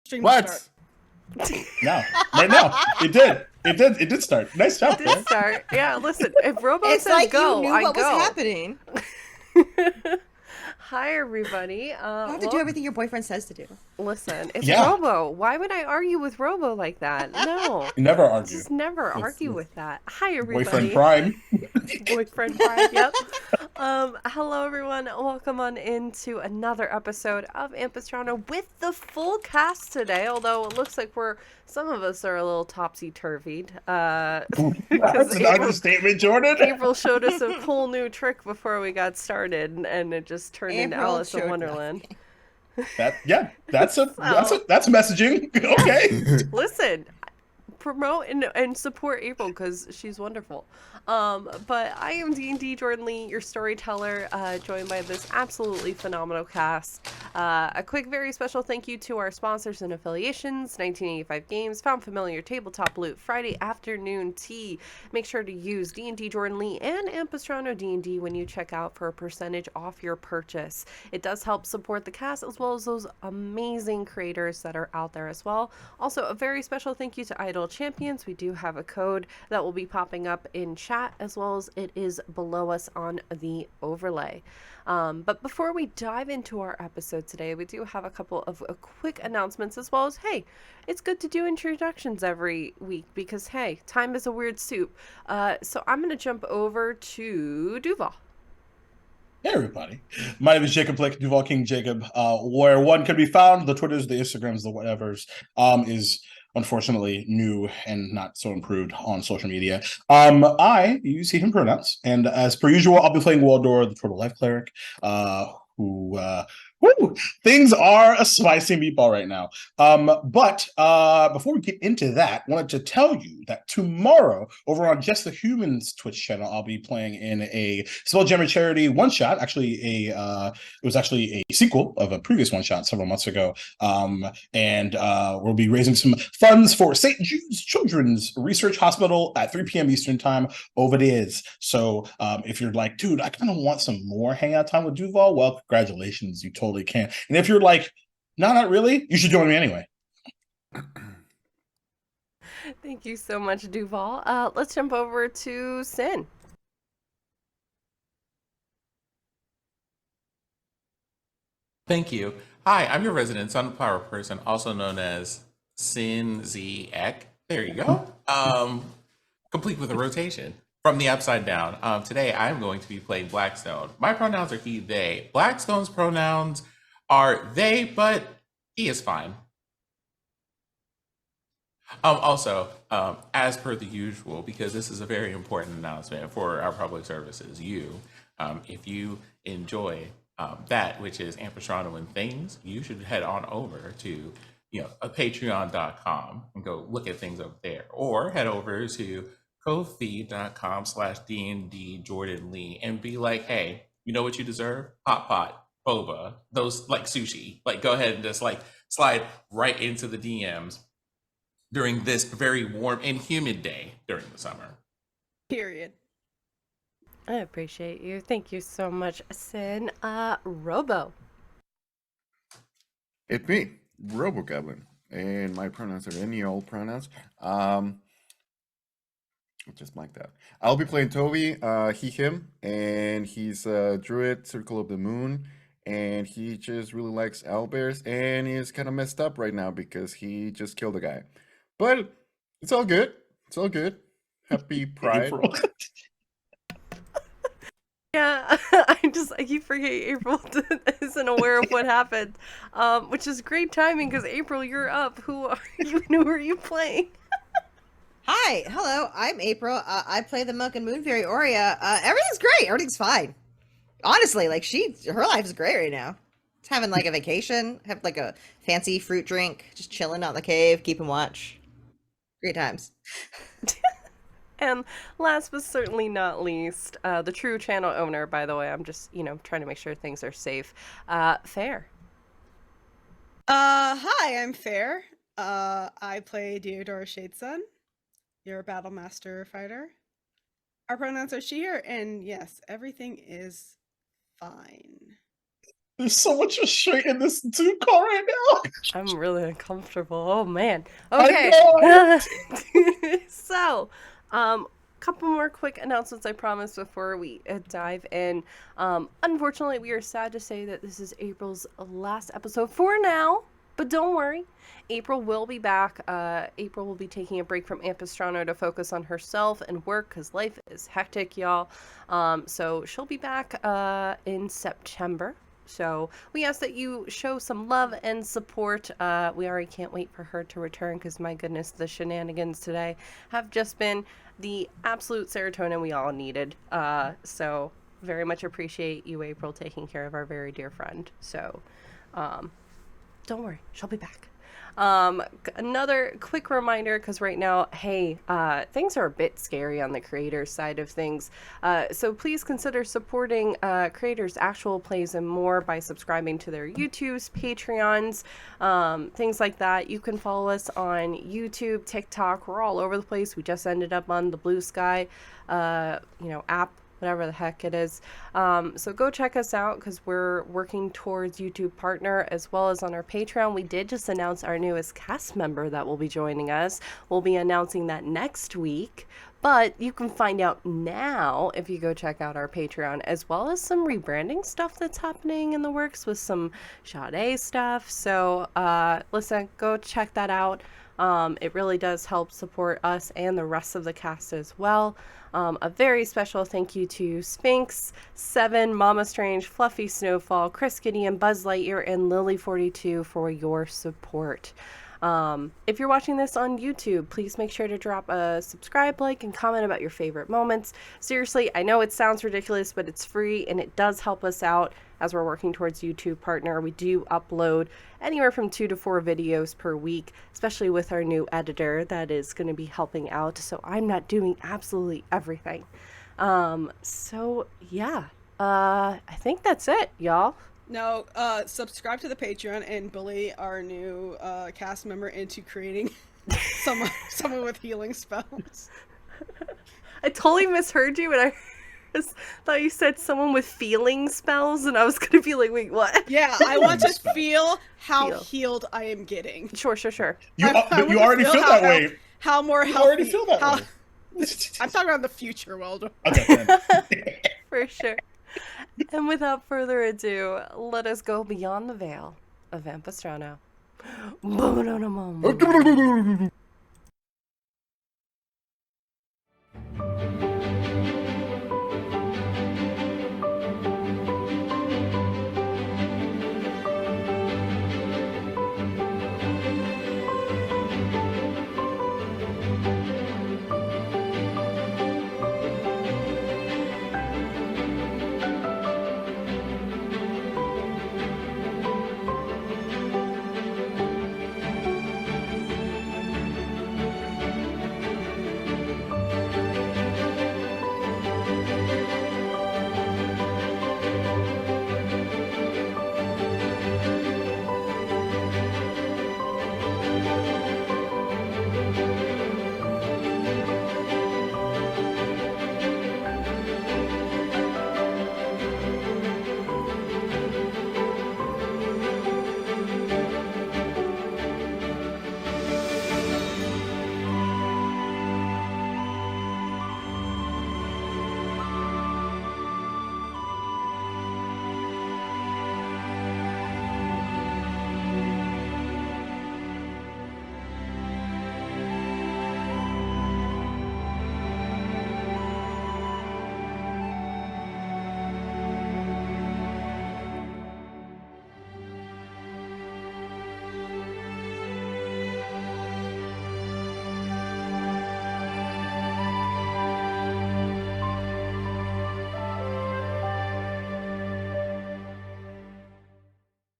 Stream What? start. No, right now. It did start. Nice job, Did Claire. start. Yeah, listen, if Robo It's says like go, you knew I what go. was happening. Hi, everybody. You have to do everything your boyfriend says to do. Listen, it's Yeah. Robo. Why would I argue with Robo like that? No. Never argue. Just never With- argue with with that. Hi, everybody. Boyfriend prime. Boyfriend pride, yep. Hello, everyone. Welcome on into another episode of Ampistrano with the full cast today, although it looks like some of us are a little topsy-turvied. That's an understatement, Jordan. April showed us a cool new trick before we got started, and it just turned into April Alice in showed Wonderland. That's messaging. Okay. Listen, promote and support April because she's wonderful. But I am D&D Jordan Lee, your storyteller, joined by this absolutely phenomenal cast. A quick, very special thank you to our sponsors and affiliations: 1985 Games, Found Familiar, Tabletop Loot, Friday Afternoon Tea. Make sure to use D&D Jordan Lee and AmpistranoDND when you check out for a percentage off your purchase. It does help support the cast as well as those amazing creators that are out there as well. Also, a very special thank you to Idle Champions. We do have a code that will be popping up in chat as well as it is below us on the overlay. But before we dive into our episode today, we do have a couple of quick announcements as well as, hey, it's good to do introductions every week because, hey, time is a weird soup. So I'm going to jump over to Duval. Hey, everybody. My name is Jacob Blake, Duval King Jacob. Where one can be found, the Twitters, the Instagrams, the whatevers, is unfortunately new and not so improved on social media. I use he, him pronouns, and as per usual, I'll be playing Waldor, the Turtle Life Cleric, woo, things are a spicy meatball right now. But before we get into that, I wanted to tell you that tomorrow over on Just the Humans Twitch channel, I'll be playing in a Spelljammer Charity one-shot. Actually, it was actually a sequel of a previous one-shot several months ago. And we'll be raising some funds for St. Jude's Children's Research Hospital at 3 p.m. Eastern Time over there. So if you're like, dude, I kind of want some more hangout time with Duval, well, congratulations, you totally can. And if you're like, no, not really, you should join me anyway. Thank you so much, Duval. Let's jump over to Sin. Thank you. Hi, I'm your resident sunflower person, also known as Sin Z Ek. There you go. Complete with a rotation from the upside down. Today, I'm going to be playing Blackstone. My pronouns are he, they. Blackstone's pronouns are they, but he is fine. Also, as per the usual, because this is a very important announcement for our public services, if you enjoy that, which is Ampistrano and things, you should head on over to patreon.com and go look at things up there, or head over to ko-fi.com/DND Jordan Lee and be like, hey, you know what you deserve? Hot pot, boba, those like sushi. Like, go ahead and just like slide right into the DMs during this very warm and humid day during the summer. Period. I appreciate you. Thank you so much, Sin. Robo. It's me, RoboGoblin, and my pronouns are any old pronouns. Just like that. I'll be playing Toby, he, him, and he's a druid, Circle of the Moon, and he just really likes owlbears, and he's kind of messed up right now because he just killed a guy. But it's all good. It's all good. Happy Pride. Yeah, I keep forgetting April isn't aware of what happened, which is great timing because April, you're up. Who are you? Who are you playing? Hi, hello, I'm April. I play the Milk and Moon Fairy Aurea. Everything's great. Everything's fine. Honestly, like her life is great right now. It's having like a vacation, have like a fancy fruit drink, just chilling out in the cave, keeping watch. Great times. And last but certainly not least, the true channel owner, by the way, I'm just, trying to make sure things are safe. Fair. Hi, I'm Fair. I play Deodora Shadesun, your battle master fighter. Our pronouns are she, her, and yes, everything is fine. There's so much restraint in this Zoom call right now. I'm really uncomfortable. Oh man. I Okay. So, couple more quick announcements I promise before we dive in. Unfortunately, we are sad to say that this is April's last episode for now, but don't worry. April will be back. April will be taking a break from Ampistrano to focus on herself and work because life is hectic, y'all. So she'll be back in September. So we ask that you show some love and support. We already can't wait for her to return because my goodness, the shenanigans today have just been the absolute serotonin we all needed. So very much appreciate you, April, taking care of our very dear friend. So don't worry, she'll be back. Another quick reminder, because right now, hey, things are a bit scary on the creators side of things. So please consider supporting creators' actual plays and more by subscribing to their YouTubes, Patreons, things like that. You can follow us on YouTube, TikTok. We're all over the place. We just ended up on the Blue Sky, app, whatever the heck it is. So go check us out because we're working towards YouTube partner as well as on our Patreon. We did just announce our newest cast member that will be joining us. We'll be announcing that next week, but you can find out now if you go check out our Patreon, as well as some rebranding stuff that's happening in the works with some Sade stuff. So listen, go check that out. It really does help support us and the rest of the cast as well. A very special thank you to Sphinx, Seven, Mama Strange, Fluffy Snowfall, Chris Gideon, Buzz Lightyear, and Lily42 for your support. If you're watching this on YouTube, please make sure to drop a subscribe, like, and comment about your favorite moments. Seriously, I know it sounds ridiculous, but it's free and it does help us out as we're working towards YouTube partner. We do upload anywhere from 2 to 4 videos per week, especially with our new editor that is going to be helping out. So I'm not doing absolutely everything. So yeah, I think that's it, y'all. No, subscribe to the Patreon and bully our new cast member into creating someone with healing spells. I totally misheard you, and I thought you said someone with feeling spells, and I was gonna be like, wait, what? Yeah, I want to Spell. feel how healed I am getting. Sure. You I want to already feel that way. How more You healthy. already feel that way. I'm talking about the future, Wilder. Okay. For sure. And without further ado, let us go beyond the veil of Ampistrano.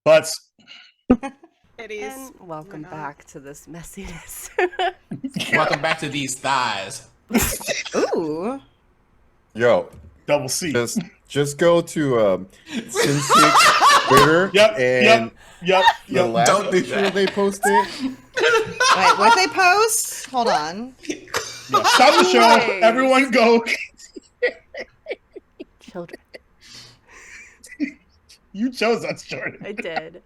But Kitties. And welcome Why not? back to this messiness. Welcome back to these thighs. Ooh. Yo, double C. just go to Sin6 Twitter and Yep. the last Don't do picture that. they posted. Wait, what they post? Hold on. Yeah, stop the show. Nice. Everyone go. Children. You chose us, Jordan. I did.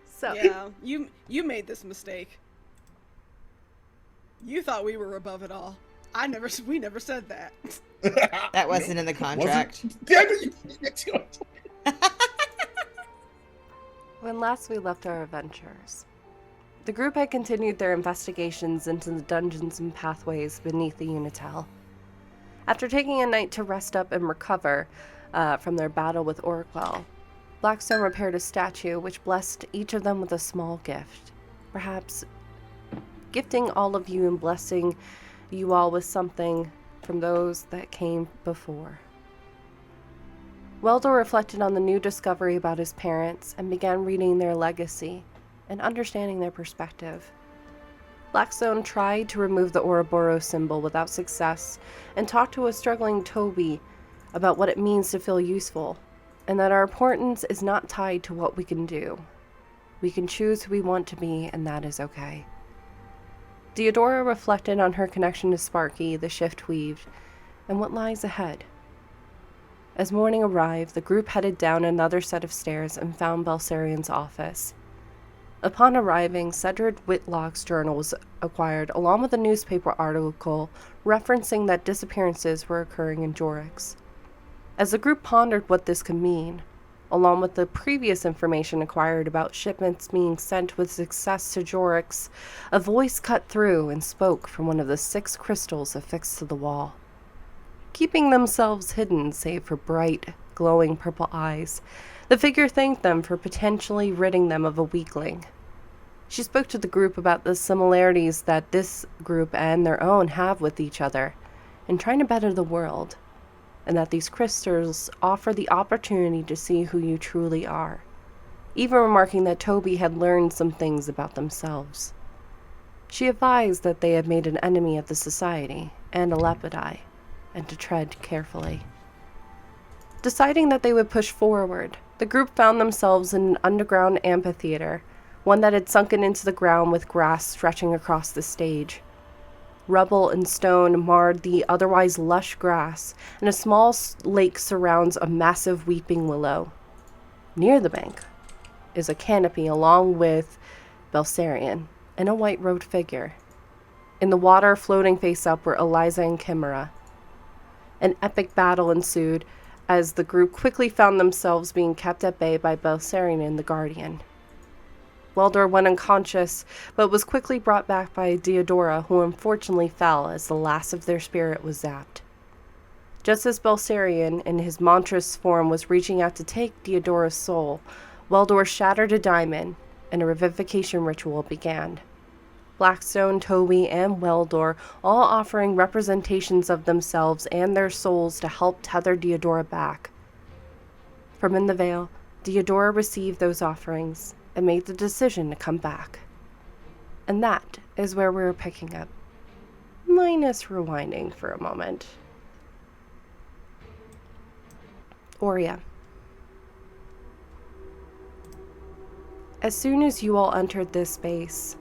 So Yeah, you made this mistake. You thought we were above it all. We never said that. That wasn't in the contract. Damn it. when last we left our adventurers, the group had continued their investigations into the dungeons and pathways beneath the Unitel. After taking a night to rest up and recover from their battle with Orquell, Blackstone repaired a statue which blessed each of them with a small gift. Perhaps gifting all of you and blessing you all with something from those that came before. Weldor reflected on the new discovery about his parents and began reading their legacy and understanding their perspective. Blackstone tried to remove the Ouroboros symbol without success and talked to a struggling Toby about what it means to feel useful, and that our importance is not tied to what we can do. We can choose who we want to be, and that is okay. Theodora reflected on her connection to Sparky, the shift weaved, and what lies ahead. As morning arrived, the group headed down another set of stairs and found Belserion's office. Upon arriving, Cedric Whitlock's journal was acquired, along with a newspaper article referencing that disappearances were occurring in Jorix. As the group pondered what this could mean, along with the previous information acquired about shipments being sent with success to Jorix, a voice cut through and spoke from one of the 6 crystals affixed to the wall. Keeping themselves hidden save for bright, glowing purple eyes, the figure thanked them for potentially ridding them of a weakling. She spoke to the group about the similarities that this group and their own have with each other in trying to better the world, and that these crystals offer the opportunity to see who you truly are, even remarking that Toby had learned some things about themselves. She advised that they had made an enemy of the society and a Lepidi, and to tread carefully. Deciding that they would push forward, the group found themselves in an underground amphitheater, one that had sunken into the ground with grass stretching across the stage. Rubble and stone marred the otherwise lush grass, and a small lake surrounds a massive weeping willow. Near the bank is a canopy along with Belserion and a white-robed figure. In the water, floating face up, were Eliza and Chimera. An epic battle ensued as the group quickly found themselves being kept at bay by Belserion and the Guardian. Weldor went unconscious, but was quickly brought back by Theodora, who unfortunately fell as the last of their spirit was zapped. Just as Belserion, in his monstrous form, was reaching out to take Theodora's soul, Weldor shattered a diamond, and a revivification ritual began. Blackstone, Toby, and Weldor all offering representations of themselves and their souls to help tether Theodora back. From in the veil, Theodora received those offerings and made the decision to come back. And that is where we're picking up, minus rewinding for a moment. Aurea. As soon as you all entered this space,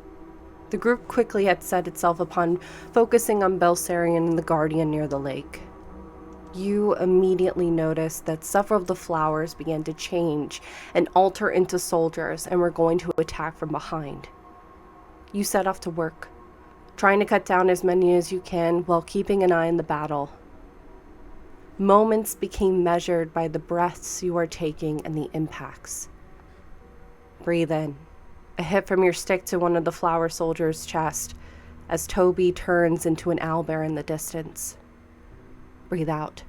the group quickly had set itself upon focusing on Belserion and the Guardian near the lake. You immediately noticed that several of the flowers began to change and alter into soldiers and were going to attack from behind. You set off to work, trying to cut down as many as you can while keeping an eye on the battle. Moments became measured by the breaths you are taking and the impacts. Breathe in. A hit from your stick to one of the flower soldiers' chest as Toby turns into an owlbear in the distance. Breathe out.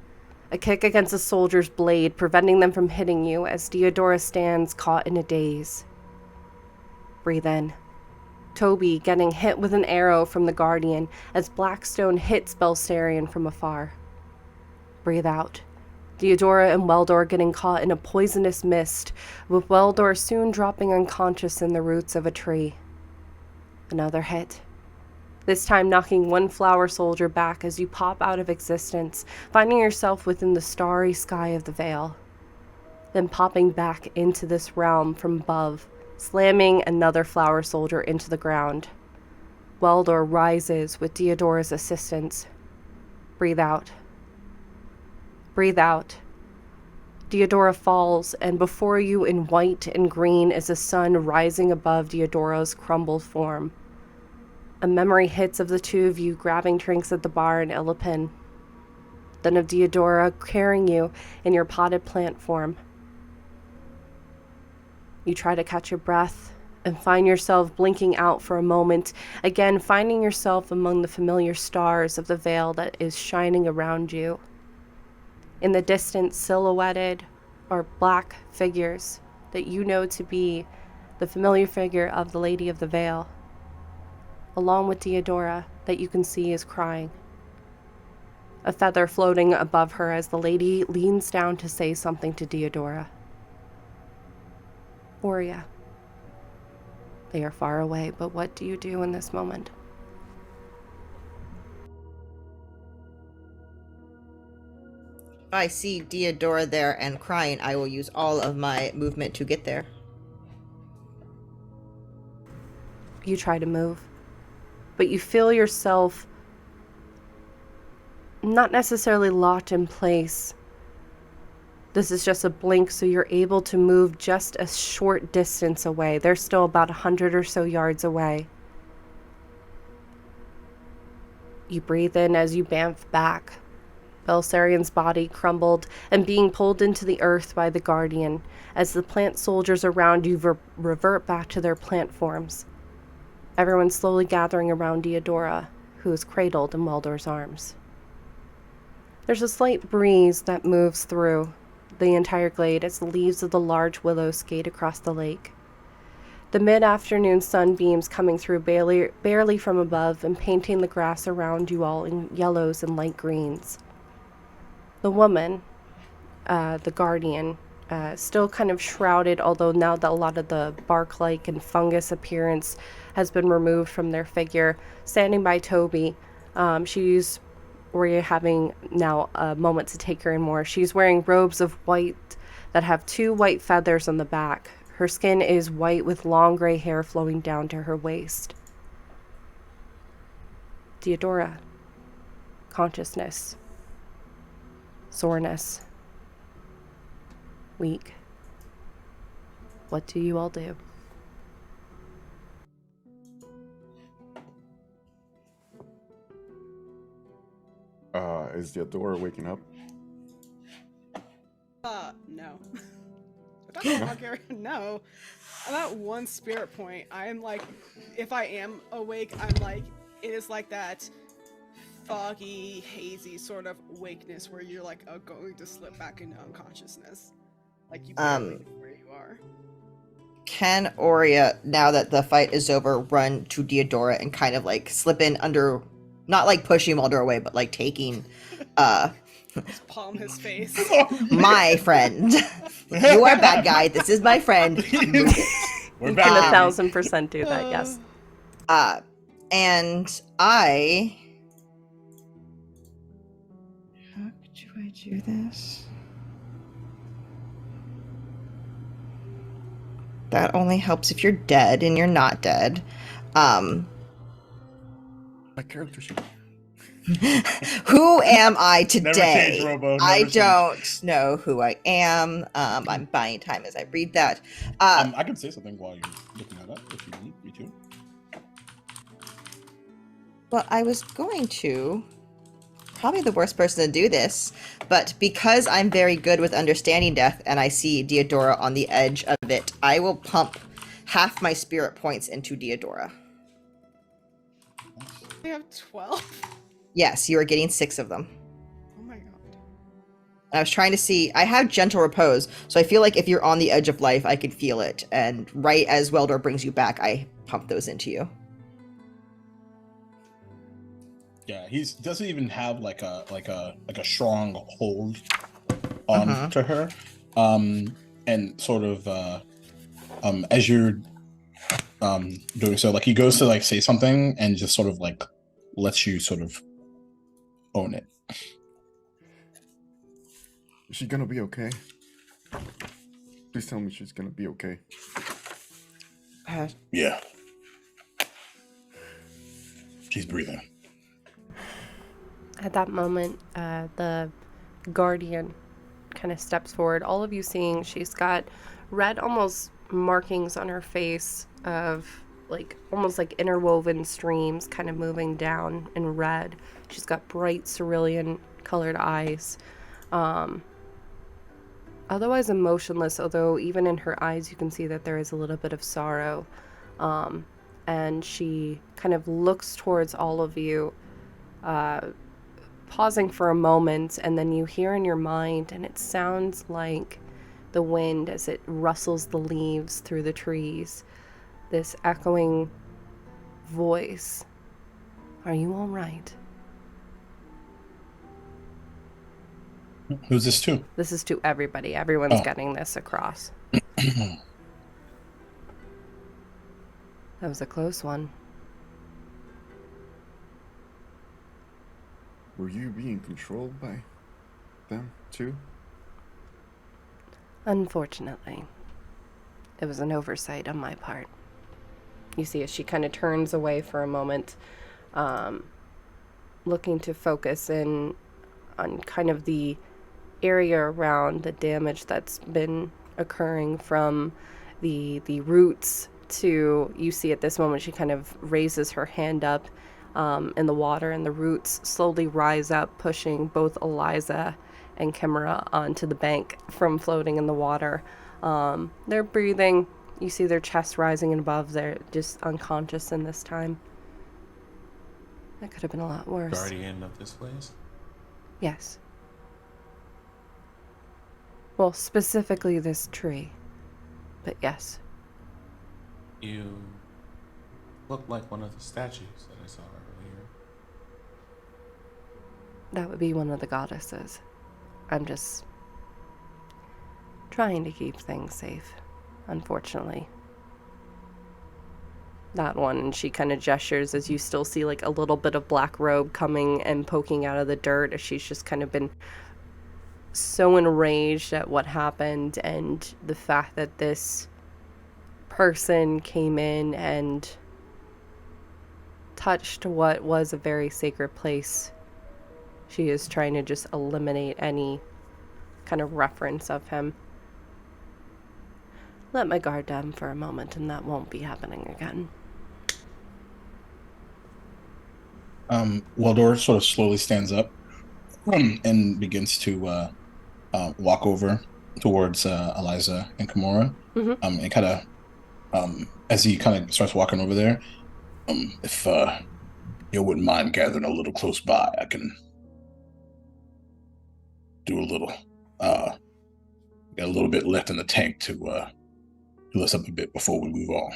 A kick against a soldier's blade, preventing them from hitting you as Theodora stands caught in a daze. Breathe in. Toby getting hit with an arrow from the Guardian as Blackstone hits Belserion from afar. Breathe out. Theodora and Weldor getting caught in a poisonous mist, with Weldor soon dropping unconscious in the roots of a tree. Another hit. This time knocking one flower soldier back as you pop out of existence, finding yourself within the starry sky of the Veil. Then popping back into this realm from above, slamming another flower soldier into the ground. Weldor rises with Theodora's assistance. Breathe out. Breathe out. Diodora falls, and before you in white and green is a sun rising above Diodora's crumbled form. A memory hits of the two of you grabbing drinks at the bar in Illipin, then of Diodora carrying you in your potted plant form. You try to catch your breath and find yourself blinking out for a moment, again finding yourself among the familiar stars of the veil that is shining around you. In the distance, silhouetted are black figures that you know to be the familiar figure of the Lady of the Veil, along with Diodora that you can see is crying. A feather floating above her as the lady leans down to say something to Diodora. Aurea. They are far away, but what do you do in this moment? If I see Diodora there and crying, I will use all of my movement to get there. You try to move, but you feel yourself not necessarily locked in place. This is just a blink, so you're able to move just a short distance away. They're still about 100 or so yards away. You breathe in as you bamf back. Belserion's body crumbled and being pulled into the earth by the Guardian as the plant soldiers around you revert back to their plant forms. Everyone slowly gathering around Diodora, who is cradled in Weldor's arms. There's a slight breeze that moves through the entire glade as the leaves of the large willows skate across the lake. The mid-afternoon sunbeams coming through barely from above and painting the grass around you all in yellows and light greens. The woman, the Guardian, still kind of shrouded, although now that a lot of the bark-like and fungus appearance has been removed from their figure, standing by Toby. She's Aurea having now a moment to take her in more. She's wearing robes of white that have 2 white feathers on the back. Her skin is white with long gray hair flowing down to her waist. Diodora. Consciousness. Soreness. Weak. What do you all do? Is Diodora waking up? No. About the Bulgarian, no. I'm at 1 spirit point. I'm like, if I am awake, I'm like, it is like that foggy, hazy sort of wakeness where you're like going to slip back into unconsciousness. Like you barely know where you are. Can Aurea, now that the fight is over, run to Diodora and kind of like slip in under, not like pushing Mulder away, but like taking Just palm his face. my friend. You are a bad guy. This is my friend. We're You back. can 1000% do that, yes. And I. How do I do this? That only helps if you're dead, and you're not dead. My character sheet. Who am I Never today? change, Robo. I Never change. don't know who I am. I'm buying time as I read that. I can say something while you're looking that up if you need me to. Well, I was going to. Probably the worst person to do this, but because I'm very good with understanding death and I see Diodora on the edge of it, I will pump half my spirit points into Diodora. I have 12. Yes, you are getting 6 of them. Oh my god. I was trying to see. I have gentle repose, so I feel like if you're on the edge of life, I could feel it. And right as Weldor brings you back, I pump those into you. Yeah, he doesn't even have like a strong hold on to her. And sort of as you're doing so, like he goes to like say something and just sort of like lets you sort of own it. Is she gonna be okay? Please tell me she's gonna be okay. Yeah. She's breathing. At that moment, the Guardian kind of steps forward. All of you seeing she's got red almost markings on her face of like almost like interwoven streams kind of moving down in red. She's got bright cerulean colored eyes. Otherwise emotionless, although even in her eyes you can see that there is a little bit of sorrow. And she kind of looks towards all of you, pausing for a moment, and then you hear in your mind, and it sounds like the wind as it rustles the leaves through the trees, this echoing voice. Are you all right? Who's this to? This is to everybody. Everyone's Oh. getting this across. That was a close one. Were you being controlled by them too? Unfortunately, it was an oversight on my part. You see as she kind of turns away for a moment, looking to focus in on kind of the area around the damage that's been occurring from the roots to, you see at this moment she kind of raises her hand up in the water, and the roots slowly rise up, pushing both Eliza and Chimera onto the bank from floating in the water. They're breathing. You see their chest rising and above. They're just unconscious in this time. That could have been a lot worse. Guardian of this place? Yes. Well, specifically this tree. But yes. You look like one of the statues that I saw earlier. That would be one of the goddesses. I'm just trying to keep things safe, unfortunately. That one, and she kind of gestures as you still see like a little bit of black robe coming and poking out of the dirt, as she's just kind of been so enraged at what happened and the fact that this person came in and touched what was a very sacred place. She is trying to just eliminate any kind of reference of him. Let my guard down for a moment and that won't be happening again. Waldor sort of slowly stands up and begins to walk over towards Eliza and Kimura. And kind of, as he kind of starts walking over there, if you wouldn't mind gathering a little close by, I can do a little, got a little bit left in the tank to fill us up a bit before we move on.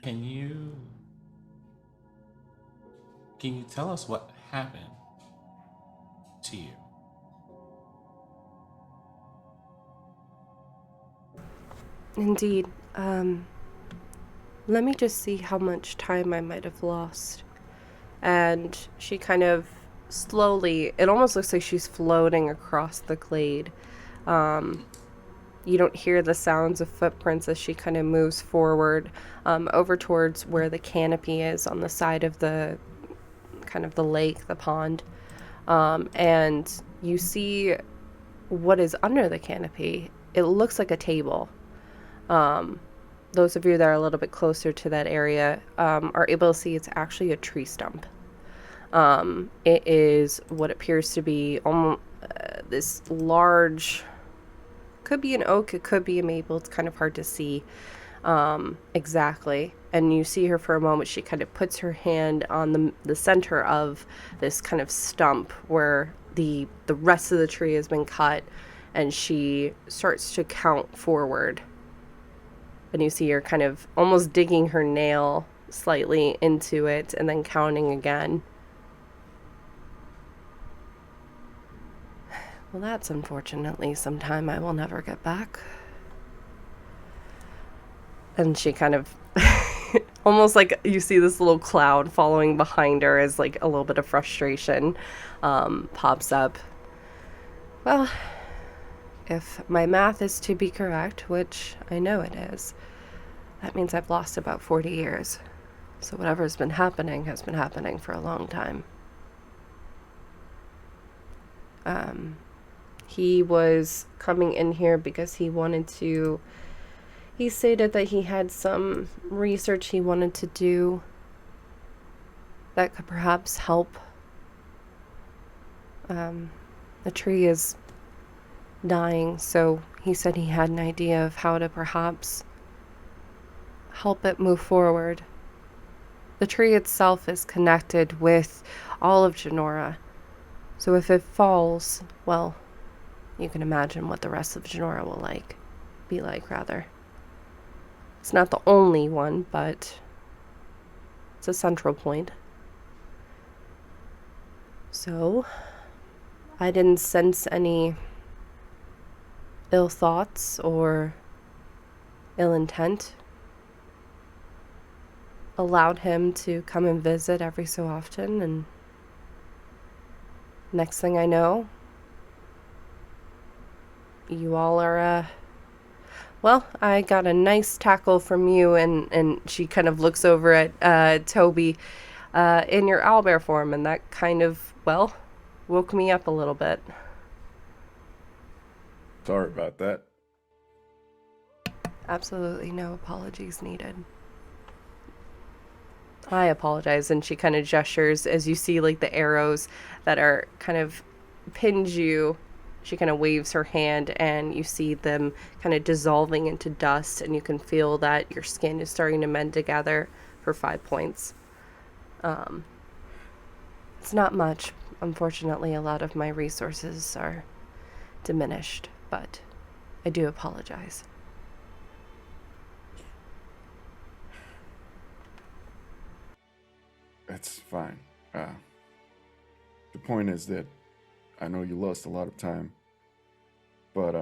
Can you tell us what happened to you? Indeed. Let me just see how much time I might have lost. And she kind of slowly, it almost looks like she's floating across the glade. You don't hear the sounds of footprints as she kind of moves forward over towards where the canopy is on the side of the kind of the lake, the pond. And you see what is under the canopy. It looks like a table. Those of you that are a little bit closer to that area are able to see it's actually a tree stump. It is what appears to be almost this large, could be an oak, it could be a maple, it's kind of hard to see exactly. And you see her for a moment, she kind of puts her hand on the center of this kind of stump where the rest of the tree has been cut, and she starts to count forward. And you see her kind of almost digging her nail slightly into it and then counting again. Well, that's unfortunately some time I will never get back. And she kind of, almost like you see this little cloud following behind her as like a little bit of frustration pops up. Well, if my math is to be correct, which I know it is, that means I've lost about 40 years. So whatever's been happening has been happening for a long time. He was coming in here because he stated that he had some research he wanted to do that could perhaps help. The tree is dying, so he said he had an idea of how to perhaps help it move forward. The tree itself is connected with all of Genora, so if it falls, well, you can imagine what the rest of Genora will be like. It's not the only one, but it's a central point. So, I didn't sense any ill thoughts or ill intent. Allowed him to come and visit every so often, and next thing I know, you all are, well, I got a nice tackle from you, and she kind of looks over at Toby in your owlbear form, and that kind of, well, woke me up a little bit. Sorry about that. Absolutely no apologies needed. I apologize, and she kind of gestures as you see like the arrows that are kind of pinned you. She kind of waves her hand, and you see them kind of dissolving into dust, and you can feel that your skin is starting to mend together for 5 points. It's not much. Unfortunately, a lot of my resources are diminished, but I do apologize. That's fine. The point is that I know you lost a lot of time, but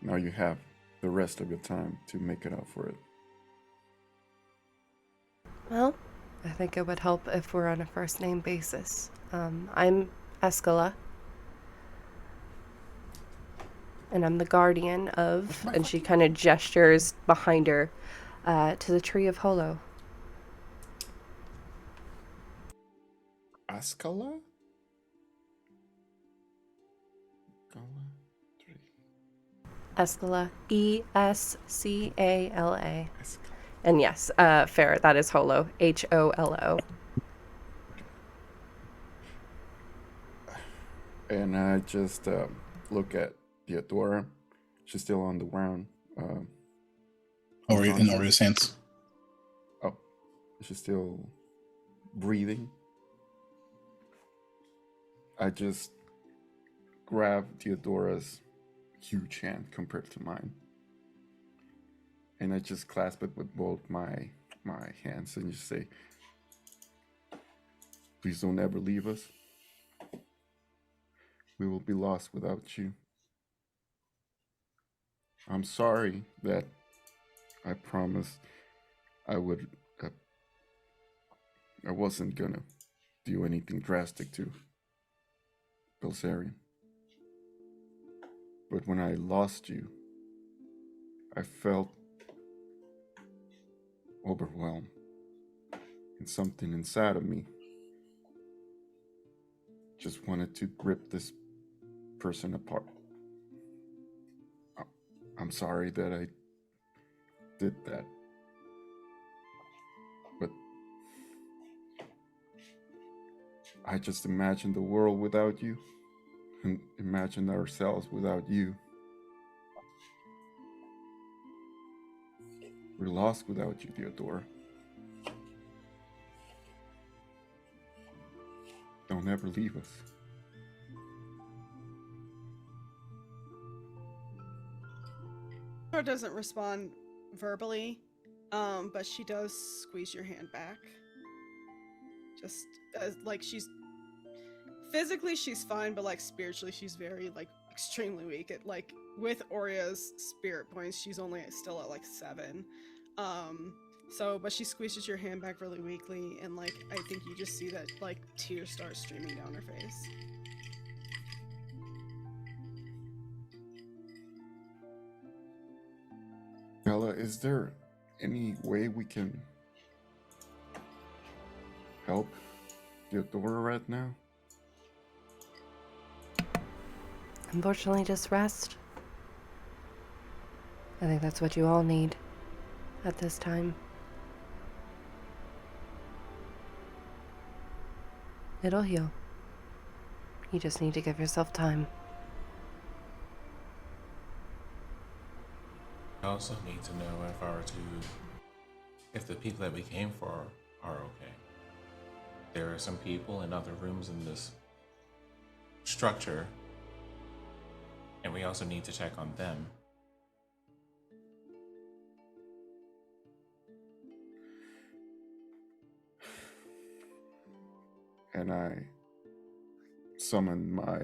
now you have the rest of your time to make it up for it. Well, I think it would help if we're on a first name basis. I'm Escala, and I'm the guardian of, and she kind of gestures behind her to the Tree of Holo. Ascala? Escala, Escala. And yes, fair, that is Holo, Holo. And I just look at Theodora. She's still on the ground. In Orio's hands. Oh, she's still breathing. I just grab Theodora's huge hand compared to mine, and I just clasp it with both my hands and just say, "Please don't ever leave us. We will be lost without you. I'm sorry that I promised I wasn't gonna do anything drastic to Belserion. But when I lost you, I felt overwhelmed, and something inside of me just wanted to rip this person apart. I'm sorry that I did that, but I just imagined the world without you, and imagined ourselves without you. We're lost without you, Theodora. Don't ever leave us." Or doesn't respond verbally, but she does squeeze your hand back. Just as like she's physically she's fine, but like spiritually she's very like extremely weak. At like with Oria's spirit points, she's only still at like 7. But she squeezes your hand back really weakly, and like I think you just see that like tears start streaming down her face. Bella, is there any way we can help Theodora right now? Unfortunately, just rest. I think that's what you all need at this time. It'll heal. You just need to give yourself time. I also need to know if the people that we came for are okay. There are some people in other rooms in this structure, and we also need to check on them. And I summoned my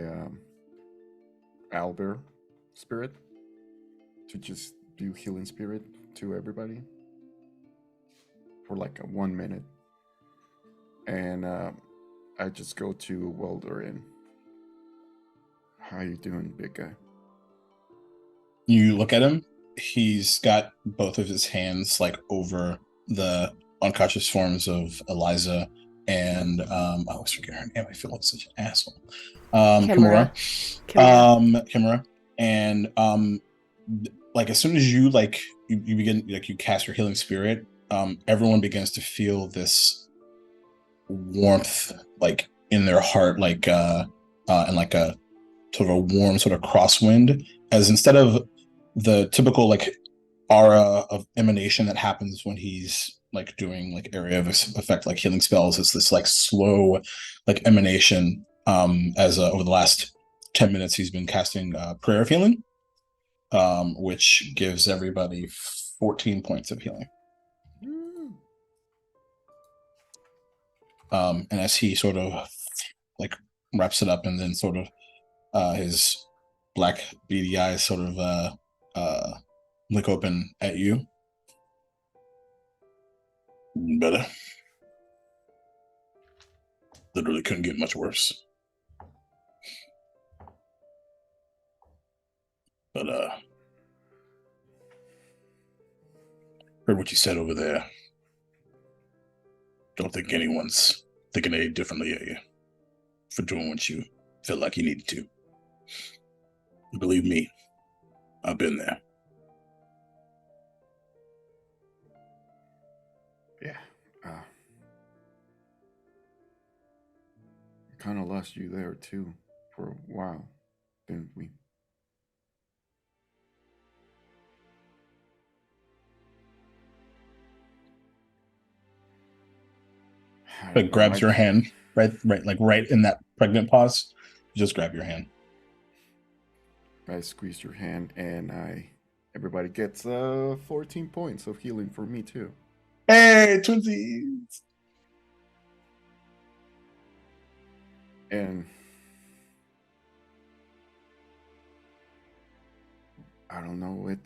Albert spirit to just do healing spirit to everybody for like 1 minute. And I just go to Welder and, how you doing, big guy? You look at him. He's got both of his hands like over the unconscious forms of Eliza and I always forget her name. I feel like such an asshole. Kimura. Kimura. And like as soon as you you begin, like you cast your healing spirit, everyone begins to feel this warmth like in their heart, like and like a sort of a warm sort of crosswind, as instead of the typical like aura of emanation that happens when he's like doing like area of effect like healing spells, it's this like slow like emanation, as over the last 10 minutes he's been casting prayer of healing, which gives everybody 14 points of healing. And as he sort of like wraps it up, and then sort of his black beady eyes sort of look open at you. Better. Literally couldn't get much worse. But heard what you said over there. Don't think anyone's thinking any differently of you for doing what you felt like you needed to. Believe me, I've been there. Yeah. Kind of lost you there too for a while, didn't we? But grabs your hand, right in that pregnant pause. Just grab your hand. I squeezed your hand, and everybody gets 14 points of healing for me too. Hey, twinsies! And I don't know,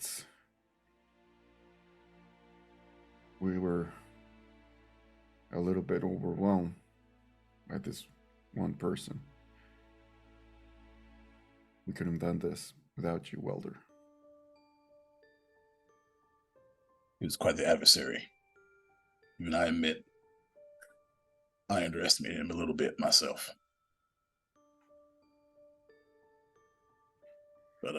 we were a little bit overwhelmed by this one person. We couldn't have done this without you, Welder. He was quite the adversary. Even I admit, I underestimated him a little bit myself. But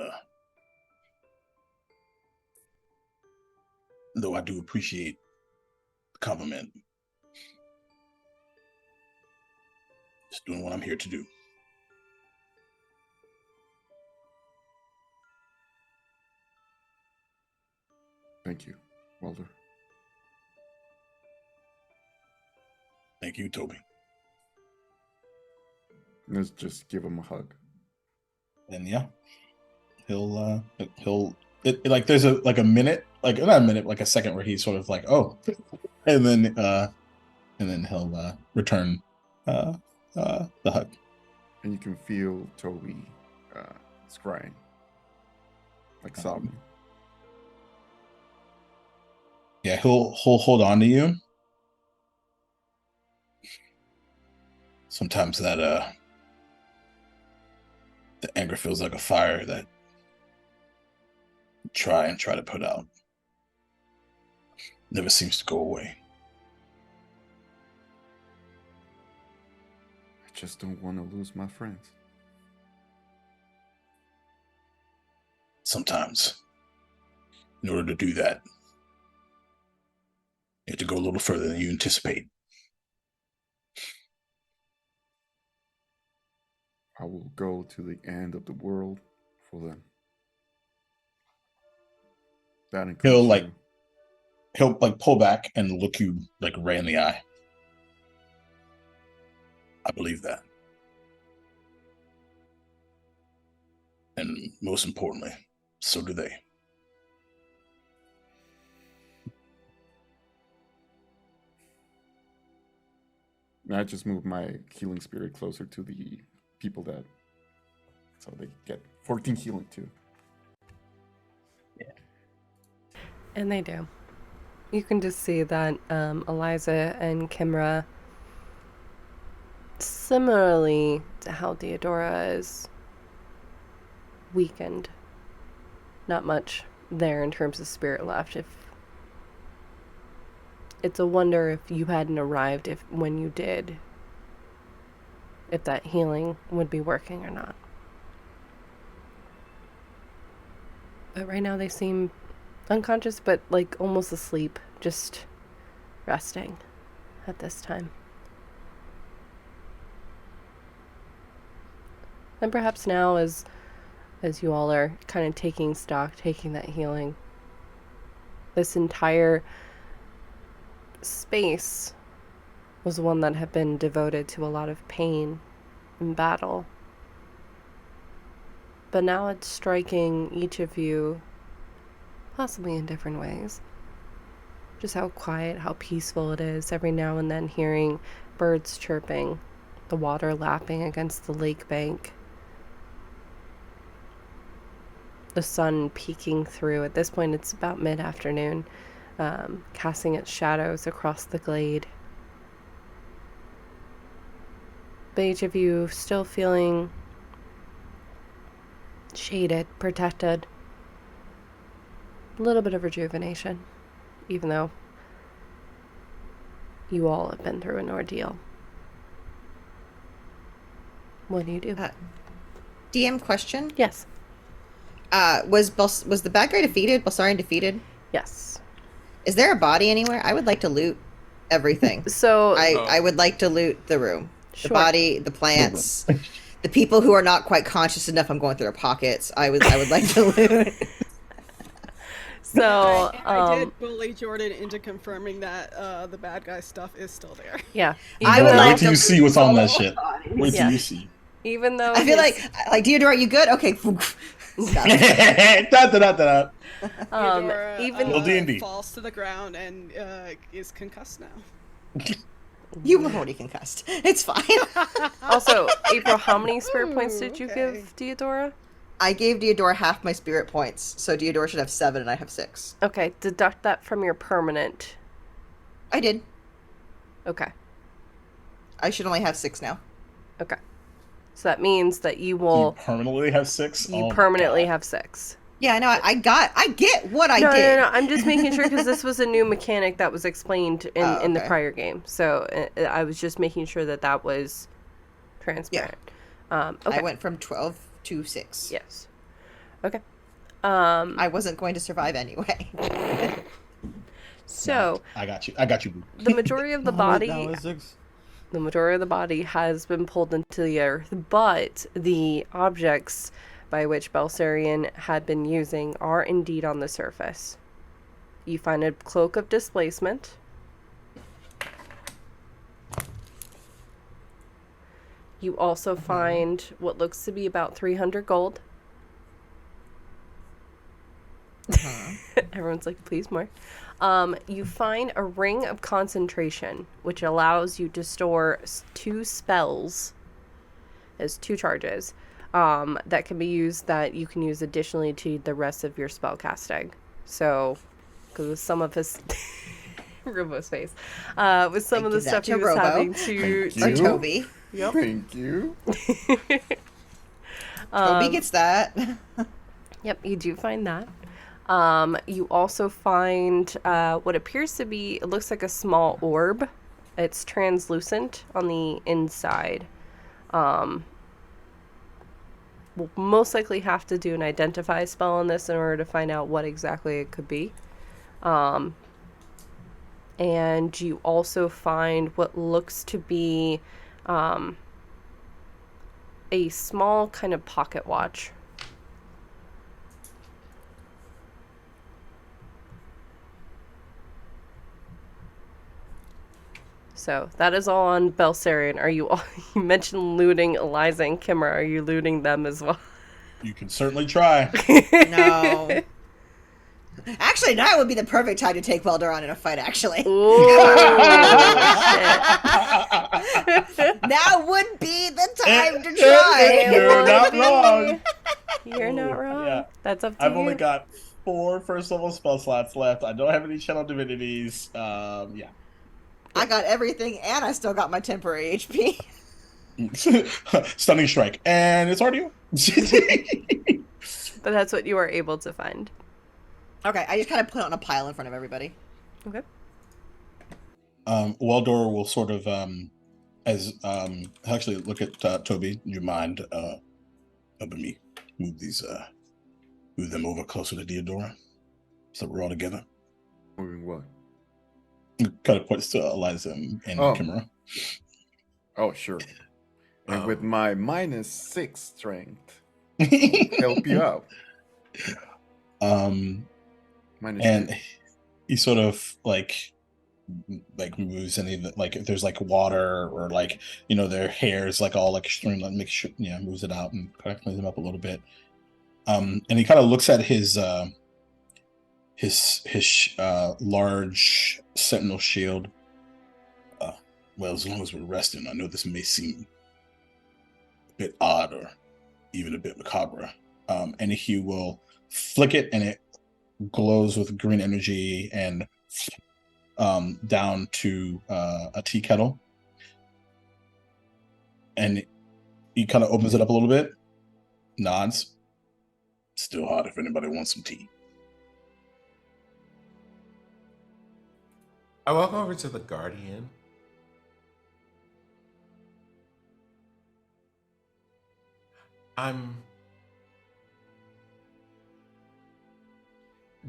though I do appreciate the compliment, just doing what I'm here to do. Thank you, Welder. Thank you, Toby. Let's just give him a hug. And yeah, like there's a minute, like not a minute, like a second where he's sort of like, oh, and then he'll return the hug. And you can feel Toby is crying, like sobbing. Yeah, he'll hold on to you. Sometimes that the anger feels like a fire that you try to put out. Never seems to go away. I just don't want to lose my friends. sometimes, in order to do that, you have to go a little further than you anticipate. I will go to the end of the world for them. That includes He'll pull back and look you right in the eye. I believe that. And most importantly, so do they. I just moved my healing spirit closer to the people so they get 14 healing too. And they do. You can just see that Eliza and Kimra, similarly to how Theodora is weakened, not much there in terms of spirit left. If it's a wonder if you hadn't arrived, when you did, if that healing would be working or not. But right now they seem unconscious, but almost asleep, just resting at this time. And perhaps now, as you all are kind of taking stock, taking that healing, this entire space was one that had been devoted to a lot of pain and battle. But now it's striking each of you, possibly in different ways, just how quiet, how peaceful it is. Every now and then hearing birds chirping, the water lapping against the lake bank, the sun peeking through. At this point it's about mid-afternoon, casting its shadows across the glade. But each of you still feeling shaded, protected, a little bit of rejuvenation, even though you all have been through an ordeal. What do you do? DM question. Yes. Was the bad guy defeated? Belserion defeated? Yes. Is there a body anywhere? I would like to loot everything. So I would like to loot the room. Sure. The body, the plants, the people who are not quite conscious enough I'm going through their pockets. I would like to loot. So I did bully Jordan into confirming that the bad guy stuff is still there. yeah. I would Even like Wait till you see what's on that shit. Wait till Yeah. you see. even though I feel his- like Theodore, are you good? Okay. Stop. Da-da-da-da-da. Theodora, even Little D&D. falls to the ground and is concussed now. You were already concussed. It's fine. also, April, how many spirit points did you Okay. give Theodora? I gave Deodora half my spirit points, so Deodora should have 7 and I have 6. Okay, deduct that from your permanent. I did. Okay. I should only have 6 now. Okay. So that means that you You will permanently have 6? you Oh, permanently God. have 6. Yeah, I know. I get what I No, did. no. I'm just making sure because this was a new mechanic that was explained in the okay. prior game. So I was just making sure that was transparent. Okay. I went from 12 to 6. Yes. Okay. I wasn't going to survive anyway. So I got you, boo. the majority of the body, That was 6. the majority of the body has been pulled into the earth, but the objects by which Belserion had been using are indeed on the surface. You find a cloak of displacement. You also find what looks to be about 300 gold. Everyone's like, please more. You find a ring of concentration, which allows you to store 2 spells as 2 charges that can be used, that you can use additionally to the rest of your spell casting. So, because some of his Robo's face, with some of the give that stuff to he was Robo. having to Thank Or you. Toby. Yep. Thank you. Toby gets that. Yep, you do find that. You also find what appears to be, it looks like a small orb. It's translucent on the inside. will most likely have to do an identify spell on this in order to find out what exactly it could be. And you also find what looks to be a small kind of pocket watch. So that is all on Belserion. Are you all, you mentioned looting Eliza and Kimmer. Are you looting them as well? You can certainly try. No. Actually, now would be the perfect time to take Welder on in a fight, actually. Ooh, shit. Now would be the time to try. You're not wrong. You're not wrong. Yeah. That's up to I've you. only got 4 first level spell slots left. I don't have any channel divinities. Yeah. I got everything, and I still got my temporary HP. Stunning strike, and it's already you. But that's what you are able to find. Okay, I just kind of put it on a pile in front of everybody. Okay. Weldor will sort of actually look at Toby. Do you mind helping me move them over closer to Deodora so we're all together? Moving what? Kind of points to Eliza and Kimura. Oh, sure. And with my -6 strength, help you out. And he sort of like moves any of the, like if there's like water or like their hair is like all like stream, like make sure moves it out and kind of cleans them up a little bit. And he kind of looks at his large sentinel shield. Well, as long as we're resting, I know this may seem a bit odd or even a bit macabre. And he will flick it, and it glows with green energy and down to a tea kettle. And he kind of opens it up a little bit, nods. Still hot if anybody wants some tea. I walk over to the Guardian.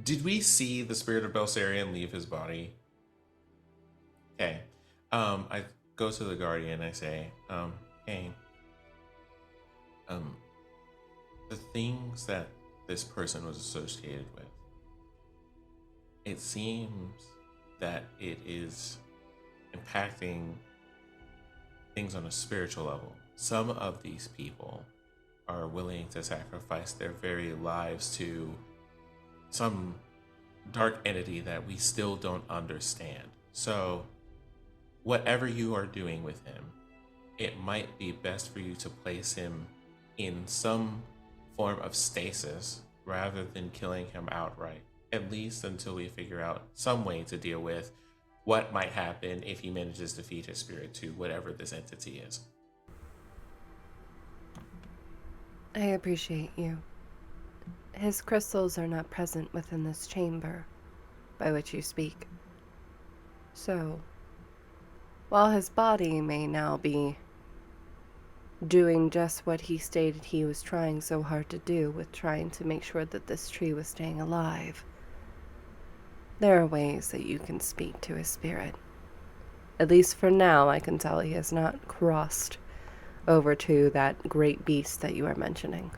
Did we see the spirit of Belserion leave his body? Okay. I go to the Guardian. I say, hey, the things that this person was associated with, it seems that it is impacting things on a spiritual level. Some of these people are willing to sacrifice their very lives to some dark entity that we still don't understand. So whatever you are doing with him, it might be best for you to place him in some form of stasis rather than killing him outright, at least until we figure out some way to deal with what might happen if he manages to feed his spirit to whatever this entity is. I appreciate you. His crystals are not present within this chamber by which you speak. So, while his body may now be doing just what he stated he was trying so hard to do, with trying to make sure that this tree was staying alive, there are ways that you can speak to his spirit. At least for now, I can tell he has not crossed over to that great beast that you are mentioning.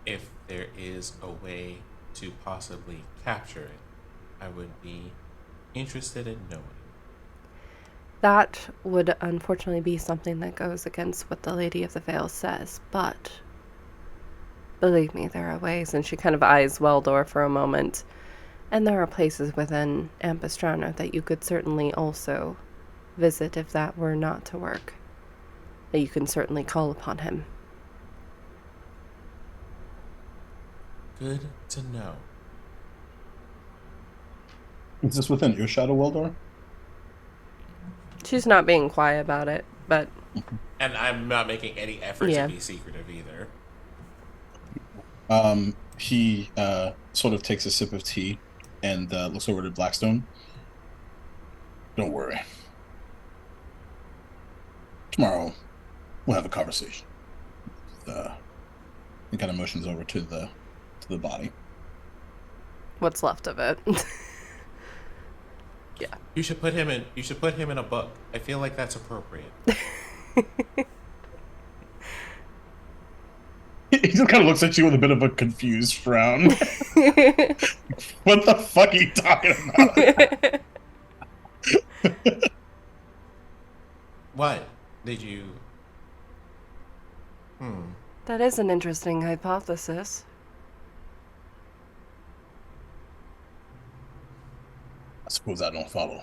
If there is a way to possibly capture it, I would be interested in knowing. That would unfortunately be something that goes against what the Lady of the Veil says, but believe me, there are ways. And she kind of eyes Weldor for a moment. And there are places within Ampistrano that you could certainly also visit if that were not to work. That you can certainly call upon him. Good to know. Is this within earshot of Weldor? She's not being quiet about it, but... And I'm not making any effort to be secretive either. He sort of takes a sip of tea and looks over to Blackstone. Don't worry. Tomorrow, we'll have a conversation. he kind of motions over to the body. What's left of it. Yeah. You should put him in a book. I feel like that's appropriate. He just kind of looks at you with a bit of a confused frown. What the fuck are you talking about? What did you? That is an interesting hypothesis. I suppose I don't follow.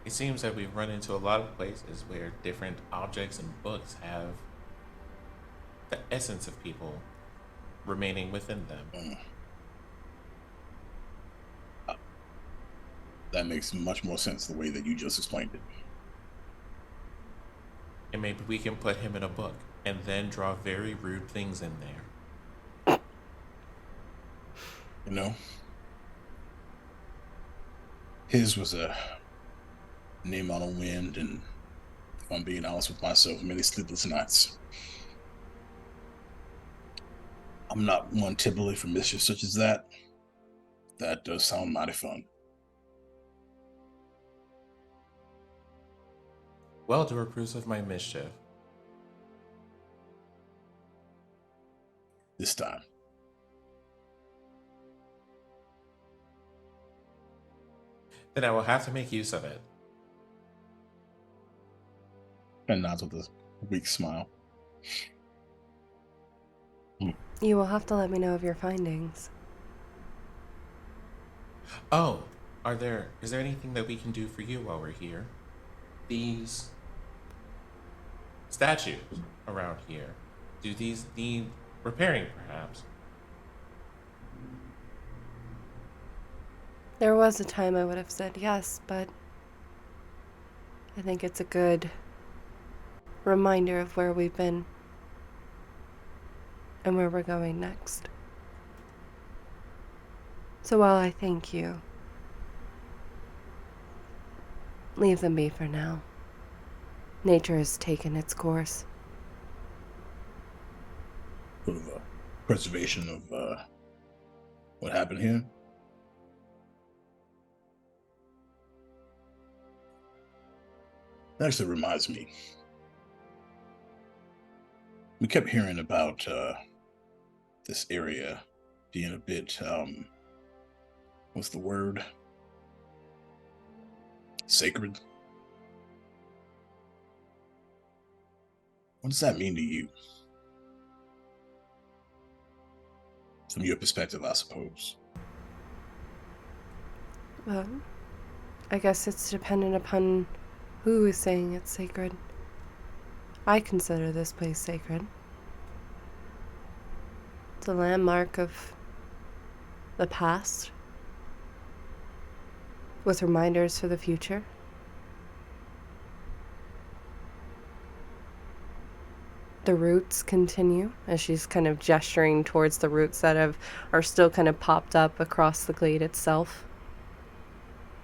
It seems that we've run into a lot of places where different objects and books have the essence of people remaining within them. That makes much more sense the way that you just explained it. And maybe we can put him in a book and then draw very rude things in there. You know, his was a name on a wind, and if I'm being honest with myself, many sleepless nights. I'm not one typically for mischief such as that. That does sound mighty fun. Well, to approve of my mischief. This time. Then I will have to make use of it. And nods with a weak smile. You will have to let me know of your findings. Oh, is there anything that we can do for you while we're here? These statues around here, do these need repairing, perhaps? There was a time I would have said yes, but I think it's a good reminder of where we've been and where we're going next. So while I thank you, leave them be for now. Nature has taken its course. Sort of a preservation of what happened here. That actually reminds me. We kept hearing about this area being a bit, what's the word? Sacred? What does that mean to you? From your perspective, I suppose. Well, I guess it's dependent upon who is saying it's sacred. I consider this place sacred. It's a landmark of the past, with reminders for the future. The roots continue, as she's kind of gesturing towards the roots that are still kind of popped up across the glade itself,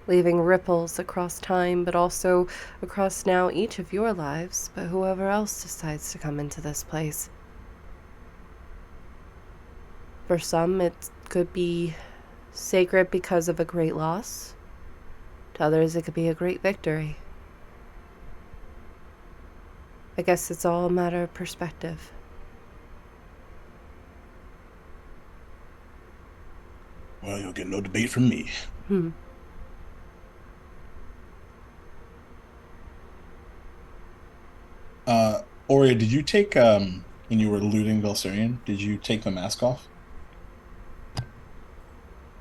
leaving ripples across time, but also across now each of your lives, but whoever else decides to come into this place. For some, it could be sacred because of a great loss. To others, it could be a great victory. I guess it's all a matter of perspective. Well, you'll get no debate from me. Aurea, did you take, when you were looting Belserion, did you take the mask off?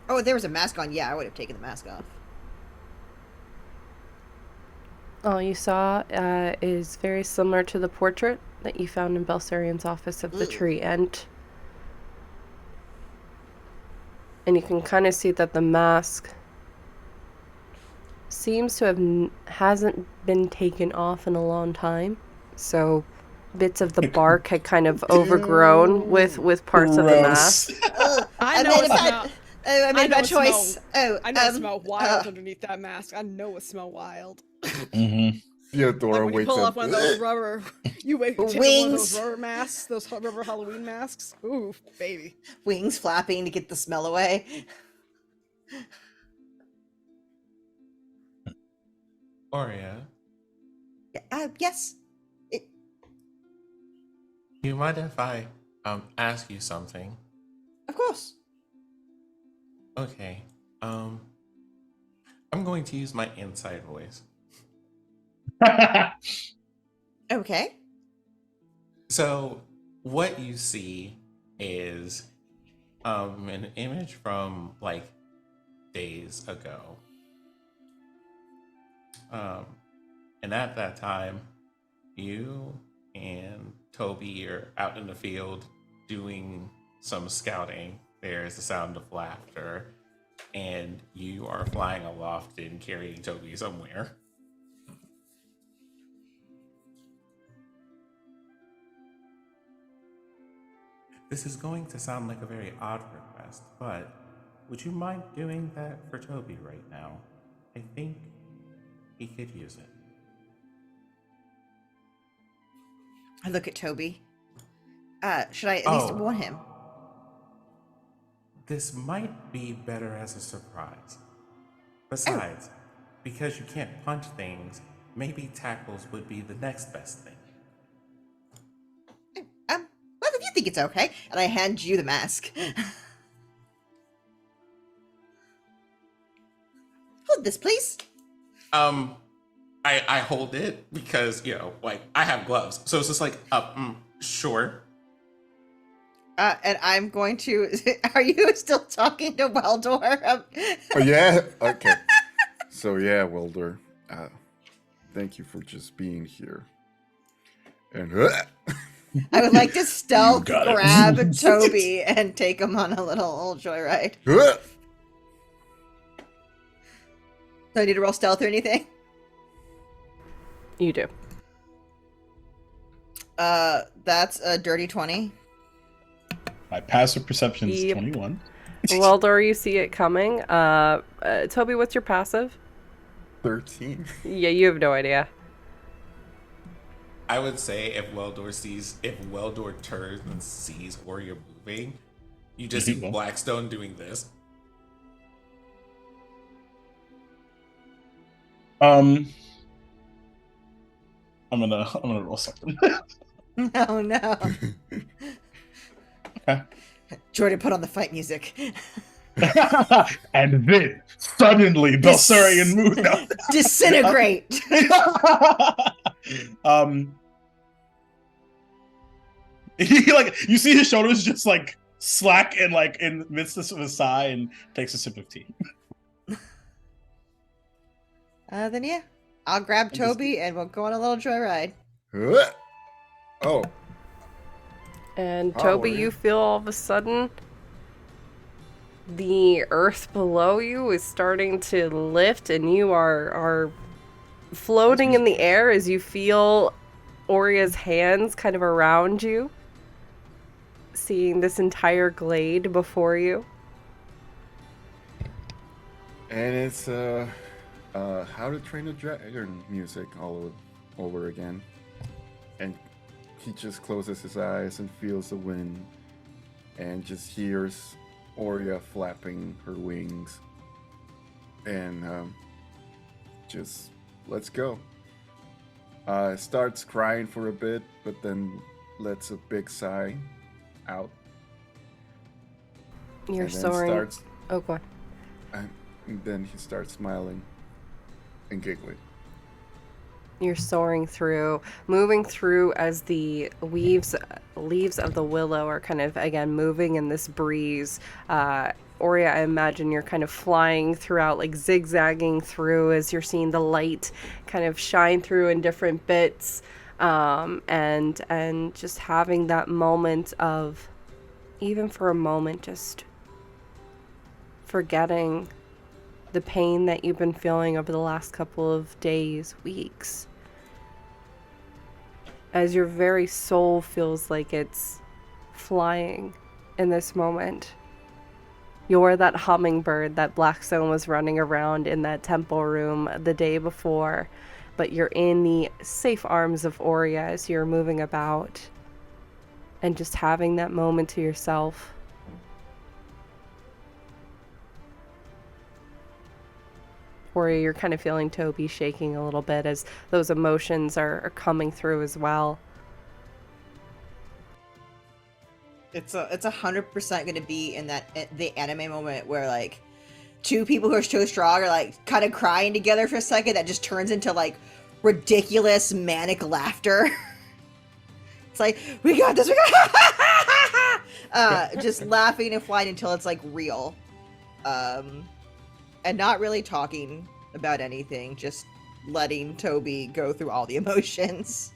Oh, if there was a mask on, yeah, I would have taken the mask off. All you saw is very similar to the portrait that you found in Belserion's office of the tree ent. And you can kind of see that the mask seems to have hasn't been taken off in a long time. So bits of the bark had kind of overgrown with parts of the mask. I And know then it's if I- not. Oh, I made a know bad it smell- choice. Oh, I know it smell wild underneath that mask. I know it smell wild. Mm-hmm. Theodora Like when you wakes pull up. off one of those rubber, you take one of Wings. those rubber masks, those rubber Halloween masks. Ooh, baby. Wings flapping to get the smell away. Oria, Yes. do you mind if I ask you something? Of course. Okay. I'm going to use my inside voice. Okay. So what you see is an image from like days ago. And at that time, you and Toby are out in the field doing some scouting. There's the sound of laughter, and you are flying aloft and carrying Toby somewhere. This is going to sound like a very odd request, but would you mind doing that for Toby right now? I think he could use it. I look at Toby. Should I at least Oh. warn him? This might be better as a surprise. Besides, because you can't punch things, maybe tackles would be the next best thing. Well, if you think it's okay, and I hand you the mask. Hold this, please. I hold it because, like, I have gloves. So it's just like, sure. And I'm going to. Are you still talking to Weldor? Oh yeah. Okay. So yeah, Welder. Thank you for just being here. And I would like to stealth got it. grab Toby and take him on a little joyride. Do I need to roll stealth or anything? You do. That's a dirty 20. My passive perception is Yep. 21. Weldor, you see it coming. Toby, what's your passive? 13. Yeah, you have no idea. I would say if Weldor turns and sees where you're moving, you just see Blackstone doing this. I'm gonna roll something. Oh no. Okay. Jordan, put on the fight music. And then suddenly Belserion moved out. Disintegrate. He you see his shoulders just like slack and like in the midst of a sigh and takes a sip of tea. Then yeah, I'll grab Toby and we'll go on a little joyride. Oh. And How Toby, are you? you feel all of a sudden the earth below you is starting to lift, and you are floating in the air as you feel Oria's hands kind of around you, seeing this entire glade before you. And it's How to Train a Dragon music all over again. And he just closes his eyes and feels the wind and just hears Oria flapping her wings. And just let's go. Starts crying for a bit, but then lets a big sigh out. You're and then soaring. Oh, go on. And then he starts smiling and giggling. You're soaring through, moving through as the leaves of the willow are kind of, again, moving in this breeze. Oria, I imagine you're kind of flying throughout, like zigzagging through as you're seeing the light kind of shine through in different bits, and just having that moment of, even for a moment, just forgetting the pain that you've been feeling over the last couple of days, weeks. As your very soul feels like it's flying in this moment. You're that hummingbird that Blackstone was running around in that temple room the day before, but you're in the safe arms of Aurea as you're moving about and just having that moment to yourself. Aurea, you're kind of feeling Toby shaking a little bit as those emotions are coming through as well. It's 100% going to be in the anime moment where like two people who are so strong are like kind of crying together for a second that just turns into like ridiculous manic laughter. It's like, we got this, we got just laughing and flying until it's like real. And not really talking about anything, just letting Toby go through all the emotions.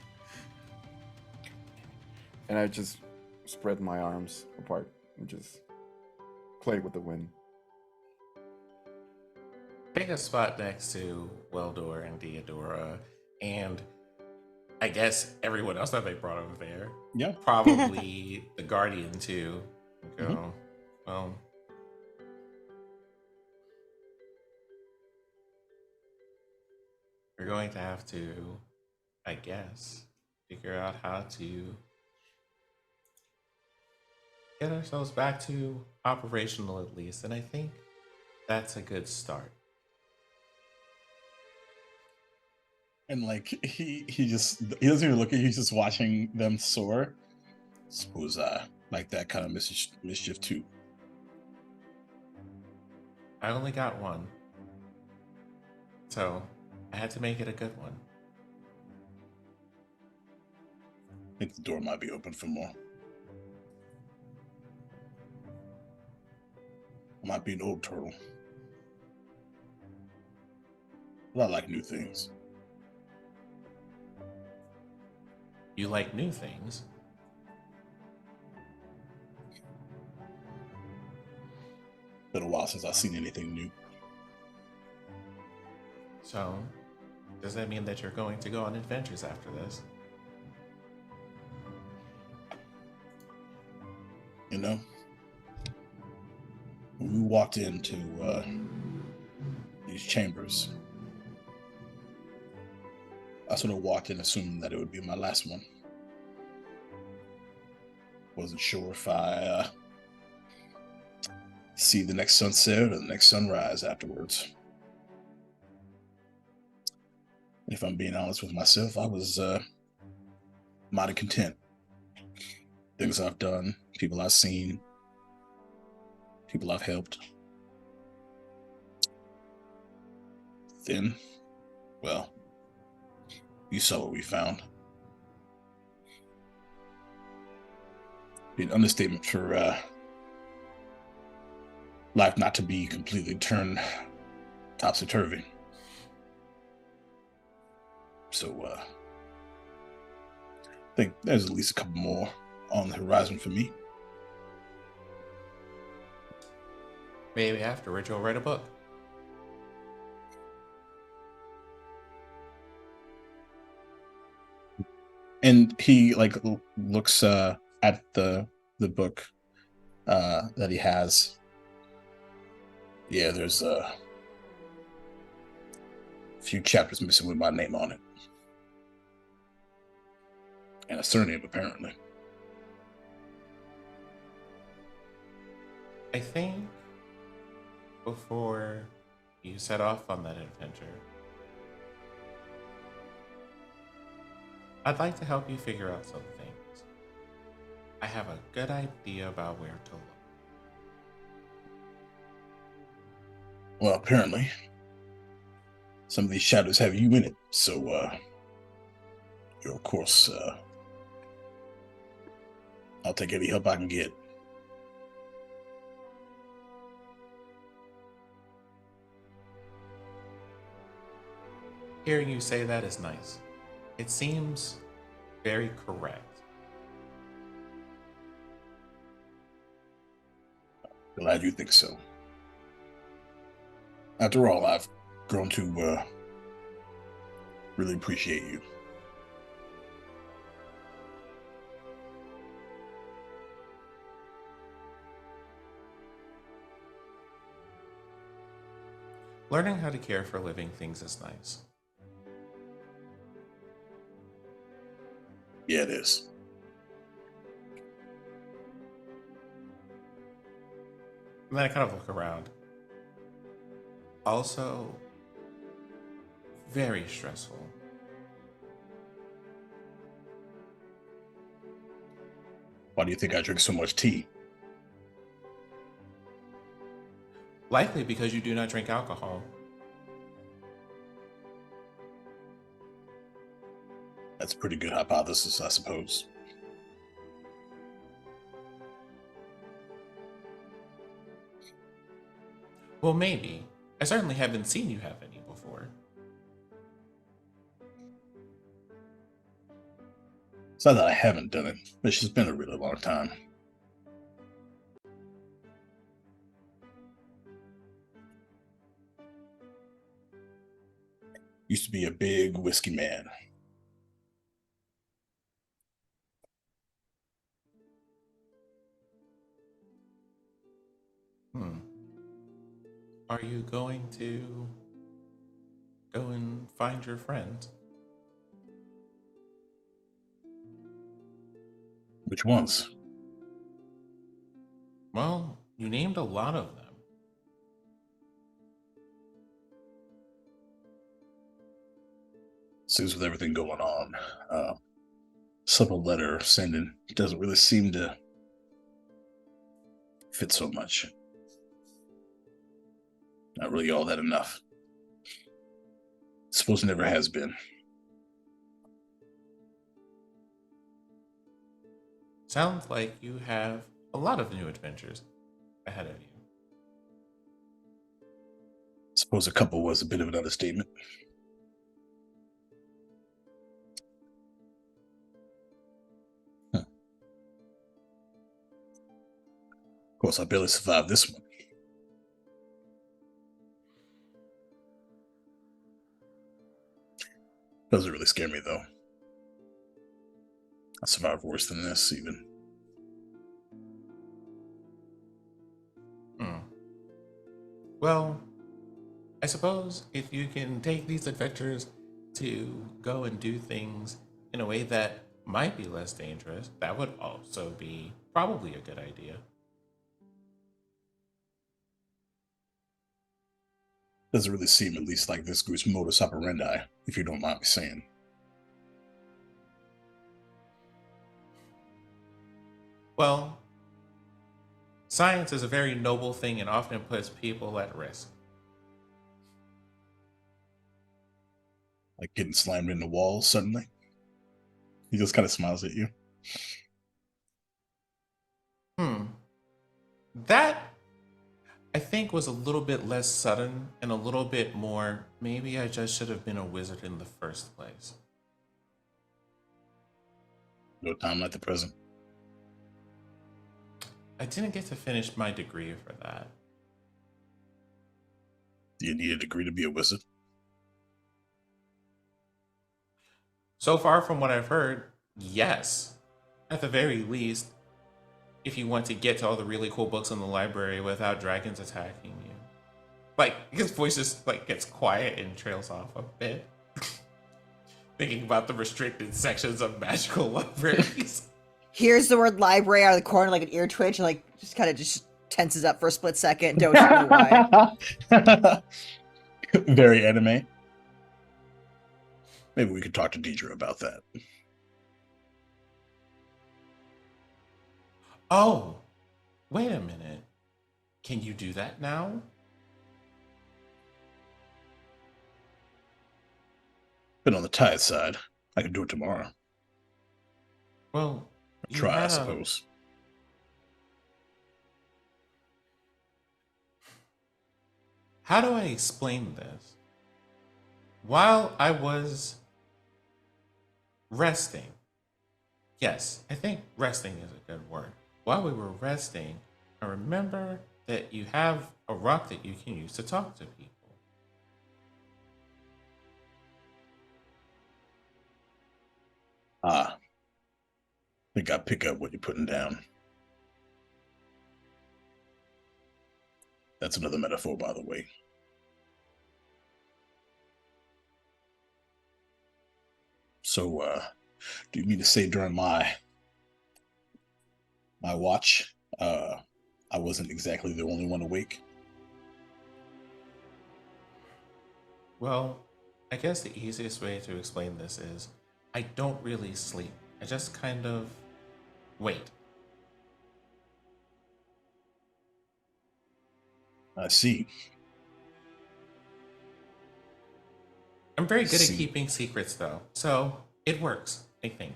And I just spread my arms apart and just play with the wind. Pick a spot next to Weldor and Deodora, and I guess everyone else that they brought over there. Yeah. Probably the Guardian too. Go, well, we're going to have to, I guess, figure out how to get ourselves back to operational at least, and I think that's a good start. And like he doesn't even look at you, he's just watching them soar. Suppose I like that kind of mischief too. I only got one, so I had to make it a good one. I think the door might be open for more. I might be an old turtle, but I like new things. You like new things? Been a while since I've seen anything new. So, does that mean that you're going to go on adventures after this? You know, when we walked into these chambers, I sort of walked in assuming that it would be my last one. Wasn't sure if I see the next sunset or the next sunrise afterwards. If I'm being honest with myself, I was mighty content. Things I've done, people I've seen, people I've helped. Then, well, you saw what we found. Be an understatement for life not to be completely turned topsy-turvy. So, I think there's at least a couple more on the horizon for me. Maybe afterwards you'll write a book. And he like looks at the book that he has. Yeah, there's a few chapters missing with my name on it. And a surname, apparently. I think before you set off on that adventure, I'd like to help you figure out some things. I have a good idea about where to look. Well, apparently, some of these shadows have you in it, so you're, of course, I'll take any help I can get. Hearing you say that is nice. It seems very correct. Glad you think so. After all, I've grown to really appreciate you. Learning how to care for living things is nice. Yeah, it is. And then I kind of look around. Also, very stressful. Why do you think I drink so much tea? Likely because you do not drink alcohol. That's a pretty good hypothesis, I suppose. Well, maybe. I certainly haven't seen you have any before. It's not that I haven't done it, but it's just been a really long time. Used to be a big whiskey man. Are you going to go and find your friends? Which ones? Well, you named a lot of them. Seems with everything going on, simple letter sending doesn't really seem to fit so much. Not really all that enough. Suppose it never has been. Sounds like you have a lot of new adventures ahead of you. Suppose a couple was a bit of an understatement. Of course, I barely survived this one. Doesn't really scare me, though. I survived worse than this, even. Well, I suppose if you can take these adventures to go and do things in a way that might be less dangerous, that would also be probably a good idea. Doesn't really seem at least like this group's modus operandi, if you don't mind me saying. Well, science is a very noble thing and often puts people at risk. Like getting slammed into walls suddenly. He just kind of smiles at you. That, I think, was a little bit less sudden and a little bit more, maybe I just should have been a wizard in the first place. No time like the present. I didn't get to finish my degree for that. Do you need a degree to be a wizard? So far from what I've heard, yes. At the very least, if you want to get to all the really cool books in the library without dragons attacking you. Like, his voice just gets quiet and trails off a bit. Thinking about the restricted sections of magical libraries. Hears the word library out of the corner like an ear twitch and just kind of just tenses up for a split second. Don't know why. Very anime. Maybe we could talk to Deidre about that. Oh, wait a minute. Can you do that now? But on the tide side, I could do it tomorrow. Well, you Try, I have- suppose. How do I explain this? While I was resting, yes, I think resting is a good word. While we were resting, I remember that you have a rock that you can use to talk to people. I think I pick up what you're putting down. That's another metaphor, by the way. So, do you mean to say during my watch, I wasn't exactly the only one awake? Well, I guess the easiest way to explain this is I don't really sleep. I just kind of wait. I see. I'm very good at See. keeping secrets, though, so it works, I think.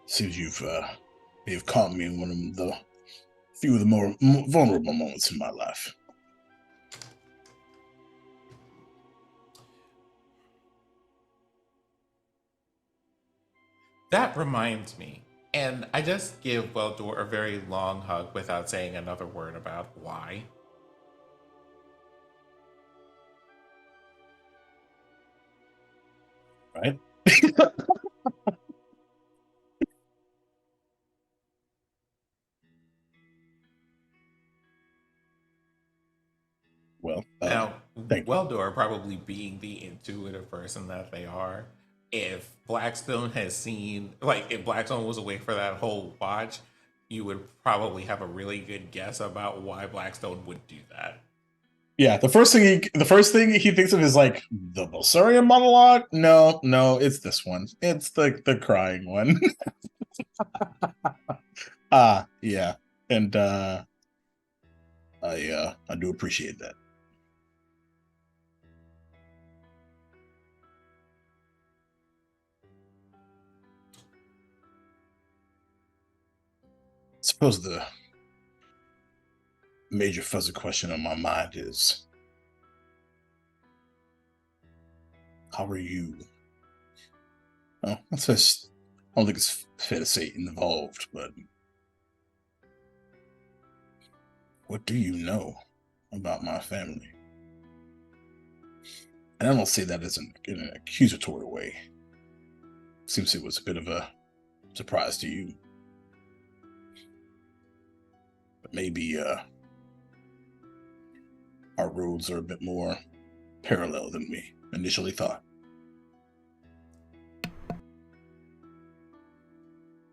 Seems you've caught me in one of the few of the more vulnerable moments in my life. That reminds me, and I just give Weldor a very long hug without saying another word about why. Right? Well, Now, thank you. Weldor, probably being the intuitive person that they are, if Blackstone has seen, like, if Blackstone was awake for that whole watch, you would probably have a really good guess about why Blackstone would do that. Yeah, the first thing he thinks of is like the Belserion monologue. No, it's this one. It's the crying one. Yeah, and I do appreciate that. Suppose the major fuzzy question on my mind is, how are you? Well, that's just, I don't think it's fair to say involved, but what do you know about my family? And I don't say that in an accusatory way. Seems it was a bit of a surprise to you. But maybe our roads are a bit more parallel than we initially thought.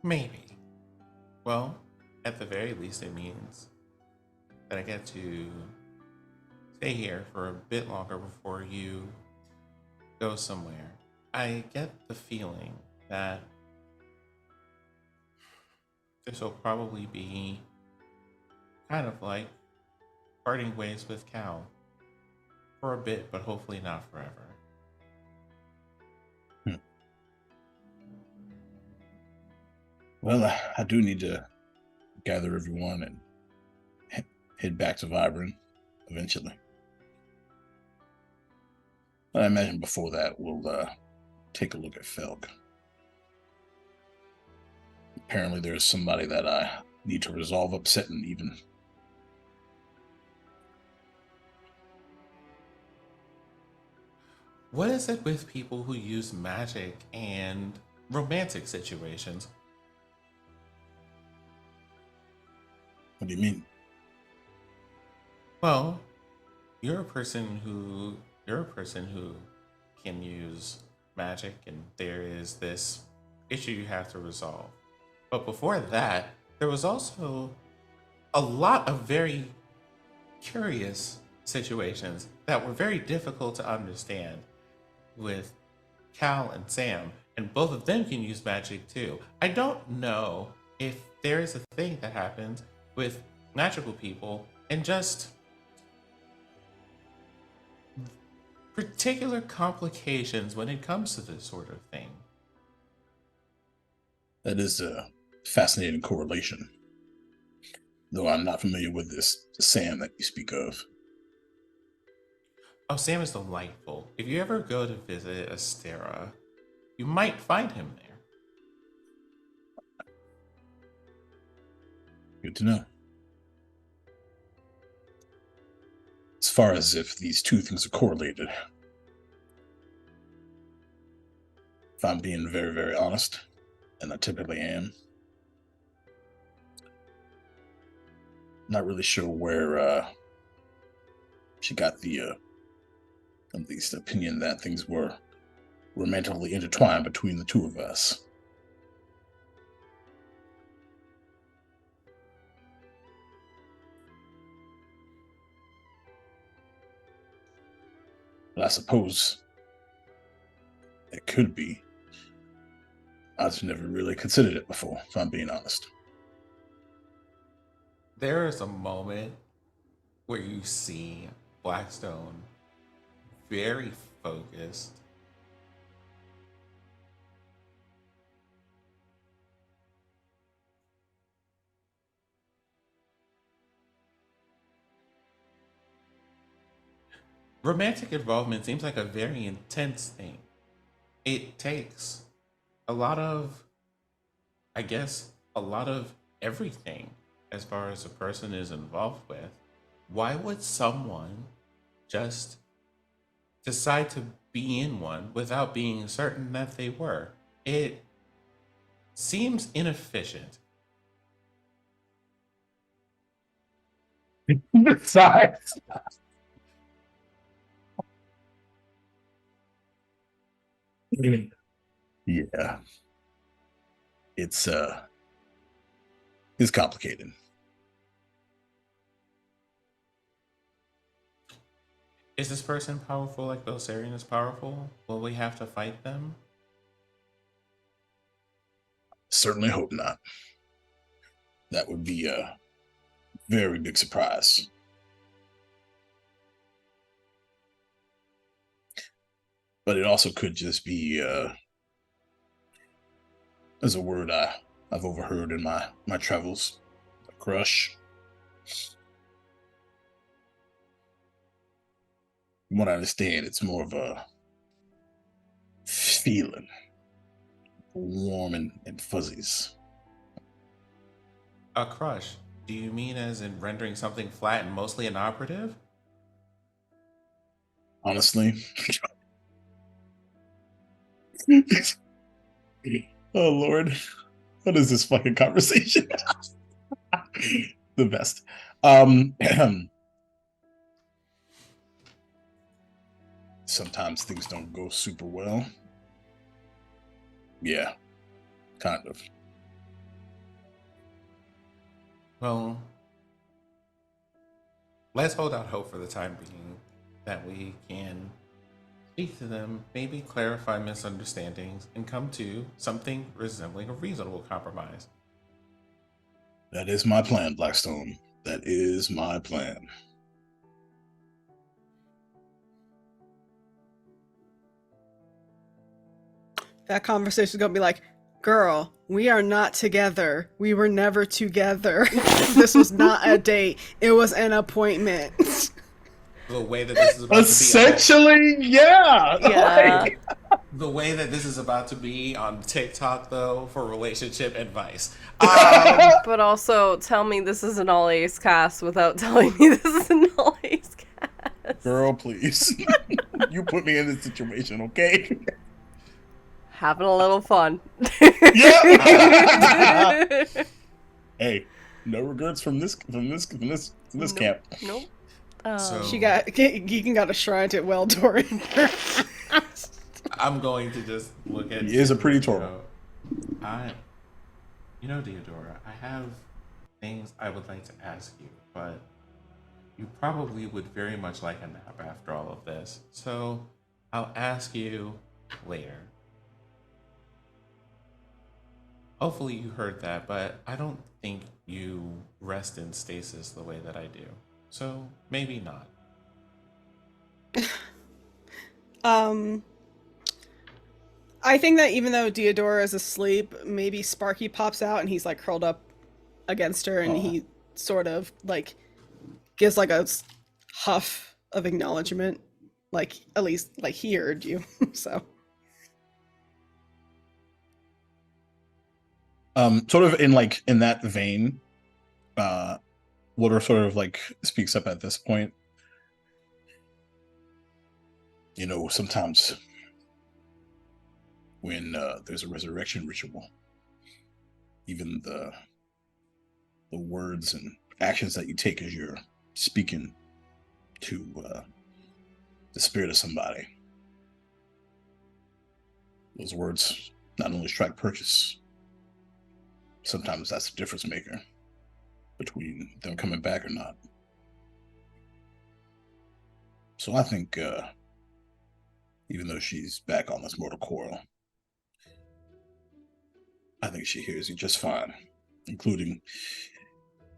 Maybe. Well, at the very least, it means that I get to stay here for a bit longer before you go somewhere. I get the feeling that this will probably be kind of like parting ways with Cal for a bit, but hopefully not forever. Well, I do need to gather everyone and head back to Vybrin eventually. But I imagine before that, we'll take a look at Felk. Apparently there's somebody that I need to resolve upsetting even. What is it with people who use magic and romantic situations? What do you mean? Well, you're a person who can use magic, and there is this issue you have to resolve. But before that, there was also a lot of very curious situations that were very difficult to understand with Cal and Sam, and both of them can use magic too. I don't know if there is a thing that happens with magical people and just particular complications when it comes to this sort of thing. That is a fascinating correlation. Though I'm not familiar with this Sam that you speak of. Oh, Sam is delightful. If you ever go to visit Astera, you might find him there. Good to know. As far as if these two things are correlated, if I'm being very, very honest, and I typically am, Not really sure where she got the at least opinion that things were romantically intertwined between the two of us. But I suppose it could be. I've never really considered it before, if I'm being honest. There is a moment where you see Blackstone very focused. Romantic involvement seems like a very intense thing. It takes a lot of, I guess, a lot of everything as far as a person is involved with. Why would someone just decide to be in one without being certain that they were? It seems inefficient. Besides, yeah, it's complicated. Is this person powerful like Belserion is powerful? Will we have to fight them? Certainly hope not. That would be a very big surprise. But it also could just be there's a word I've overheard in my travels, a crush. From what I understand, it's more of a feeling, warm and fuzzies. A crush? Do you mean as in rendering something flat and mostly inoperative? Honestly. Oh Lord, what is this fucking conversation? The best. Sometimes things don't go super well. Yeah, kind of. Well, let's hold out hope for the time being that we can speak to them, maybe clarify misunderstandings, and come to something resembling a reasonable compromise. That is my plan, Blackstone. That is my plan. That conversation is gonna be like, girl, we are not together. We were never together. This was not a date. It was an appointment. The way that this is about Essentially, yeah. Yeah. Like, the way that this is about to be on TikTok, though, for relationship advice. But also, tell me this is an all ace cast without telling me this is an all ace cast. girl, please. You put me in this situation, okay? Having a little fun. Yeah. Hey, no regrets from this Nope. camp. Nope. So- Geekin got a shrine to well Dorian. I'm going to just look at. He is a pretty Toro. Deodora, I have things I would like to ask you, but you probably would very much like a nap after all of this. So I'll ask you later. Hopefully you heard that, but I don't think you rest in stasis the way that I do. So maybe not. I think that even though Deodora is asleep, maybe Sparky pops out and he's like curled up against her, and he sort of like gives like a huff of acknowledgement, like at least like he heard you. So Sort of in that vein, Water sort of like speaks up at this point. You know, sometimes when there's a resurrection ritual, even the words and actions that you take as you're speaking to the spirit of somebody. Those words not only strike purchase, sometimes that's the difference maker between them coming back or not. So I think, even though she's back on this mortal coil, I think she hears you just fine, including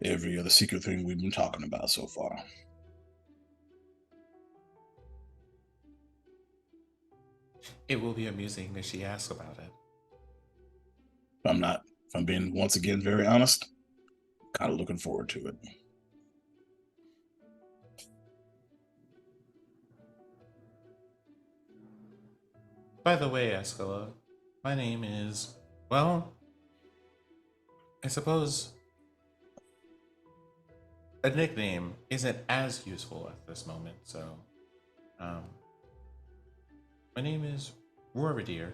every other secret thing we've been talking about so far. It will be amusing if she asks about it. If I'm being once again very honest, kind of looking forward to it. By the way, Escala, my name is, well, I suppose a nickname isn't as useful at this moment, so my name is Roridir.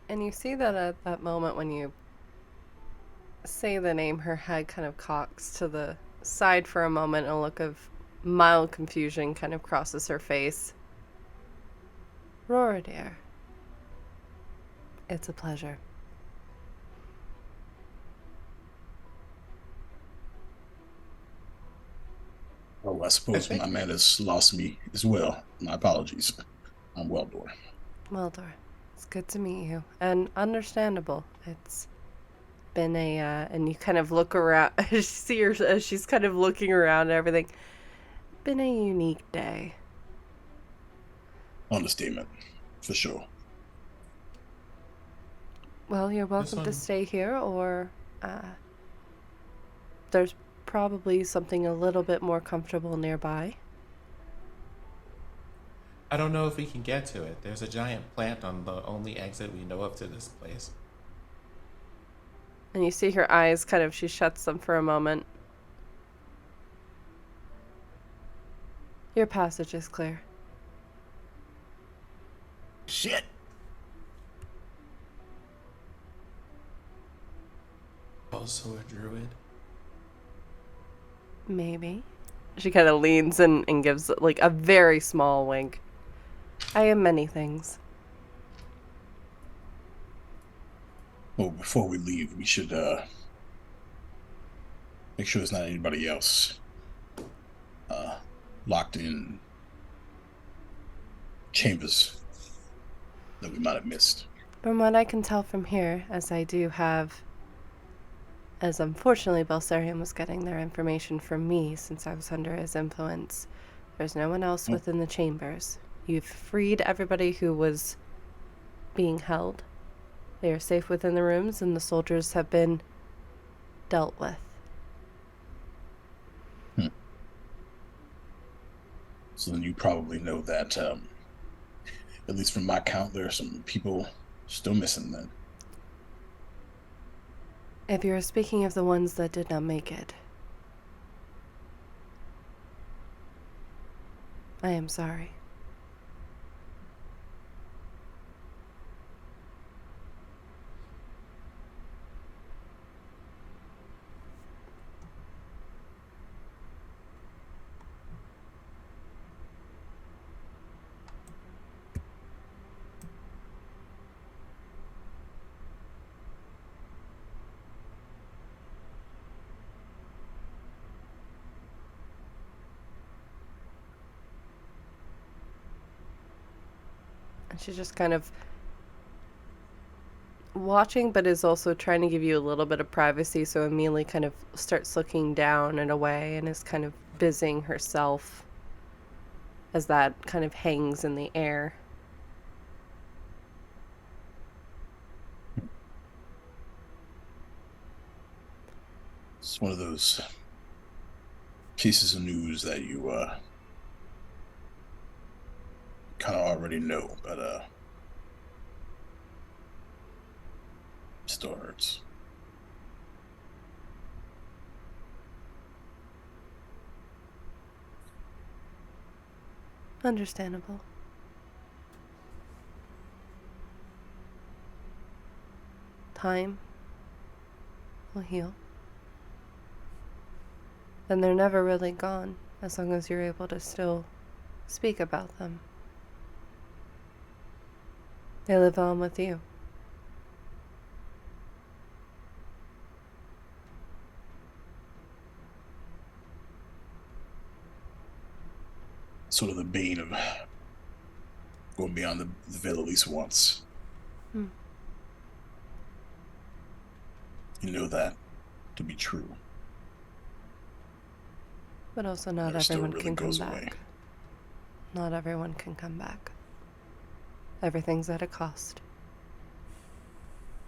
And you see that at that moment when you say the name, her head kind of cocks to the side for a moment, and a look of mild confusion kind of crosses her face. Roridir. It's a pleasure. Oh, I suppose my man has lost me as well. My apologies. I'm Weldor. Weldor, it's good to meet you. And understandable. It's been and you kind of look around, you see her as she's kind of looking around and everything. Been a unique day. Understatement, for sure. Well, you're welcome to stay here, or there's probably something a little bit more comfortable nearby. I don't know if we can get to it. There's a giant plant on the only exit we know of to this place. And you see her eyes kind of, she shuts them for a moment. Your passage is clear. Shit. Also a druid. Maybe. She kind of leans and gives like a very small wink. I am many things. Well, before we leave, we should make sure there's not anybody else locked in chambers that we might have missed. From what I can tell from here, as I do have, as unfortunately Belserion was getting their information from me since I was under his influence, there's no one else within the chambers. You've freed everybody who was being held. They are safe within the rooms, and the soldiers have been dealt with. So then you probably know that, at least from my count, there are some people still missing then. If you're speaking of the ones that did not make it, I am sorry. And she's just kind of watching, but is also trying to give you a little bit of privacy, so immediately kind of starts looking down and away and is kind of busying herself as that kind of hangs in the air. It's one of those pieces of news that you kind of already know, but still hurts. Understandable. Time will heal. Then they're never really gone, as long as you're able to still speak about them. They live on with you. Sort of the bane of going beyond the veil at least once. Hmm. You know that to be true. But also not Never still everyone really can come goes back. away. Not everyone can come back. Everything's at a cost.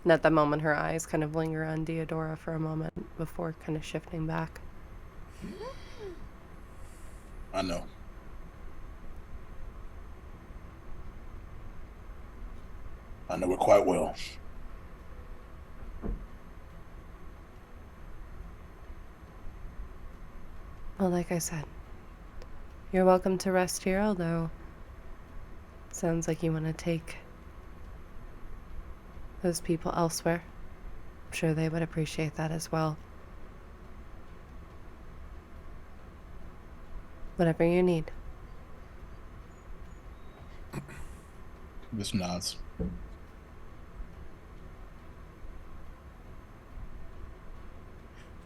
And at that moment, her eyes kind of linger on Deodora for a moment before kind of shifting back. I know. I know it quite well. Well, like I said, you're welcome to rest here, although it sounds like you want to take those people elsewhere. I'm sure they would appreciate that as well. Whatever you need. This nods.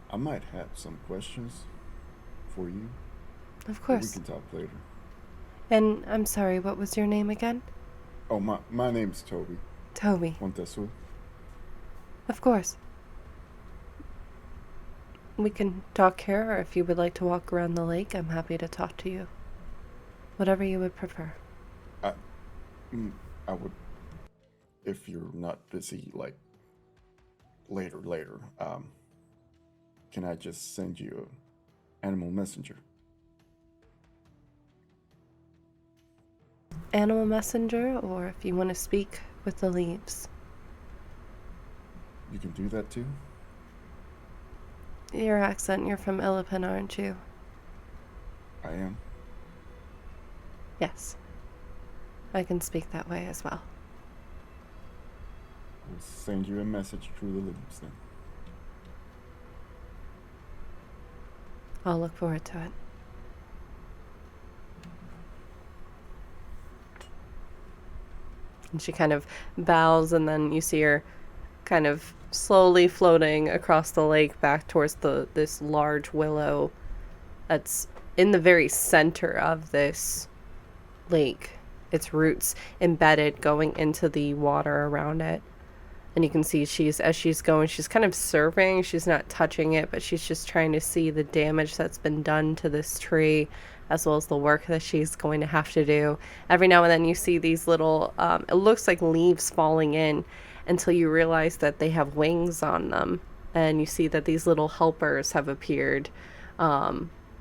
I might have some questions for you. Of but course. We can talk later. And I'm sorry, what was your name again? Oh, my name's Toby. Toby. Montesu. Of course. We can talk here, or if you would like to walk around the lake, I'm happy to talk to you. Whatever you would prefer. I would, if you're not busy, like, later, can I just send you an animal messenger? Animal messenger, or if you want to speak with the leaves. You can do that too? Your accent, you're from Illipin, aren't you? I am. Yes. I can speak that way as well. We'll send you a message through the leaves then. I'll look forward to it. And she kind of bows, and then you see her kind of slowly floating across the lake back towards this large willow that's in the very center of this lake. Its roots embedded going into the water around it. And you can see as she's going, she's kind of surveying. She's not touching it, but she's just trying to see the damage that's been done to this tree, as well as the work that she's going to have to do. Every now and then you see these little, it looks like leaves falling in, until you realize that they have wings on them. And you see that these little helpers have appeared,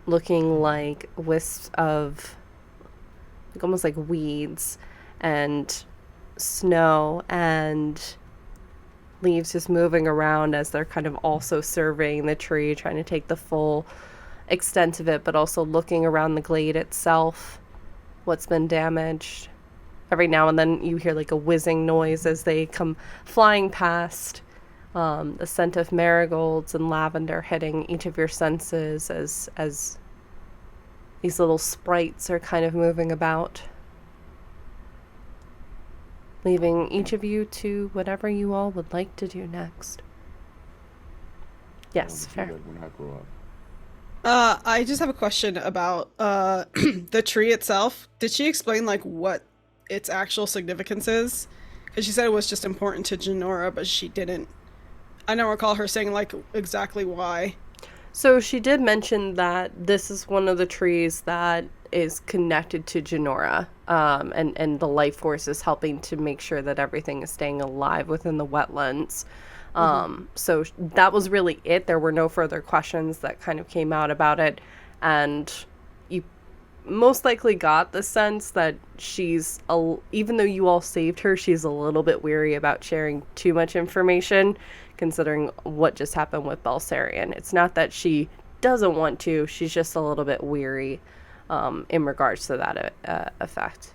looking like wisps of, like almost like weeds and snow and leaves just moving around as they're kind of also surveying the tree, trying to take the full extent of it, but also looking around the glade itself, what's been damaged. Every now and then you hear like a whizzing noise as they come flying past, the scent of marigolds and lavender hitting each of your senses as these little sprites are kind of moving about, leaving each of you to whatever you all would like to do next. Yes, I fair. want to do that when I grow up. I just have a question about the tree itself. Did she explain like what its actual significance is? Because she said it was just important to Genora, but she didn't. I don't recall her saying like exactly why. So she did mention that this is one of the trees that is connected to Genora, and the life force is helping to make sure that everything is staying alive within the wetlands. So that was really it. There were no further questions that kind of came out about it, and you most likely got the sense that she's, even though you all saved her, she's a little bit weary about sharing too much information, considering what just happened with Belserion. It's not that she doesn't want to, she's just a little bit weary in regards to that effect.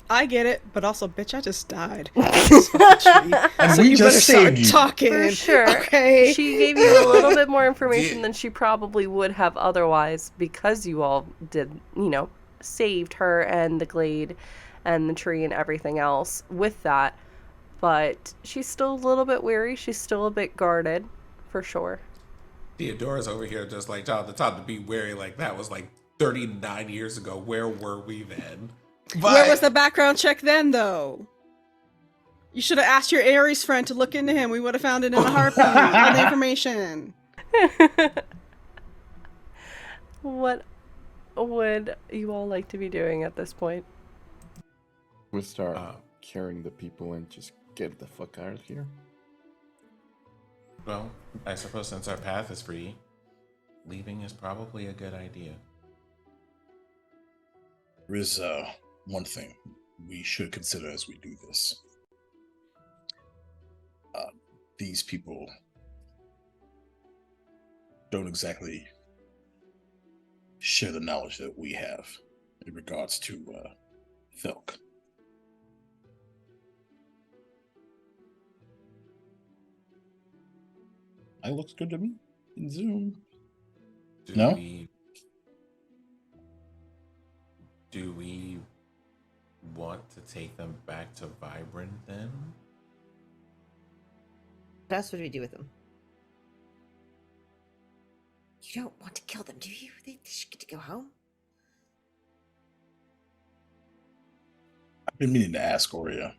I get it, but also, bitch, I just died. So we you just better start saved you. talking. For sure. Okay. She gave you a little bit more information than she probably would have otherwise because you all did, saved her and the glade and the tree and everything else with that. But she's still a little bit weary. She's still a bit guarded, for sure. Theodora's over here just like, John, the time to be wary like that was like 39 years ago. Where were we then? But Where was the background check then, though? You should have asked your Ares friend to look into him. We would have found it in a heartbeat. All the information. What would you all like to be doing at this point? We'll start carrying the people and just get the fuck out of here. Well, I suppose since our path is free, leaving is probably a good idea. There is one thing we should consider as we do this. These people don't exactly share the knowledge that we have in regards to Felk. It looks good to me in Zoom. No? Do we want to take them back to Vybrin then? What else would we do with them? You don't want to kill them, do you? They should get to go home. I've been meaning to ask Oria.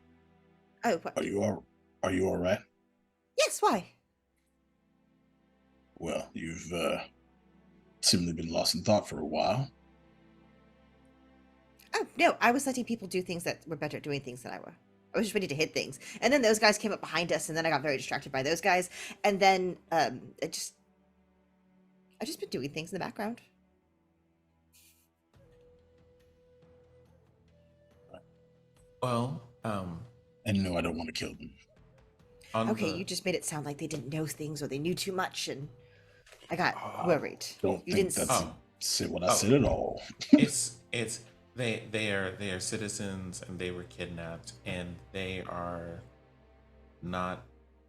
Oh, what? Are you all right? Yes, why? Well, you've seemingly been lost in thought for a while. Oh, no, I was letting people do things that were better at doing things than I were. I was just ready to hit things. And then those guys came up behind us, and then I got very distracted by those guys. And then I've just been doing things in the background. Well, And no, I don't want to kill them. Okay, you just made it sound like they didn't know things or they knew too much, and I got worried. Don't You think didn't that's say what I said at all. They are citizens and they were kidnapped, and they are not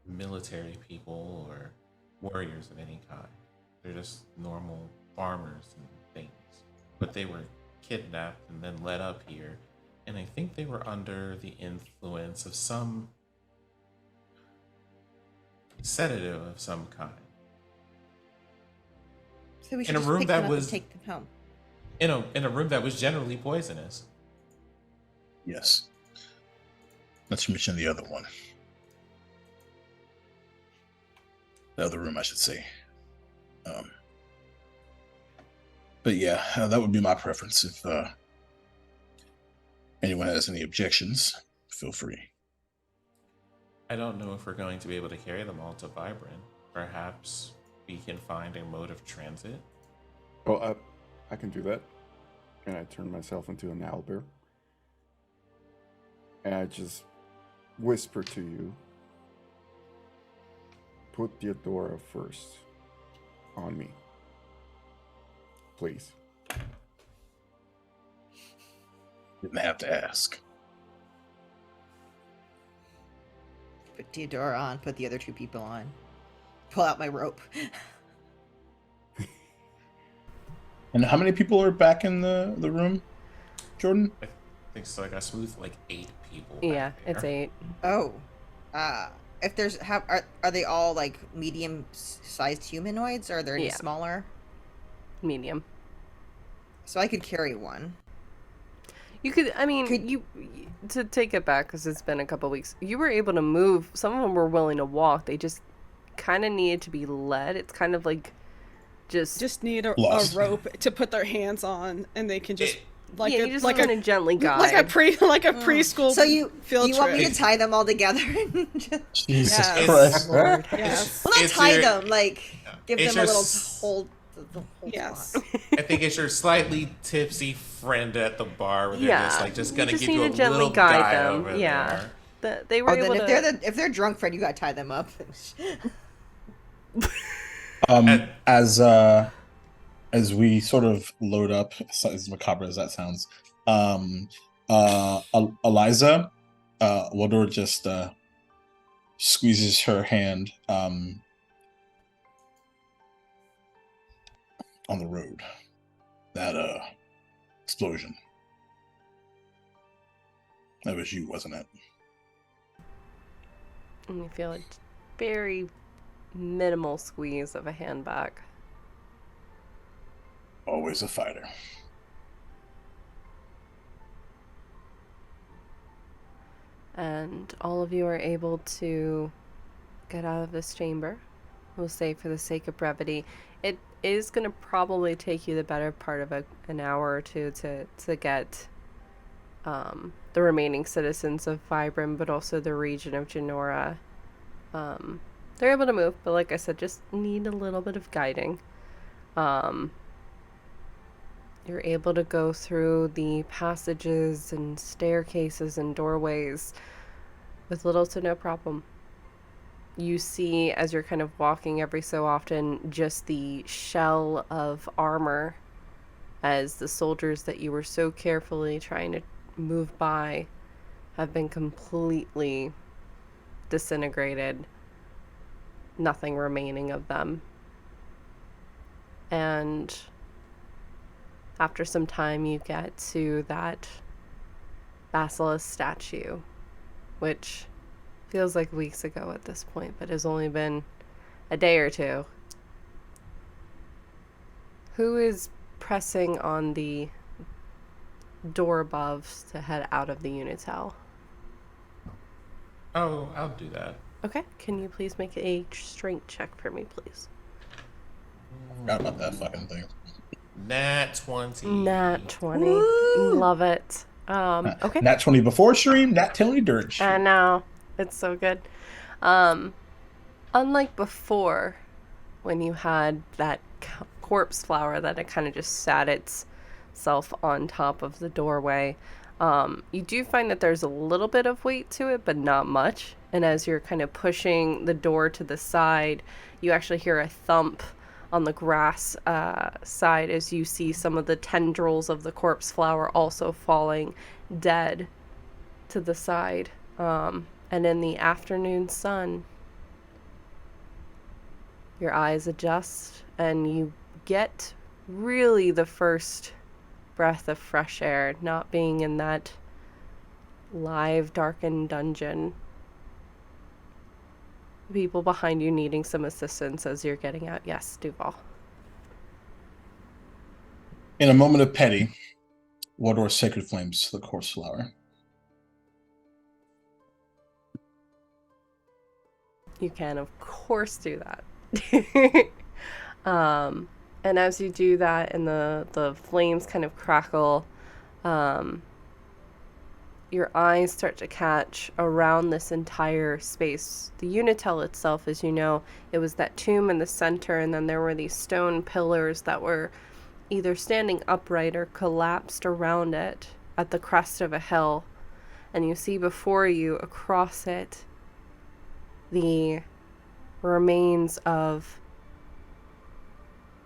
military people or warriors of any kind. They're just normal farmers and things. But they were kidnapped and then led up here, and I think they were under the influence of some sedative of some kind. So we should In a just room pick that them up and was- take them home. In a room that was generally poisonous. Yes. Let's mention the other one. The other room, I should say. But yeah, that would be my preference. If anyone has any objections, feel free. I don't know if we're going to be able to carry them all to Vybrin. Perhaps we can find a mode of transit. Well, I can do that. And I turn myself into an owlbear. And I just whisper to you. Put Theodora first on me. Please. Didn't have to ask. Put Theodora on, put the other two people on. Pull out my rope. And how many people are back in the room, Jordan? I think it's like I smoothed like 8 people. back Yeah, there. it's 8. Oh. If there's are they all like medium sized humanoids, or are there any Yeah. smaller? Medium. So I could carry one. You could, I mean, to take it back, because it's been a couple weeks, you were able to move. Some of them were willing to walk. They just kind of needed to be led. It's kind of like Just need a Lost. rope to put their hands on, and they can just you just kind of gently guide. like a preschool. So you field want me trip. to tie them all together? And just... Jesus Yes. Christ. Lord. Yes. Well, not It's tie your- them, like give it's them a your little s- hold. The whole Yes. spot. I think it's your slightly tipsy friend at the bar where they're just gonna just give need you a to gently little guide guide them. over Yeah. there. They were Oh, able then to. if they're drunk, friend, you gotta tie them up. As we sort of load up, as macabre as that sounds, Eliza, Waldor just squeezes her hand on the road. That explosion. That was you, wasn't it? And you feel a very minimal squeeze of a hand back. Always a fighter. And all of you are able to get out of this chamber. We'll say for the sake of brevity, it is going to probably take you the better part of an hour or two to get the remaining citizens of Vybrin, but also the region of Genora. They're able to move, but like I said, just need a little bit of guiding. You're able to go through the passages and staircases and doorways with little to no problem. You see, as you're kind of walking every so often, just the shell of armor as the soldiers that you were so carefully trying to move by have been completely disintegrated. Nothing remaining of them. And after some time, you get to that basilisk statue, which feels like weeks ago at this point, but has only been a day or two. Who is pressing on the door above to head out of the Unitel? Oh, I'll do that. Okay, can you please make a strength check for me, please? Forgot about that fucking thing. Nat 20. Nat 20. Love it. Okay. Nat 20 before stream, Nat 20 during stream. I know. It's so good. Unlike before, when you had that corpse flower that it kind of just sat itself on top of the doorway, you do find that there's a little bit of weight to it, but not much. And as you're kind of pushing the door to the side, you actually hear a thump on the grass side as you see some of the tendrils of the corpse flower also falling dead to the side. And in the afternoon sun, your eyes adjust and you get really the first breath of fresh air, not being in that live, darkened dungeon. People behind you needing some assistance as you're getting out. Yes, Duval. In a moment of pity, Waldor sacred flames the corpse flower. You can, of course, do that. And as you do that and the flames kind of crackle, your eyes start to catch around this entire space. The Unitel itself, as you know, it was that tomb in the center, and then there were these stone pillars that were either standing upright or collapsed around it at the crest of a hill. And you see before you, across it, the remains of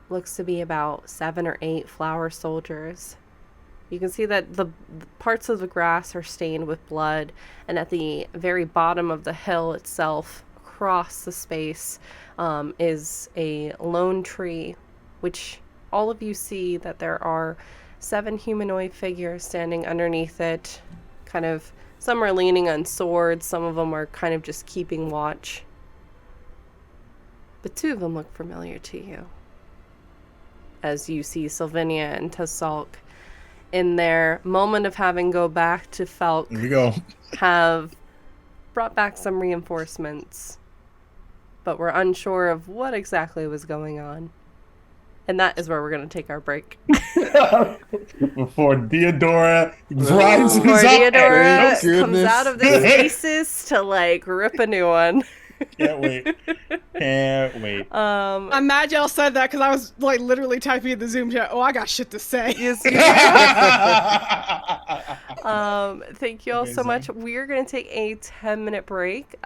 looks to be about 7 or 8 flower soldiers. You can see that the parts of the grass are stained with blood, and at the very bottom of the hill itself, across the space, is a lone tree, which all of you see that there are 7 humanoid figures standing underneath it. Kind of, some are leaning on swords, some of them are kind of just keeping watch. But 2 of them look familiar to you, as you see Sylvinia and Tassalk in their moment of having go back to Felk. Here we go. Have brought back some reinforcements, but we're unsure of what exactly was going on. And that is where we're going to take our break. Before Theodora rises Before up. Theodora Thank comes out of the stasis to like rip a new one. Can't wait. Can't wait. I'm mad y'all said that because I was like literally typing in the Zoom chat. Oh, I got shit to say. Yes, thank you all so much. We're going to take a 10-minute break.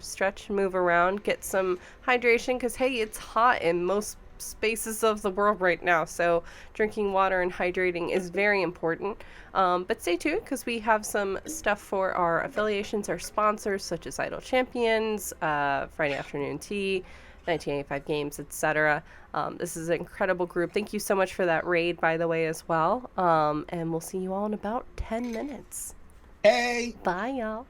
Stretch, move around, get some hydration because, hey, it's hot in most spaces of the world right now. So drinking water and hydrating is very important. But stay tuned because we have some stuff for our affiliations, our sponsors, such as Idle Champions, Friday Afternoon Tea, 1985 Games, etc. This is an incredible group. Thank you so much for that raid, by the way, as well. And we'll see you all in about 10 minutes. Hey! Bye, y'all.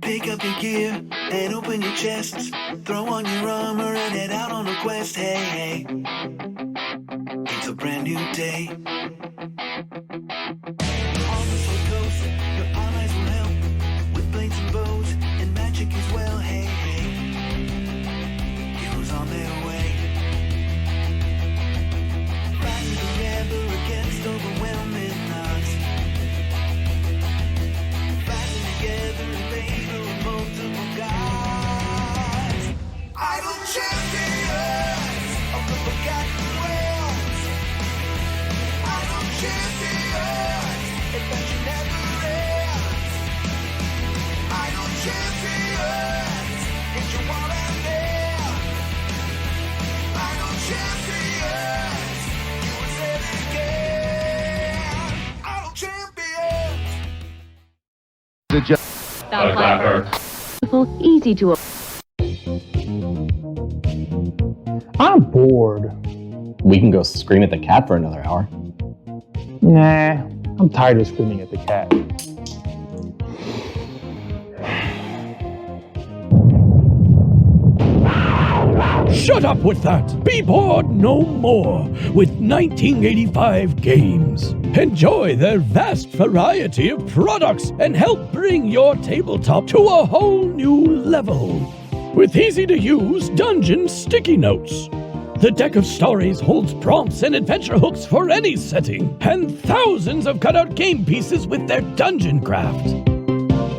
Pick up your gear and open your chests. Throw on your armor and head out on a quest. Hey, hey. It's a brand new day. On the South Coast, your allies will help with blades and bows and magic as well. Hey, hey. Heroes on their way. Fighting together against overwhelming odds. Fighting together in favor of multiple gods. Idle champions of the forgotten realms. Idle champions, adventure never ends. Idle champions, get your wall out there. Idle champions, you will say it again. Idle champions. Easy to. I'm bored. We can go scream at the cat for another hour. Nah, I'm tired of screaming at the cat. Shut up with that! Be bored no more with 1985 Games. Enjoy their vast variety of products and help bring your tabletop to a whole new level. With easy-to-use dungeon sticky notes. The deck of stories holds prompts and adventure hooks for any setting, and thousands of cutout game pieces with their dungeon craft.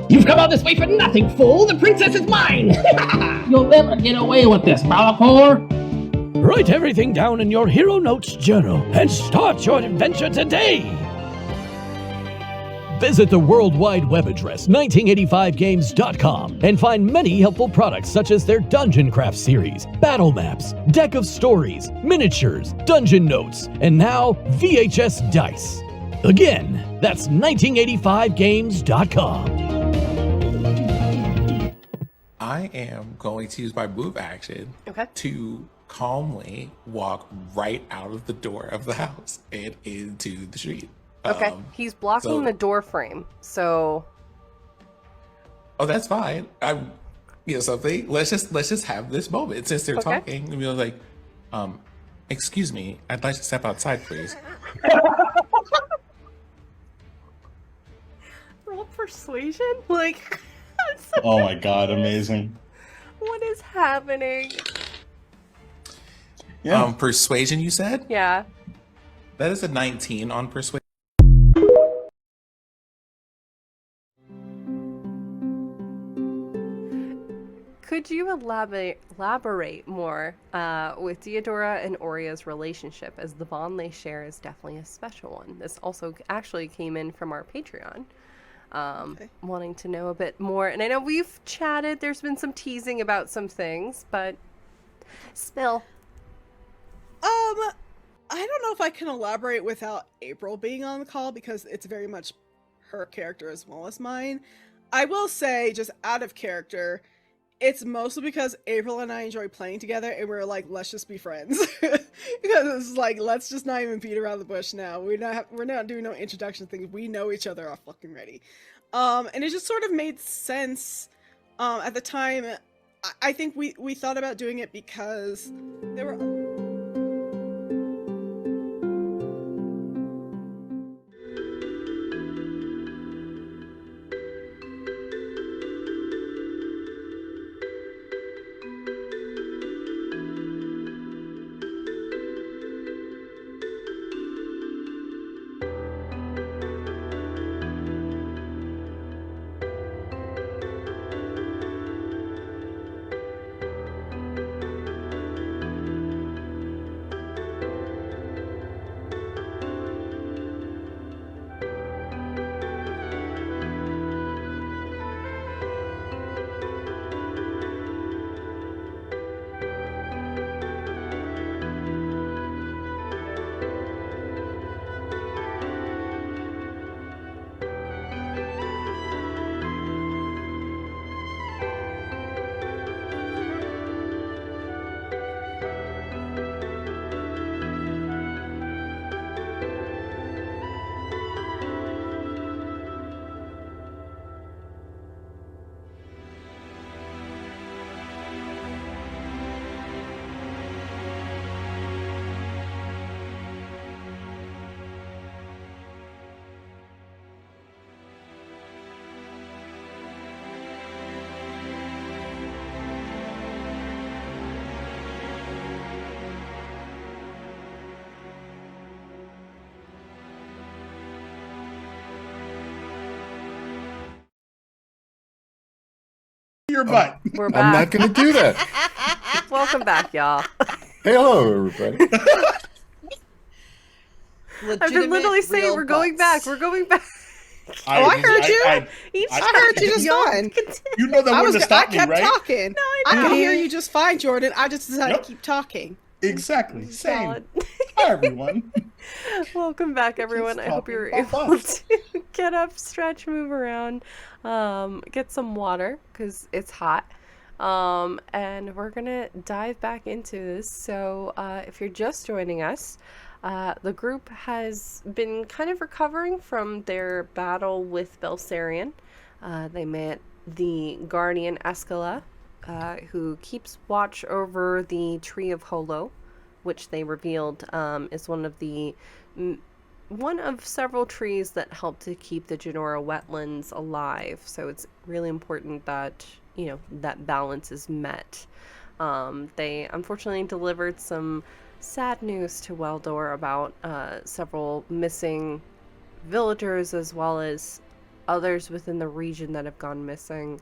You've come all this way for nothing, fool! The princess is mine! You'll never get away with this, Balakor! Write everything down in your Hero Notes journal and start your adventure today! Visit the World Wide Web address 1985games.com and find many helpful products such as their Dungeon Craft series, battle maps, deck of stories, miniatures, dungeon notes, and now VHS dice. Again, that's 1985games.com. I am going to use my move action to calmly walk right out of the door of the house and into the street. Okay, he's blocking the door frame, so. Oh, that's fine. Something. Let's just have this moment since they're talking. And be like, excuse me, I'd like to step outside, please. Roll persuasion? Like, oh my god, amazing. What is happening? Yeah. Persuasion, you said? Yeah. That is a 19 on persuasion. Could you elaborate more with Theodora and Oria's relationship, as the bond they share is definitely a special one? This also actually came in from our Patreon, wanting to know a bit more. And I know we've chatted, there's been some teasing about some things, but spill. I don't know if I can elaborate without April being on the call, because it's very much her character as well as mine. I will say, just out of character, it's mostly because April and I enjoy playing together, and we're like, let's just be friends. Because it's like, let's just not even beat around the bush now. We're not doing no introduction things. We know each other are fucking ready. And it just sort of made sense at the time. I think we thought about doing it because there were... your butt. We're I'm back. not gonna do that. Welcome back, y'all. Hey, hello, everybody. I've been literally saying we're going back. We're going back. I heard you. Each I heard you just fine. You know that I wouldn't have stopped I me, kept right? talking. No, I I know. could hear you just fine, Jordan. I just decided Yep. to keep talking. Exactly. Same. Solid. Hi, everyone. Welcome back, everyone. I hope you were talking able about to get up, stretch, move around, get some water because it's hot. And we're gonna dive back into this. So if you're just joining us, the group has been kind of recovering from their battle with Belserion. They met the Guardian Escala, who keeps watch over the Tree of Holo, which they revealed is one of several trees that help to keep the Genora wetlands alive. So it's really important that, you know, that balance is met. They unfortunately delivered some sad news to Weldor about several missing villagers as well as others within the region that have gone missing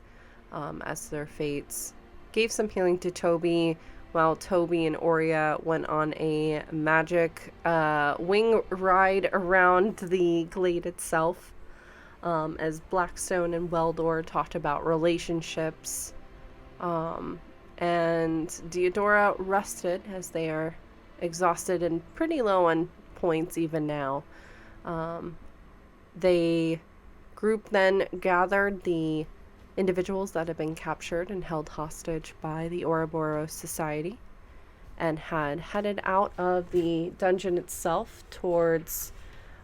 as their fates. Gave some healing to Toby, while Toby and Oria went on a magic wing ride around the glade itself, as Blackstone and Weldor talked about relationships. And Deodora rested as they are exhausted and pretty low on points even now. The group then gathered the individuals that had been captured and held hostage by the Ouroboros Society and had headed out of the dungeon itself towards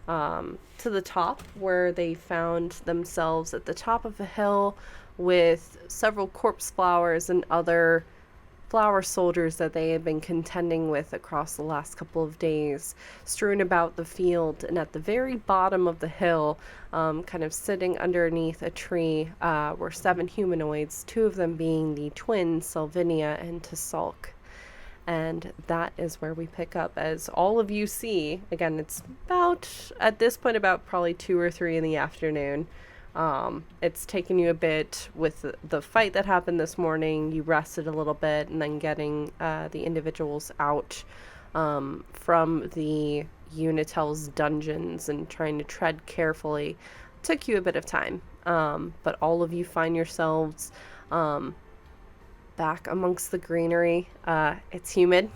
to the top, where they found themselves at the top of a hill with several corpse flowers and other flower soldiers that they had been contending with across the last couple of days, strewn about the field. And at the very bottom of the hill, kind of sitting underneath a tree, were 7 humanoids, 2 of them being the twins, Salvinia and Tassalk. And that is where we pick up, as all of you see. Again, it's about, at this point, about probably 2 or 3 in the afternoon. It's taken you a bit with the fight that happened this morning. You rested a little bit, and then getting the individuals out from the Unitel's dungeons and trying to tread carefully took you a bit of time. But all of you find yourselves back amongst the greenery. It's humid.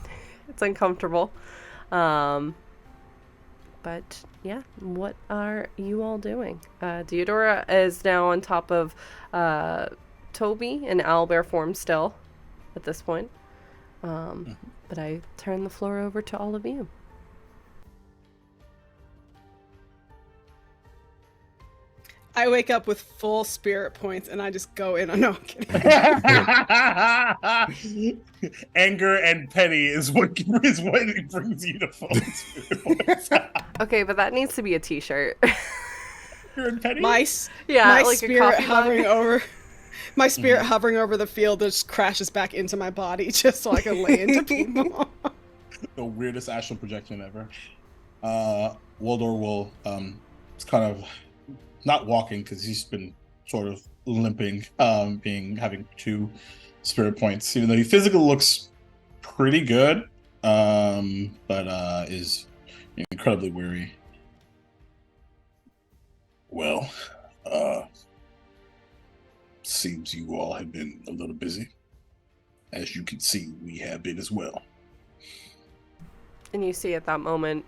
It's uncomfortable. But yeah, what are you all doing? Deodora is now on top of Toby in owlbear form still at this point. But I turn the floor over to all of you. I wake up with full spirit points and I just go in. No, I'm kidding. Anger and petty is what brings you to full spirit points. Okay, but that needs to be a t-shirt. Anger and petty? My like a spirit coffee hovering mug. over. My spirit hovering over the field just crashes back into my body just so I can lay into people. The weirdest astral projection ever. Waldor will kind of not walking because he's been sort of limping, having 2 spirit points, even though he physically looks pretty good, but is incredibly weary. Well, seems you all have been a little busy. As you can see, we have been as well. And you see at that moment,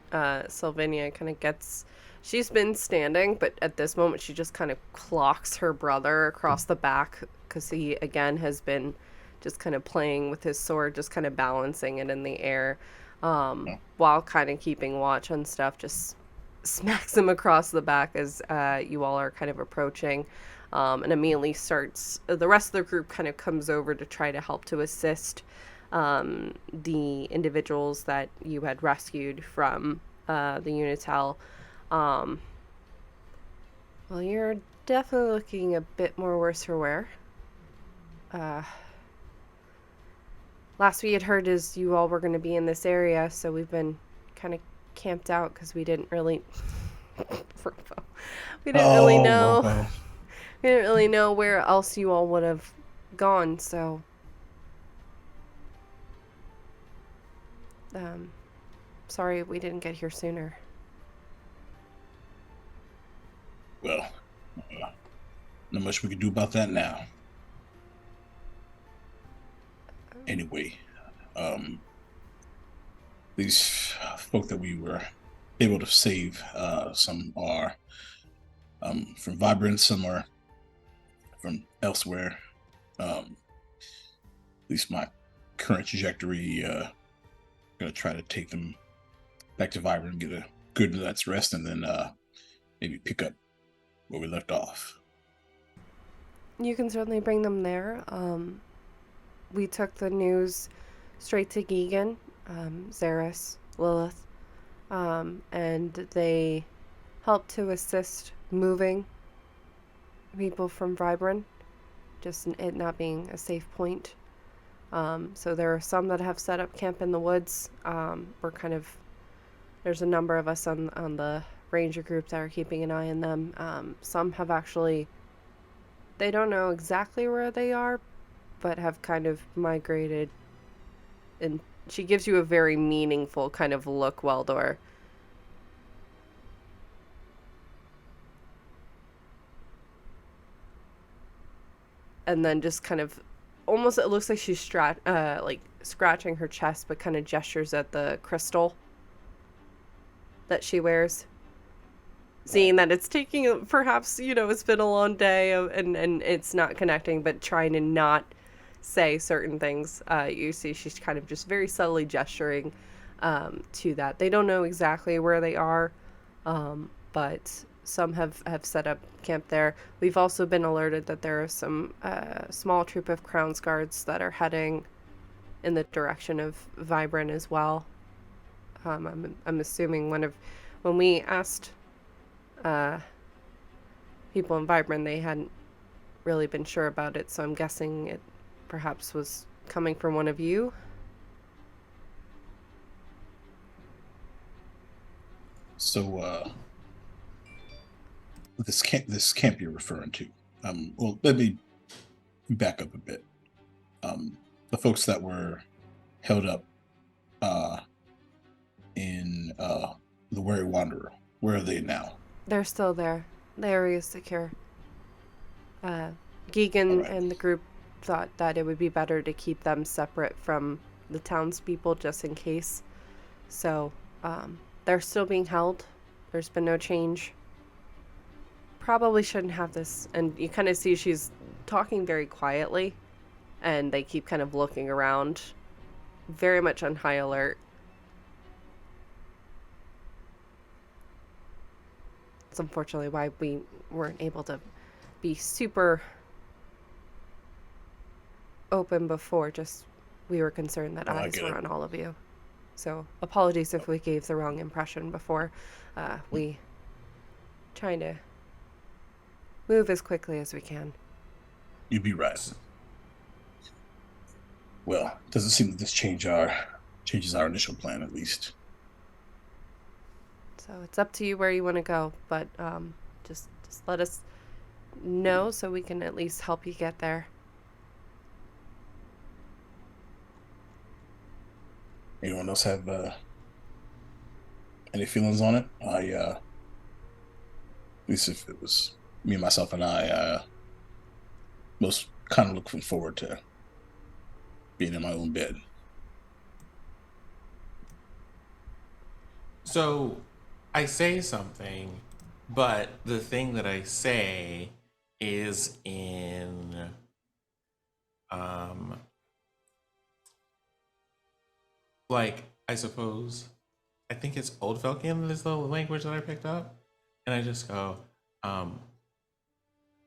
Sylvania kind of gets... She's been standing, but at this moment she just kind of clocks her brother across the back because he, again, has been just kind of playing with his sword, just kind of balancing it in the air while kind of keeping watch on stuff. Just smacks him across the back as you all are kind of approaching, and immediately starts... The rest of the group kind of comes over to try to help to assist the individuals that you had rescued from the Unitel. Well, you're definitely looking a bit more worse for wear. Last we had heard is you all were going to be in this area, so we've been kind of camped out because we didn't really... we didn't really know... We didn't really know where else you all would have gone, so sorry we didn't get here sooner. Well, not much we can do about that now. Anyway, these folk that we were able to save, some are from Vybrin, some are from elsewhere. At least my current trajectory, gonna try to take them back to Vybrin, get a good night's rest, and then maybe pick up where we left off. You can certainly bring them there. We took the news straight to Geegan, Zaris, Lilith, and they helped to assist moving people from Vybrin, just it not being a safe point. So there are some that have set up camp in the woods. There's a number of us on the ranger group that are keeping an eye on them. Some have actually, they don't know exactly where they are, but have kind of migrated. And she gives you a very meaningful kind of look, Weldor. And then just kind of, almost it looks like she's scratching her chest, but kind of gestures at the crystal that she wears. Seeing that it's taking, perhaps, it's been a long day and it's not connecting, but trying to not say certain things. You see she's kind of just very subtly gesturing to that. They don't know exactly where they are, but some have set up camp there. We've also been alerted that there are some small troop of Crown's Guards that are heading in the direction of Vybrin as well. I'm assuming when we asked people in Vybrin, they hadn't really been sure about it, so I'm guessing it perhaps was coming from one of you. So, this camp you're referring to. Well, let me back up a bit. The folks that were held up in the Wary Wanderer, where are they now? They're still there. The area is secure. Geegan and the group thought that it would be better to keep them separate from the townspeople just in case. So, they're still being held. There's been no change. Probably shouldn't have this. And you kind of see she's talking very quietly, and they keep kind of looking around, very much on high alert. It's unfortunately why we weren't able to be super open before. Just we were concerned that eyes were on all of you. So apologies if we gave the wrong impression before. We trying to move as quickly as we can. You'd be right. Well, doesn't seem that this changes our initial plan, at least. So it's up to you where you want to go, but just let us know so we can at least help you get there. Anyone else have any feelings on it? At least if it was me, myself, and I, most kind of looking forward to being in my own bed. So I say something, but the thing that I say is in I suppose I think it's Old Felkian is the language that I picked up, and I just go, I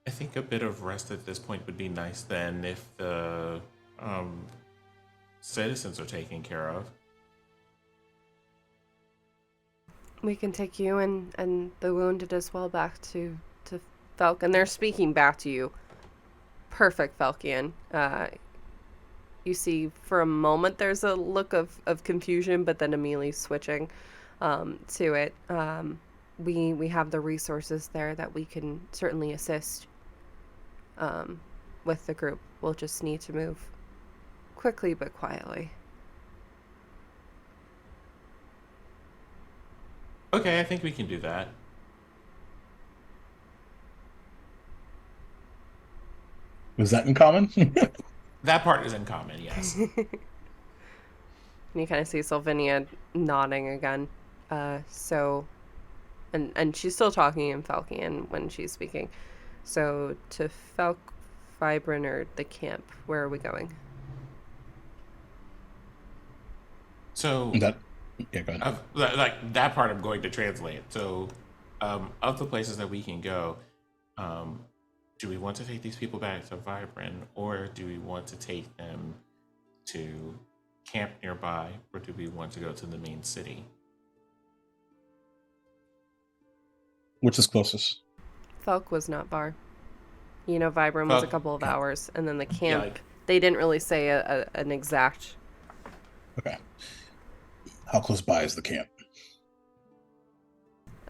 think a bit of rest at this point would be nice then if the citizens are taken care of. We can take you and the wounded as well back to Felk, and they're speaking back to you. Perfect, Felkian. You see for a moment there's a look of confusion, but then immediately switching to it. We have the resources there that we can certainly assist. with the group. We'll just need to move quickly but quietly. Okay, I think we can do that. Was that in common? That part is in common, yes. And you kind of see Sylvinia nodding again. So, and she's still talking in Felkian when she's speaking. So, to Felk, Vybrin, or the camp, where are we going? So, Yeah, go ahead. like that part I'm going to translate. So, of the places that we can go, do we want to take these people back to Vybrin, or do we want to take them to camp nearby, or do we want to go to the main city? Which is closest? Felk was not far. You know, Vybrin was a couple of hours, and then the camp, they didn't really say an exact. Okay. How close by is the camp?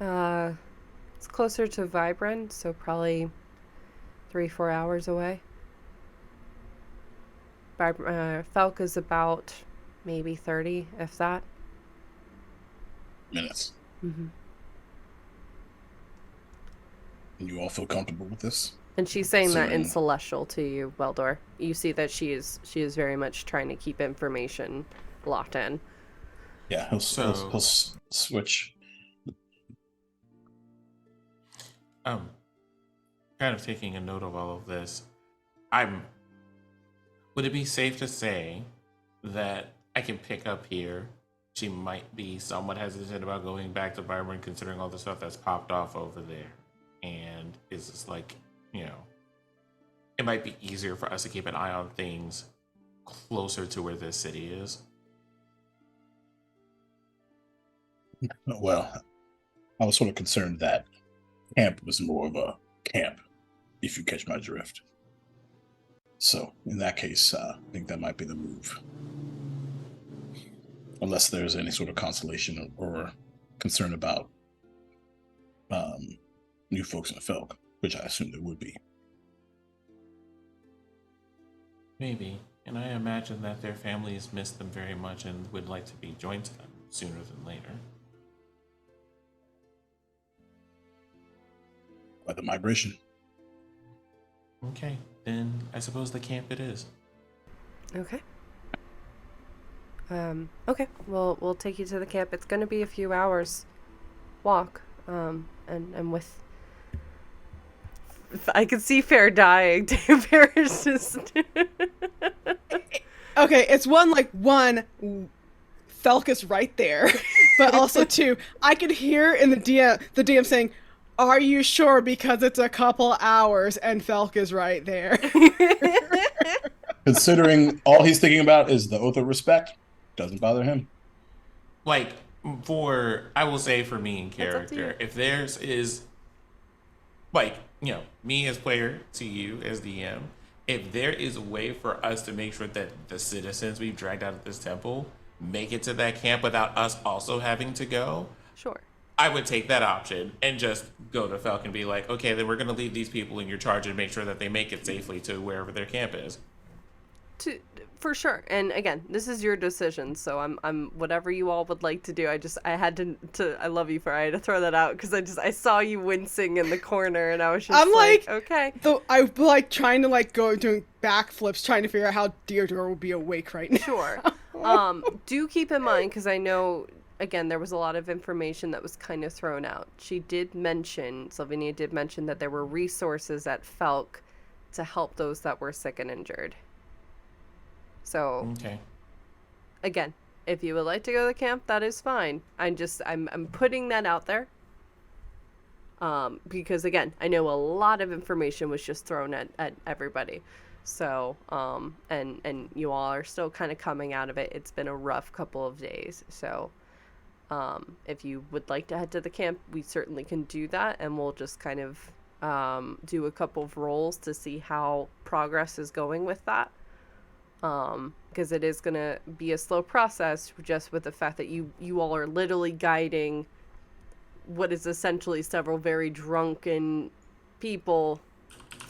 It's closer to Vybrin, so probably 3-4 hours away. Felk is about maybe 30, if that. Minutes. Mm-hmm. And you all feel comfortable with this? And she's saying that in Celestial to you, Weldor. You see that she is very much trying to keep information locked in. Yeah, he'll switch. Kind of taking a note of all of this. Would it be safe to say that I can pick up here? She might be somewhat hesitant about going back to Vybrin, considering all the stuff that's popped off over there. And it's just like, you know, it might be easier for us to keep an eye on things closer to where this city is. Well, I was sort of concerned that camp was more of a camp, if you catch my drift. So, in that case, I think that might be the move. Unless there's any sort of consolation or concern about new folks in Felk, which I assume there would be. Maybe. And I imagine that their families miss them very much and would like to be joined to them sooner than later. By the migration. Okay, then I suppose the camp it is. Okay. Okay. We'll take you to the camp. It's gonna be a few hours walk. And with I could see Fair dying too. Fair is just Okay, it's one Felk is right there, but also two, I could hear in the DM saying, "Are you sure?" Because it's a couple hours and Felk is right there. Considering all he's thinking about is the oath of respect, doesn't bother him. Like, I will say for me in character, if theirs is, like, you know, me as player to you as DM, if there is a way for us to make sure that the citizens we've dragged out of this temple make it to that camp without us also having to go, sure, I would take that option and just go to Felk and be like, okay, then we're going to leave these people in your charge and make sure that they make it safely to wherever their camp is. For sure. And again, this is your decision, so I'm whatever you all would like to do. I had to I love you for I had to throw that out because I saw you wincing in the corner and I was just I'm like okay. So I'm like trying to go doing backflips, trying to figure out how Deirdre will be awake right now. Sure. Do keep in mind, because I know again there was a lot of information that was kind of thrown out. Sylvinia did mention that there were resources at Felk to help those that were sick and injured. So, okay. Again, if you would like to go to the camp, that is fine. I'm putting that out there. Because again, I know a lot of information was just thrown at everybody. So, and you all are still kind of coming out of it. It's been a rough couple of days. So, if you would like to head to the camp, we certainly can do that. And we'll just kind of, do a couple of rolls to see how progress is going with that. Because it is going to be a slow process just with the fact that you all are literally guiding what is essentially several very drunken people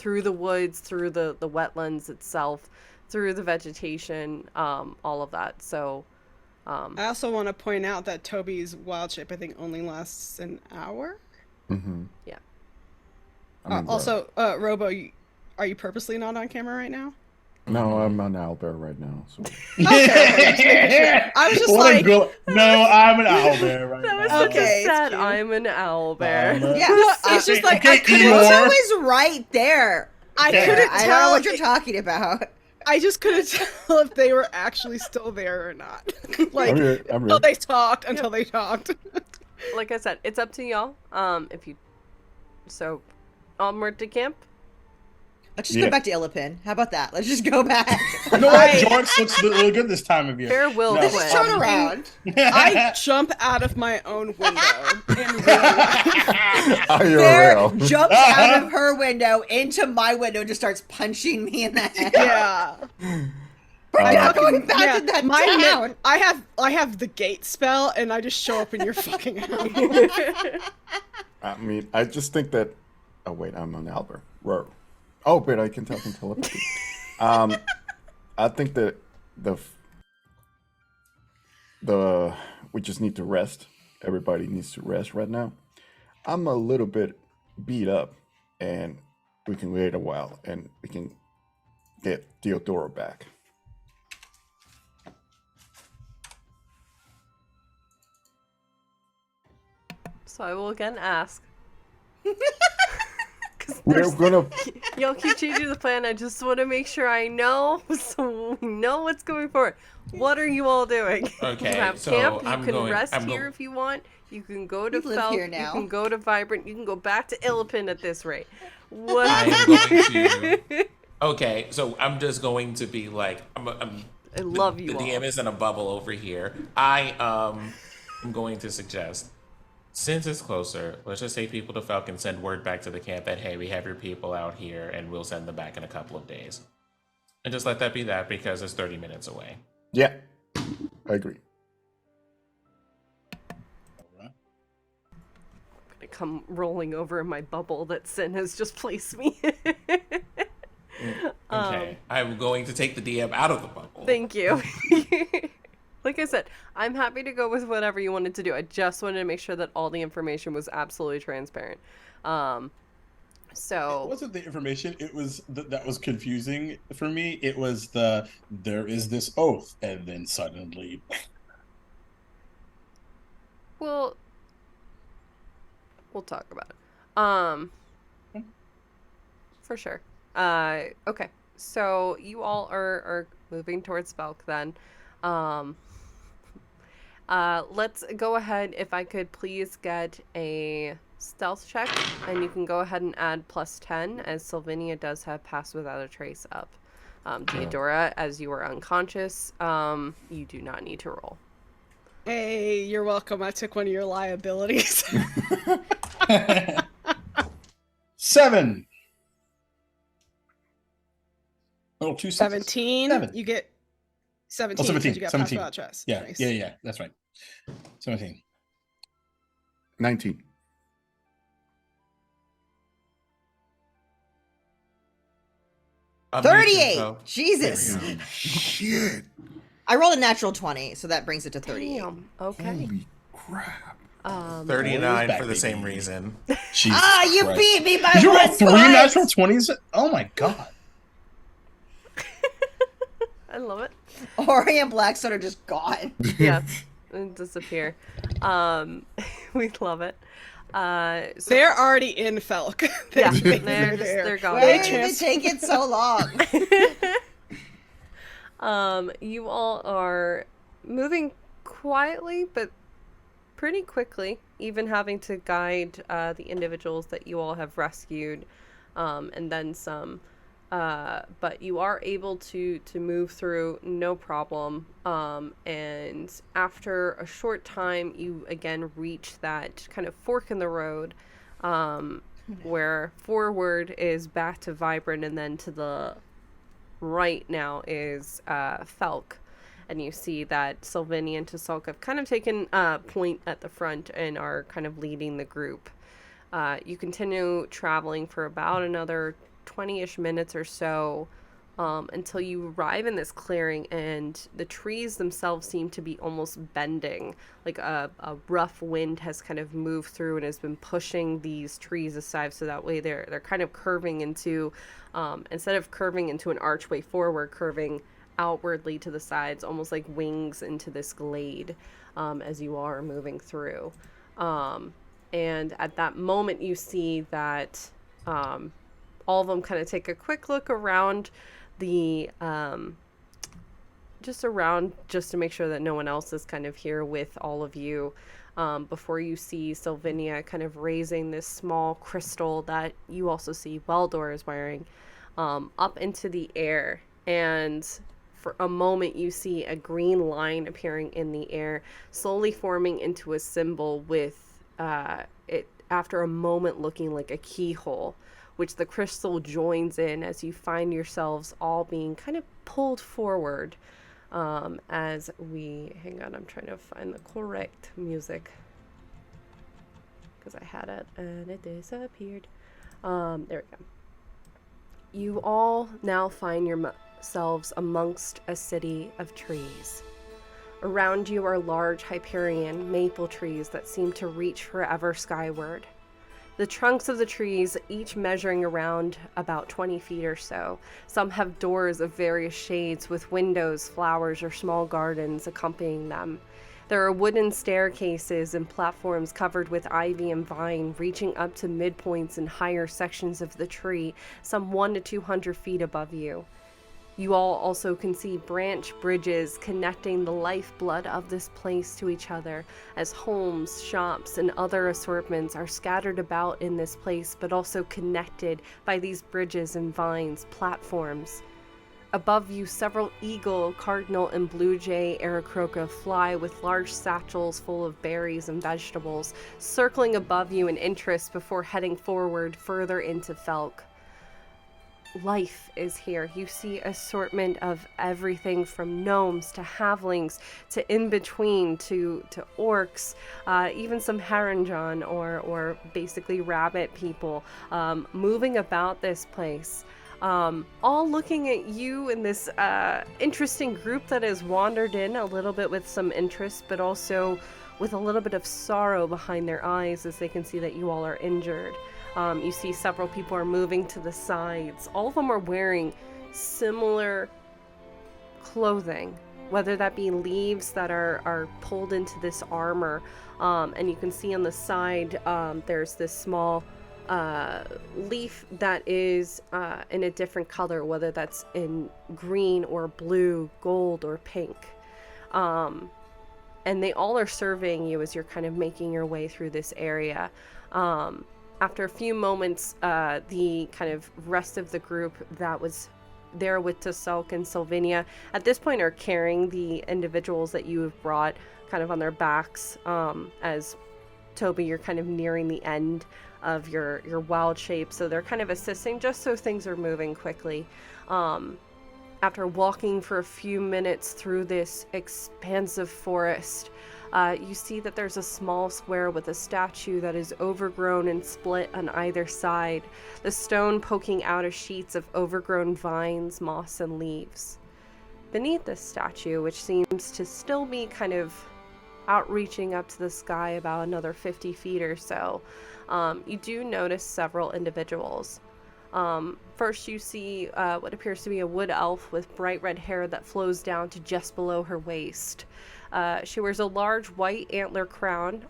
through the woods, through the wetlands itself, through the vegetation, all of that. So I also want to point out that Toby's wild shape, I think, only lasts an hour. Mm-hmm. Yeah. Also, Robo, are you purposely not on camera right now? No, I'm on Albert right now. So. Okay, I was just What a like, girl. No, I'm an owlbear right That was now. such Okay, a it's sad. cute. I'm an owl I'm bear. a- Yeah, it's just like Okay, I couldn't. Eeyore. Tell, It's right there. I Yeah, couldn't I don't tell. know what you're talking about. I just couldn't tell if they were actually still there or not. Like I'm here. until they talked. Until they talked. Like I said, it's up to y'all. If you so onward to camp. Let's just go back to Illipin. How about that? Let's just go back. You know what? George looks really good this time of year. Fair will No. quit. Turn around. I jump out of my own window in real life. Oh, you're Bear real. jumps out of her window into my window and just starts punching me in the head. Yeah. We're not going back Yeah, to that my town. I have the gate spell, and I just show up in your fucking house. I mean, I just think that. Oh wait, I'm on Albert. Whoa. Oh, wait, I can tell from telepathy. I think that the we just need to rest. Everybody needs to rest right now. I'm a little bit beat up, and we can wait a while, and we can get Theodora back. So I will again ask. We're gonna. Y'all keep changing the plan. I just want to make sure I know, so we know what's going forward. What are you all doing? Okay, You have so camp. You I'm can going- rest I'm here go- if you want. You can go to We live Felk. here You now. can go to Vybrin. You can go back to Illipin at this rate. What? I am going to. Okay, so I'm just going to be like, I love you The all. DM is in a bubble over here. I am going to suggest, since it's closer, let's just take people to Felk and send word back to the camp that, hey, we have your people out here, and we'll send them back in a couple of days. And just let that be that, because it's 30 minutes away. Yeah, I agree. I come rolling over in my bubble that Sin has just placed me. Okay, I'm going to take the DM out of the bubble. Thank you. Like I said, I'm happy to go with whatever you wanted to do. I just wanted to make sure that all the information was absolutely transparent. It wasn't the information. It was that was confusing for me. It was there is this oath, and then suddenly. Well, we'll talk about it. For sure. Okay. So you all are moving towards Felk then. Let's go ahead. If I could please get a stealth check, and you can go ahead and add +10, as Sylvania does have Pass Without a Trace up. Theodora, as you are unconscious, you do not need to roll. Hey, you're welcome. I took one of your liabilities. 7. Oh, 2 17. 7. You get 17. Oh, 17. You got 17. Pass Without Trace. Yeah, Nice. yeah. That's right. 17. 19. Unmute 38. yourself. Jesus. There we go. Shit. I rolled a natural 20, so that brings it to 38. Damn. Okay. Holy crap. 39 back, for the same baby. reason. Jesus Ah, you Christ. beat me by Did you roll 1 3 point! natural 20s? Oh my god. I love it. Ori and Blackstone are just gone. Yeah. And disappear. We love it. So They're already in Felk. yeah, They're they're gone. Why They did it trans- take it so long? You all are moving quietly, but pretty quickly, even having to guide the individuals that you all have rescued, and then some. But you are able to move through no problem. And after a short time, you again reach that kind of fork in the road, where forward is back to Vybrin, and then to the right now is Felk. And you see that Sylvania and Tusalk have kind of taken point at the front and are kind of leading the group. You continue traveling for about another 20-ish minutes or so until you arrive in this clearing, and the trees themselves seem to be almost bending. Like a rough wind has kind of moved through and has been pushing these trees aside, so that way they're kind of curving into, instead of curving into an archway forward, curving outwardly to the sides, almost like wings into this glade as you are moving through. And at that moment, you see that all of them kind of take a quick look around the just to make sure that no one else is kind of here with all of you, before you see Sylvinia kind of raising this small crystal that you also see Weldor is wearing up into the air. And for a moment you see a green line appearing in the air, slowly forming into a symbol with it after a moment looking like a keyhole, which the crystal joins in as you find yourselves all being kind of pulled forward. As we, hang on, I'm trying to find the correct music because I had it and it disappeared. There we go. You all now find yourselves amongst a city of trees. Around you are large Hyperion maple trees that seem to reach forever skyward. The trunks of the trees, each measuring around about 20 feet or so. Some have doors of various shades with windows, flowers, or small gardens accompanying them. There are wooden staircases and platforms covered with ivy and vine, reaching up to midpoints in higher sections of the tree, some 100 to 200 feet above you. You all also can see branch bridges connecting the lifeblood of this place to each other, as homes, shops, and other assortments are scattered about in this place, but also connected by these bridges and vines, platforms. Above you, several eagle, cardinal, and blue jay Aarakocra fly with large satchels full of berries and vegetables, circling above you in interest before heading forward further into Felk. Life is here. You see assortment of everything from gnomes to halflings to in-between to orcs, even some Haranjon or basically rabbit people moving about this place. All looking at you in this interesting group that has wandered in a little bit with some interest, but also with a little bit of sorrow behind their eyes as they can see that you all are injured. You see several people are moving to the sides. All of them are wearing similar clothing, whether that be leaves that are pulled into this armor. And you can see on the side, there's this small leaf that is in a different color, whether that's in green or blue, gold or pink. And they all are surveying you as you're kind of making your way through this area. After a few moments, the kind of rest of the group that was there with Taselk and Sylvinia at this point are carrying the individuals that you have brought kind of on their backs. As Toby, you're kind of nearing the end of your wild shape, so they're kind of assisting just so things are moving quickly. After walking for a few minutes through this expansive forest, you see that there's a small square with a statue that is overgrown and split on either side, the stone poking out of sheets of overgrown vines, moss, and leaves. Beneath this statue, which seems to still be kind of outreaching up to the sky about another 50 feet or so, you do notice several individuals. First you see what appears to be a wood elf with bright red hair that flows down to just below her waist. She wears a large white antler crown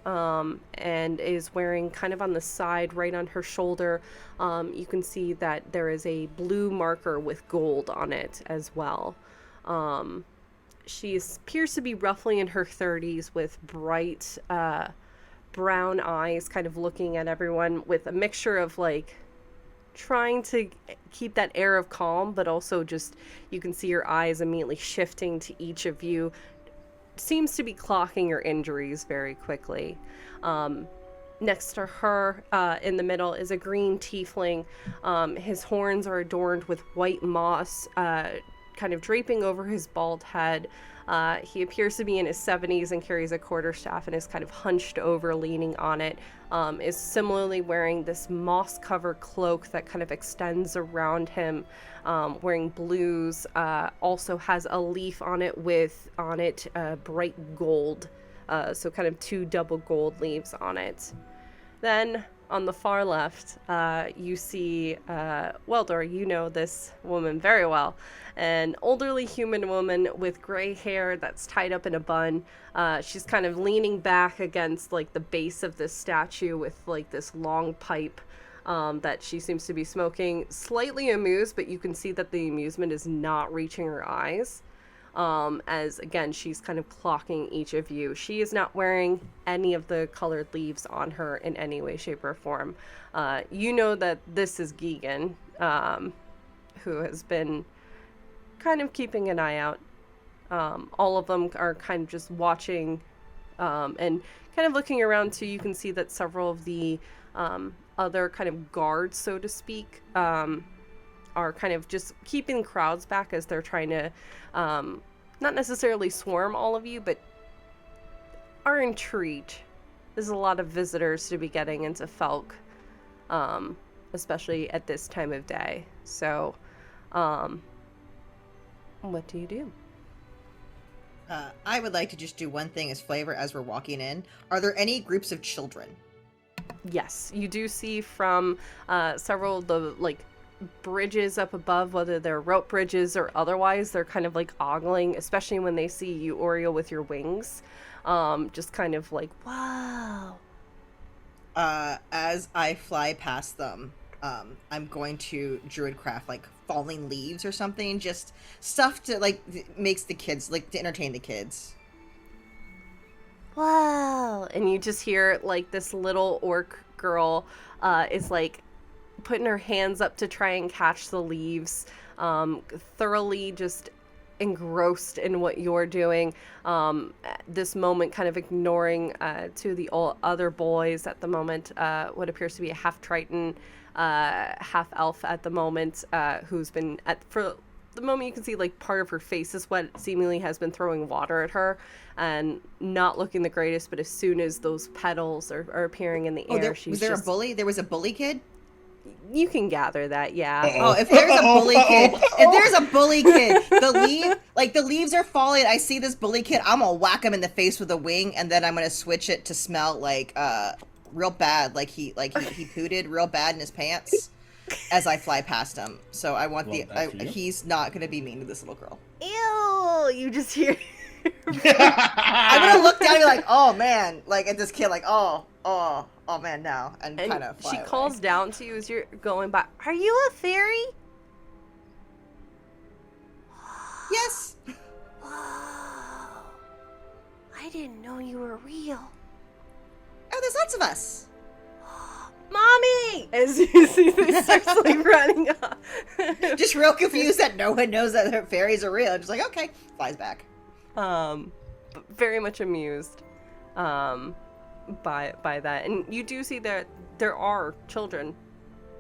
and is wearing kind of on the side, right on her shoulder. You can see that there is a blue marker with gold on it as well. She appears to be roughly in her 30s with bright brown eyes, kind of looking at everyone with a mixture of like trying to keep that air of calm, but also just you can see your eyes immediately shifting to each of you. Seems to be clocking your injuries very quickly. Next to her, in the middle, is a green tiefling. His horns are adorned with white moss, kind kind of draping over his bald head. He appears to be in his 70s and carries a quarterstaff and is kind of hunched over, leaning on it. Is similarly wearing this moss-covered cloak that kind of extends around him, wearing blues. Also has a leaf on it with bright gold. So kind of 2 double gold leaves on it. Then on the far left, you see, Dora, you know this woman very well. An elderly human woman with gray hair that's tied up in a bun. She's kind of leaning back against like the base of this statue with like this long pipe that she seems to be smoking. Slightly amused, but you can see that the amusement is not reaching her eyes. As again, she's kind of clocking each of you. She is not wearing any of the colored leaves on her in any way, shape, or form. You know that this is Gigan, who has been kind of keeping an eye out. All of them are kind of just watching, and kind of looking around too. You can see that several of the other kind of guards, so to speak, are kind of just keeping crowds back as they're trying to not necessarily swarm all of you, but are intrigued. There's a lot of visitors to be getting into Felk, especially at this time of day. So, what do you do? I would like to just do one thing as flavor as we're walking in. Are there any groups of children? Yes, you do see from several of the bridges up above, whether they're rope bridges or otherwise, they're kind of like ogling, especially when they see you, Oriole, with your wings. Just kind of like, wow. As I fly past them, I'm going to druidcraft like falling leaves or something, just stuff to makes the kids to entertain the kids. Wow. And you just hear this little orc girl is putting her hands up to try and catch the leaves, thoroughly just engrossed in what you're doing. This moment kind of ignoring two of the other boys at the moment, what appears to be a half Triton, half elf at the moment, who's been for the moment you can see part of her face is wet, seemingly has been throwing water at her and not looking the greatest, but as soon as those petals are appearing in the air, was there a bully? There was a bully kid? You can gather that, yeah. Oh, if there's a bully kid, the leaves are falling. I see this bully kid. I'm gonna whack him in the face with a wing, and then I'm gonna switch it to smell real bad, he pooted real bad in his pants as I fly past him. So I want he's not gonna be mean to this little girl. Ew! You just hear. I'm gonna look down and be like, oh man, at this kid, oh man, no, and kind of fly she away. calls down to you as you're going by. Are you a fairy? Yes. Whoa! I didn't know you were real. Oh, there's lots of us. Mommy! As you see, they start running up. Just real confused that no one knows that fairies are real. Just okay, flies back. But very much amused by that. And you do see that there are children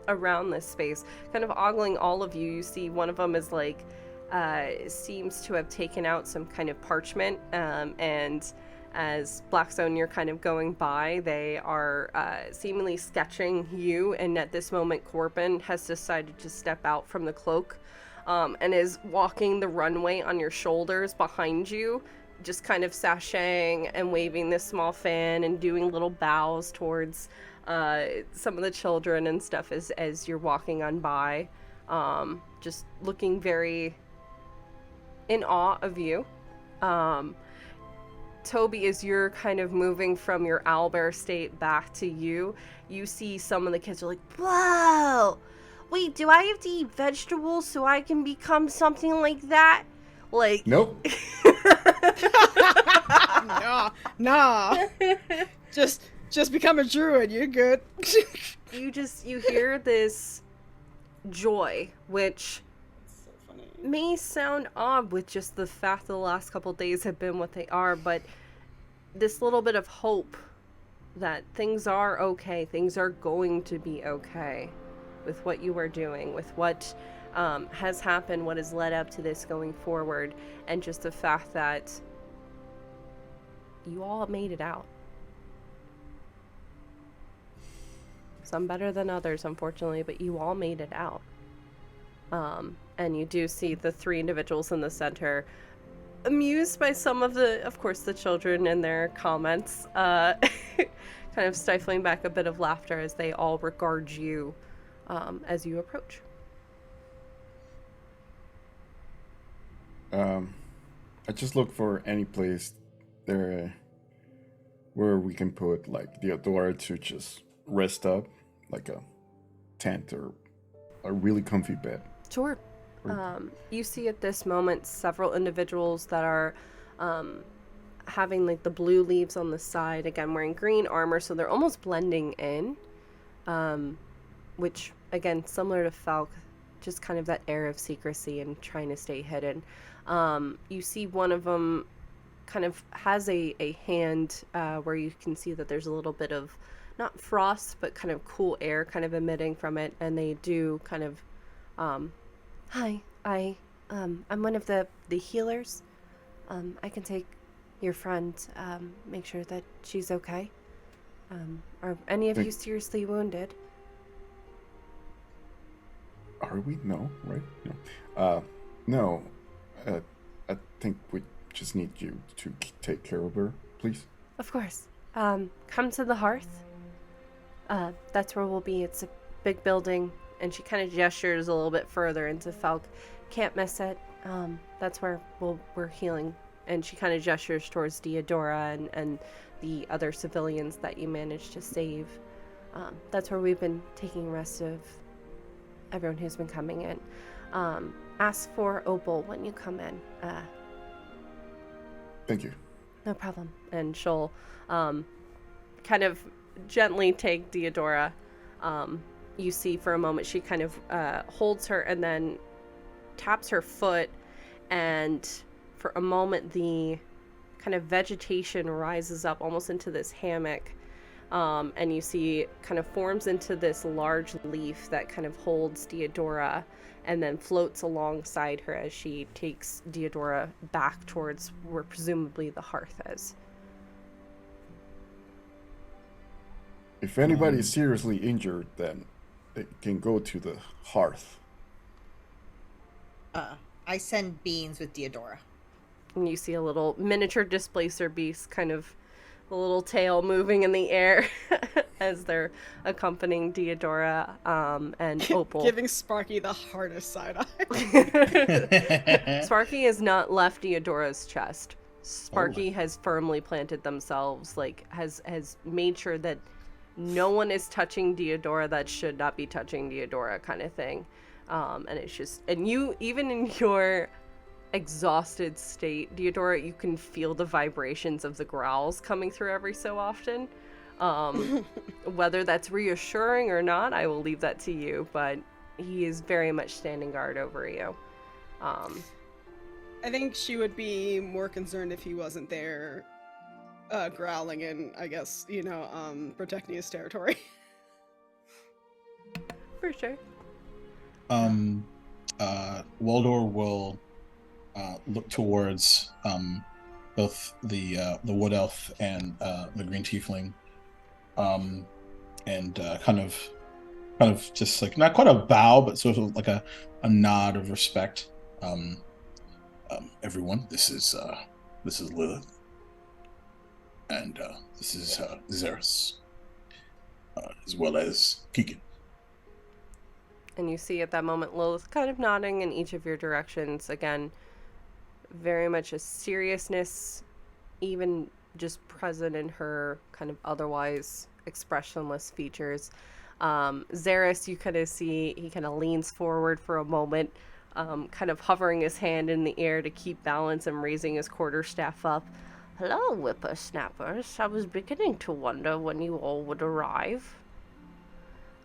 around this space, kind of ogling all of you. You see one of them is seems to have taken out some kind of parchment, and as Blackstone, you're kind of going by, they are seemingly sketching you, and at this moment Corbin has decided to step out from the cloak and is walking the runway on your shoulders behind you, just kind of sashaying and waving this small fan and doing little bows towards some of the children and stuff as you're walking on by, just looking very in awe of you. Toby, as you're kind of moving from your owlbear state back to you see some of the kids are like, whoa, wait, do I have to eat vegetables so I can become something like that? Nope. Nah. Just become a druid, you're good. You hear this joy, which may sound odd with just the fact that the last couple days have been what they are, but this little bit of hope that things are okay, things are going to be okay with what you are doing, with what has happened, what has led up to this going forward, and just the fact that you all made it out. Some better than others, unfortunately, but you all made it out. And you do see the 3 individuals in the center amused by some of course, the children and their comments, kind of stifling back a bit of laughter as they all regard you as you approach. I just look for any place there where we can put like Theodora to just rest up, like a tent or a really comfy bed. Sure. You see at this moment several individuals that are having like the blue leaves on the side, again wearing green armor, so they're almost blending in, which again, similar to Felk, just kind of that air of secrecy and trying to stay hidden. You see one of them kind of has a hand where you can see that there's a little bit of, not frost, but kind of cool air kind of emitting from it, and they do kind of, hi, I'm one of the healers. I can take your friend, make sure that she's okay. Are any of you seriously wounded? Are we? No, right? No. No. I think we just need you to take care of her, please. Of course. Come to the hearth. That's where we'll be. It's a big building, and she kind of gestures a little bit further into Felk. Can't miss it. That's where we're healing. And she kind of gestures towards Theodora and the other civilians that you managed to save. That's where we've been taking rest of everyone who's been coming in. Ask for Opal when you come in. Thank you. No problem. And she'll kind of gently take Theodora. You see for a moment she kind of holds her and then taps her foot, and for a moment the kind of vegetation rises up almost into this hammock, and you see kind of forms into this large leaf that kind of holds Theodora and then floats alongside her as she takes Theodora back towards where presumably the hearth is. If anybody's seriously injured, then they can go to the hearth. I send beans with Theodora. And you see a little miniature displacer beast, kind of the little tail moving in the air as they're accompanying Theodora and Opal. Giving Sparky the hardest side eye. Sparky has not left Theodora's chest. Sparky has firmly planted themselves, like has made sure that no one is touching Theodora that should not be touching Theodora, kind of thing. And it's just, and you, even in your exhausted state, Theodora, you can feel the vibrations of the growls coming through every so often. Whether that's reassuring or not, I will leave that to you, but he is very much standing guard over you. I think she would be more concerned if he wasn't there, growling and, I guess, protecting his territory. For sure. Waldor will look towards both the wood elf and the green tiefling, and kind of just like, not quite a bow, but sort of like a nod of respect. Everyone, this is Lilith, and this is Xeris, as well as Keegan. And you see at that moment Lilith kind of nodding in each of your directions. Again, very much a seriousness, even just present in her kind of otherwise expressionless features. Xeris, you kind of see, he kind of leans forward for a moment, kind of hovering his hand in the air to keep balance and raising his quarterstaff up. Hello, whippersnappers. I was beginning to wonder when you all would arrive.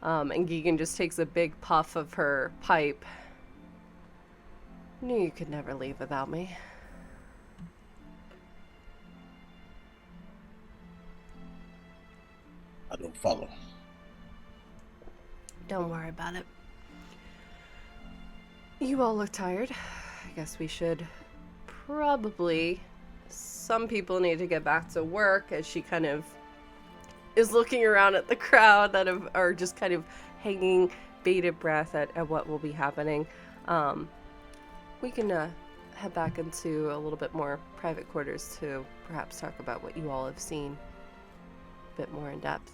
And Keegan just takes a big puff of her pipe. Knew you could never leave without me. I don't follow. Don't worry about it. You all look tired. I guess we should probably... Some people need to get back to work, as she kind of is looking around at the crowd that are just kind of hanging bated breath at what will be happening. We can head back into a little bit more private quarters to perhaps talk about what you all have seen a bit more in depth.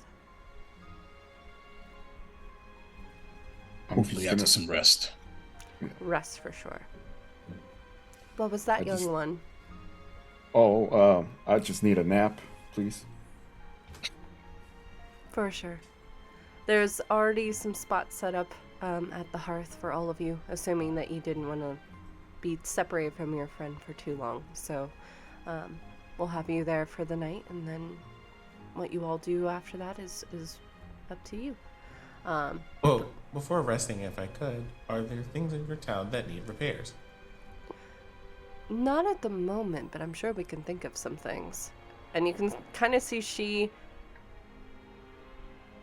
Hopefully after some rest. Rest for sure. What was that, young one? Oh, I just need a nap, please. For sure. There's already some spots set up at the hearth for all of you, assuming that you didn't want to be separated from your friend for too long. So we'll have you there for the night, and then what you all do after that is up to you. Well, before resting, if I could, are there things in your town that need repairs? Not at the moment, but I'm sure we can think of some things. And you can kind of see she,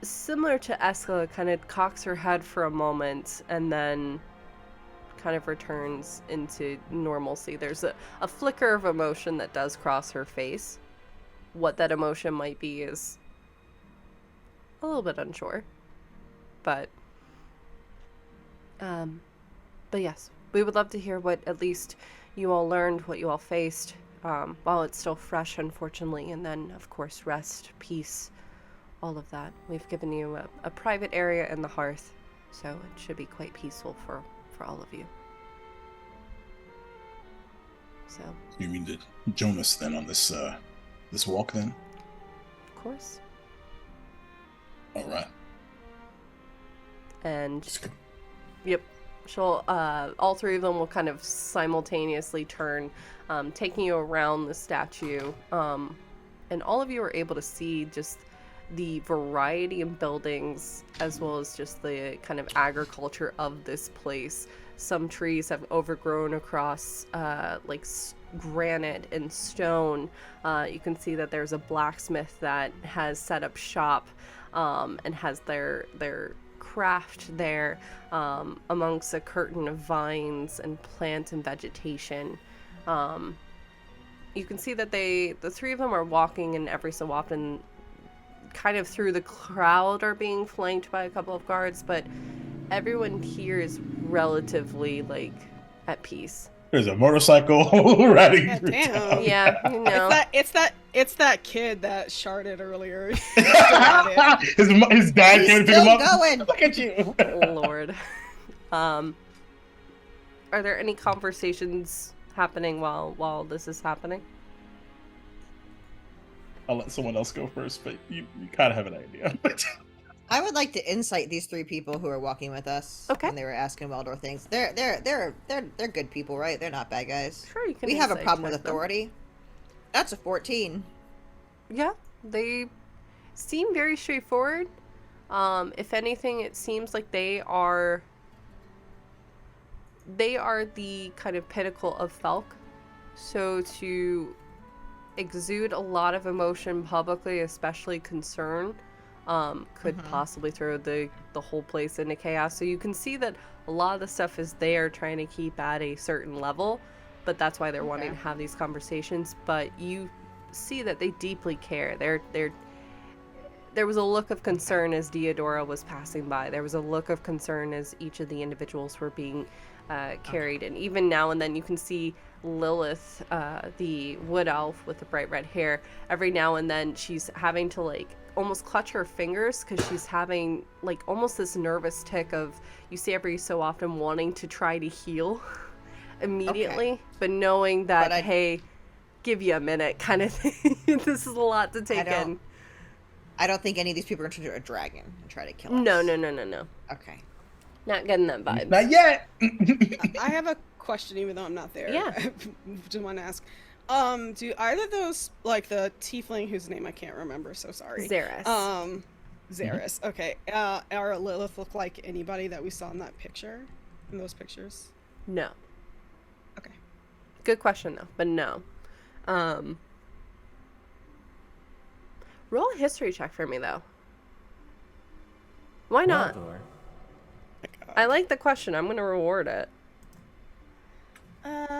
similar to Escala, kind of cocks her head for a moment and then kind of returns into normalcy. There's a flicker of emotion that does cross her face. What that emotion might be is a little bit unsure. But yes, we would love to hear what at least you all learned, what you all faced, while it's still fresh, unfortunately, and then, of course, rest, peace, all of that. We've given you a private area in the hearth, so it should be quite peaceful for all of you. So. You mean to join us then on this this walk then? Of course. All right. And yep, she'll all three of them will kind of simultaneously turn, taking you around the statue, and all of you are able to see just the variety of buildings as well as just the kind of agriculture of this place. Some trees have overgrown across like granite and stone. You can see that there's a blacksmith that has set up shop and has their craft there amongst a curtain of vines and plant and vegetation. You can see that the three of them are walking, and every so often kind of through the crowd are being flanked by a couple of guards, but everyone here is relatively like at peace. There's a motorcycle riding through town. Yeah, you know. It's that kid that sharded earlier. his dad came to pick him up. Going. Look at you. Lord. Are there any conversations happening while this is happening? I'll let someone else go first, but you kind of have an idea. I would like to insight these three people who are walking with us. Okay. When they were asking Waldor things. They're good people, right? They're not bad guys. Sure, you can. We have a insight problem with check them. authority. That's a 14. Yeah, they seem very straightforward. If anything, it seems like they are the kind of pinnacle of Felk. So to exude a lot of emotion publicly, especially concern, could possibly throw the whole place into chaos. So you can see that a lot of the stuff is there trying to keep at a certain level, but that's why they're wanting to have these conversations. But you see that they deeply care. There was a look of concern as Diodora was passing by. There was a look of concern as each of the individuals were being carried. And even now and then you can see Lilith, the wood elf with the bright red hair. Every now and then she's having to like almost clutch her fingers because she's having like almost this nervous tick of, you see every so often wanting to try to heal immediately, but knowing that, hey, give you a minute kind of thing. This is a lot to take in. I don't think any of these people are going to turn into a dragon and try to kill us. No. Okay. Not getting that vibe. Not yet. I have a question, even though I'm not there. Yeah. Do want to ask. Do either of those, like the tiefling whose name I can't remember, so sorry. Xeris. Xeris. Okay. Are Lilith look like anybody that we saw in that picture? In those pictures? No. Okay. Good question though, but no. Roll a history check for me though. Why not? Waldor. I like the question. I'm gonna reward it.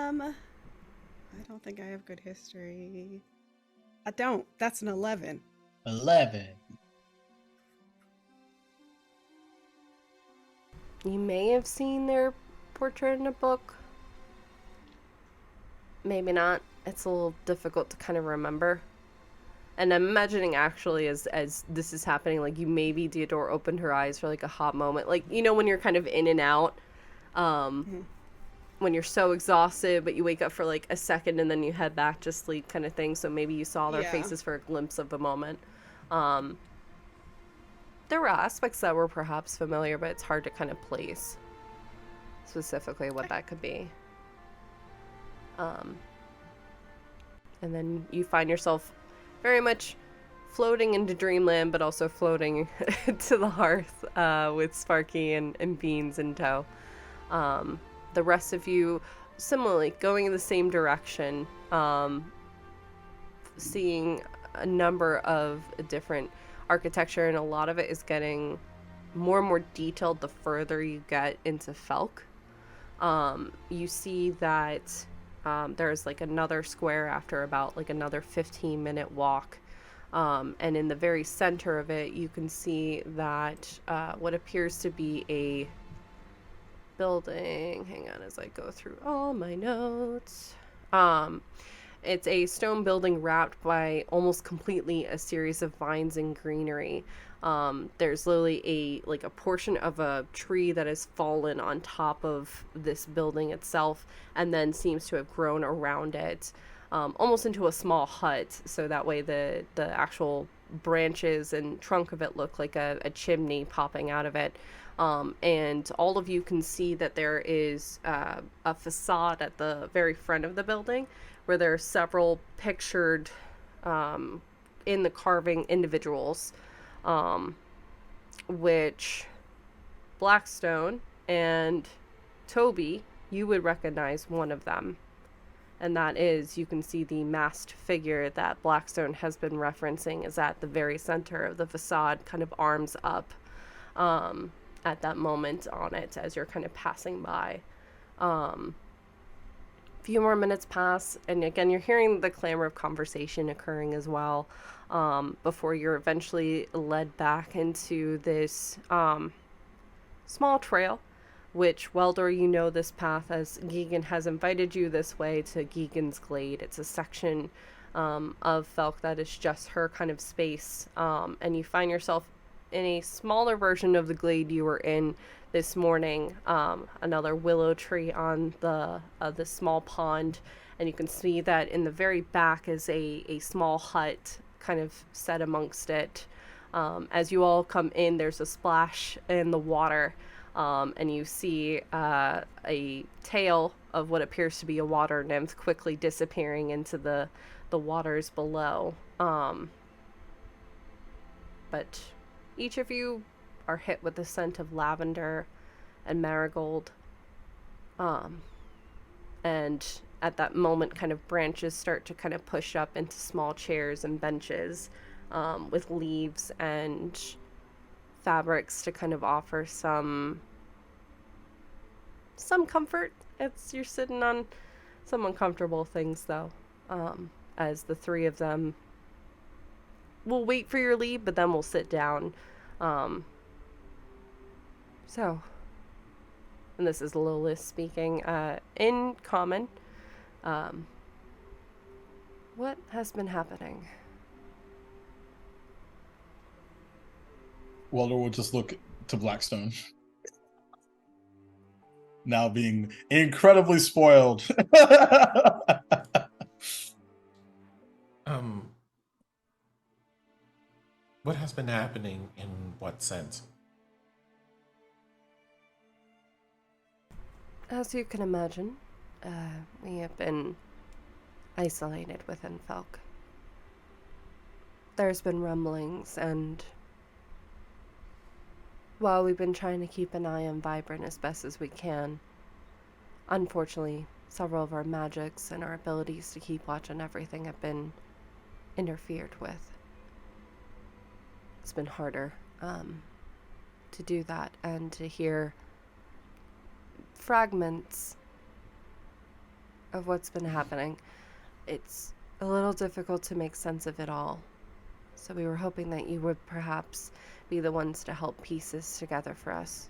I don't think I have good history. I don't. That's an 11. 11. You may have seen their portrait in a book. Maybe not. It's a little difficult to kind of remember. And I'm imagining actually as this is happening, like, you maybe Theodore opened her eyes for like a hot moment. Like, you know, when you're kind of in and out, when you're so exhausted, but you wake up for like a second and then you head back to sleep kind of thing. So maybe you saw their faces for a glimpse of the moment. There were aspects that were perhaps familiar, but it's hard to kind of place specifically what that could be. And then you find yourself very much floating into dreamland, but also floating to the hearth with Sparky and Beans in tow. The rest of you, similarly, going in the same direction, seeing a number of different architecture, and a lot of it is getting more and more detailed the further you get into Felk. You see that there's like another square after about like another 15-minute walk. And in the very center of it, you can see that what appears to be a building. Hang on as I go through all my notes. It's a stone building wrapped by almost completely a series of vines and greenery. There's literally a portion of a tree that has fallen on top of this building itself and then seems to have grown around it, almost into a small hut. So that way the actual branches and trunk of it look like a chimney popping out of it. And all of you can see that there is a facade at the very front of the building where there are several pictured in the carving individuals, which Blackstone and Toby, you would recognize one of them. And that is, you can see the masked figure that Blackstone has been referencing is at the very center of the facade, kind of arms up at that moment on it as you're kind of passing by. Few more minutes pass, and again you're hearing the clamor of conversation occurring as well, before you're eventually led back into this small trail, which, Weldor, you know this path as Geegan has invited you this way to Geegan's Glade. It's a section of Felk that is just her kind of space, and you find yourself in a smaller version of the glade you were in this morning, another willow tree on the small pond, and you can see that in the very back is a small hut kind of set amongst it. As you all come in, there's a splash in the water, and you see a tail of what appears to be a water nymph quickly disappearing into the waters below. But each of you are hit with the scent of lavender and marigold. And at that moment, kind of branches start to kind of push up into small chairs and benches, with leaves and fabrics to kind of offer some comfort. You're sitting on some uncomfortable things though, as the three of them will wait for your leave, but then we'll sit down. So, and this is Lolis speaking, in common, what has been happening? Walter will just look to Blackstone. Now being incredibly spoiled. What has been happening in what sense? As you can imagine, we have been isolated within Felk. There's been rumblings, and while we've been trying to keep an eye on Vybrin as best as we can, unfortunately, several of our magics and our abilities to keep watch on everything have been interfered with. It's been harder to do that, and to hear fragments of what's been happening. It's a little difficult to make sense of it all. So we were hoping that you would perhaps be the ones to help piece this together for us.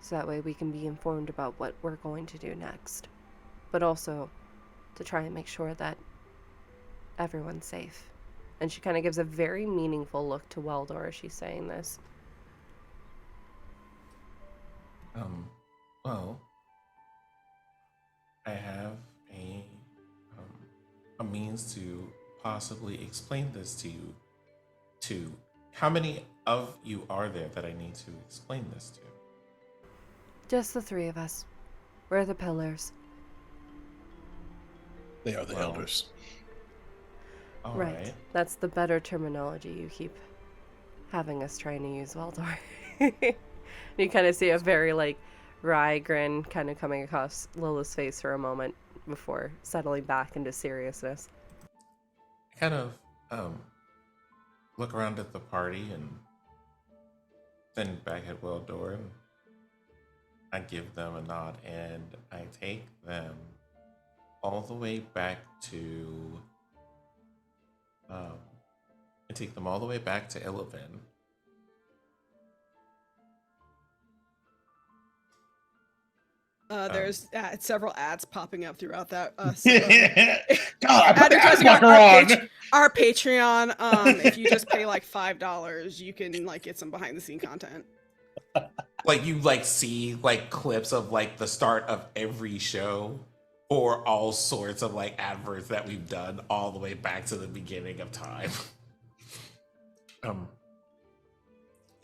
So that way we can be informed about what we're going to do next. But also to try and make sure that everyone's safe. And she kind of gives a very meaningful look to Weldor as she's saying this. Well, I have a means to possibly explain this to you. To how many of you are there that I need to explain this to? Just the three of us. We're the pillars. They are the elders. All Right. That's the better terminology you keep having us trying to use, Weldor. You kind of see a very, like, wry grin kind of coming across Lola's face for a moment before settling back into seriousness. I kind of look around at the party and then back at Weldor, and I give them a nod, and I take them all the way back to Illivin. There's several ads popping up throughout that. God, I put the ad advertising blocker on. Our Patreon. If you just pay like $5, you can like get some behind the scene content. Like you like see like clips of like the start of every show or all sorts of like adverts that we've done all the way back to the beginning of time.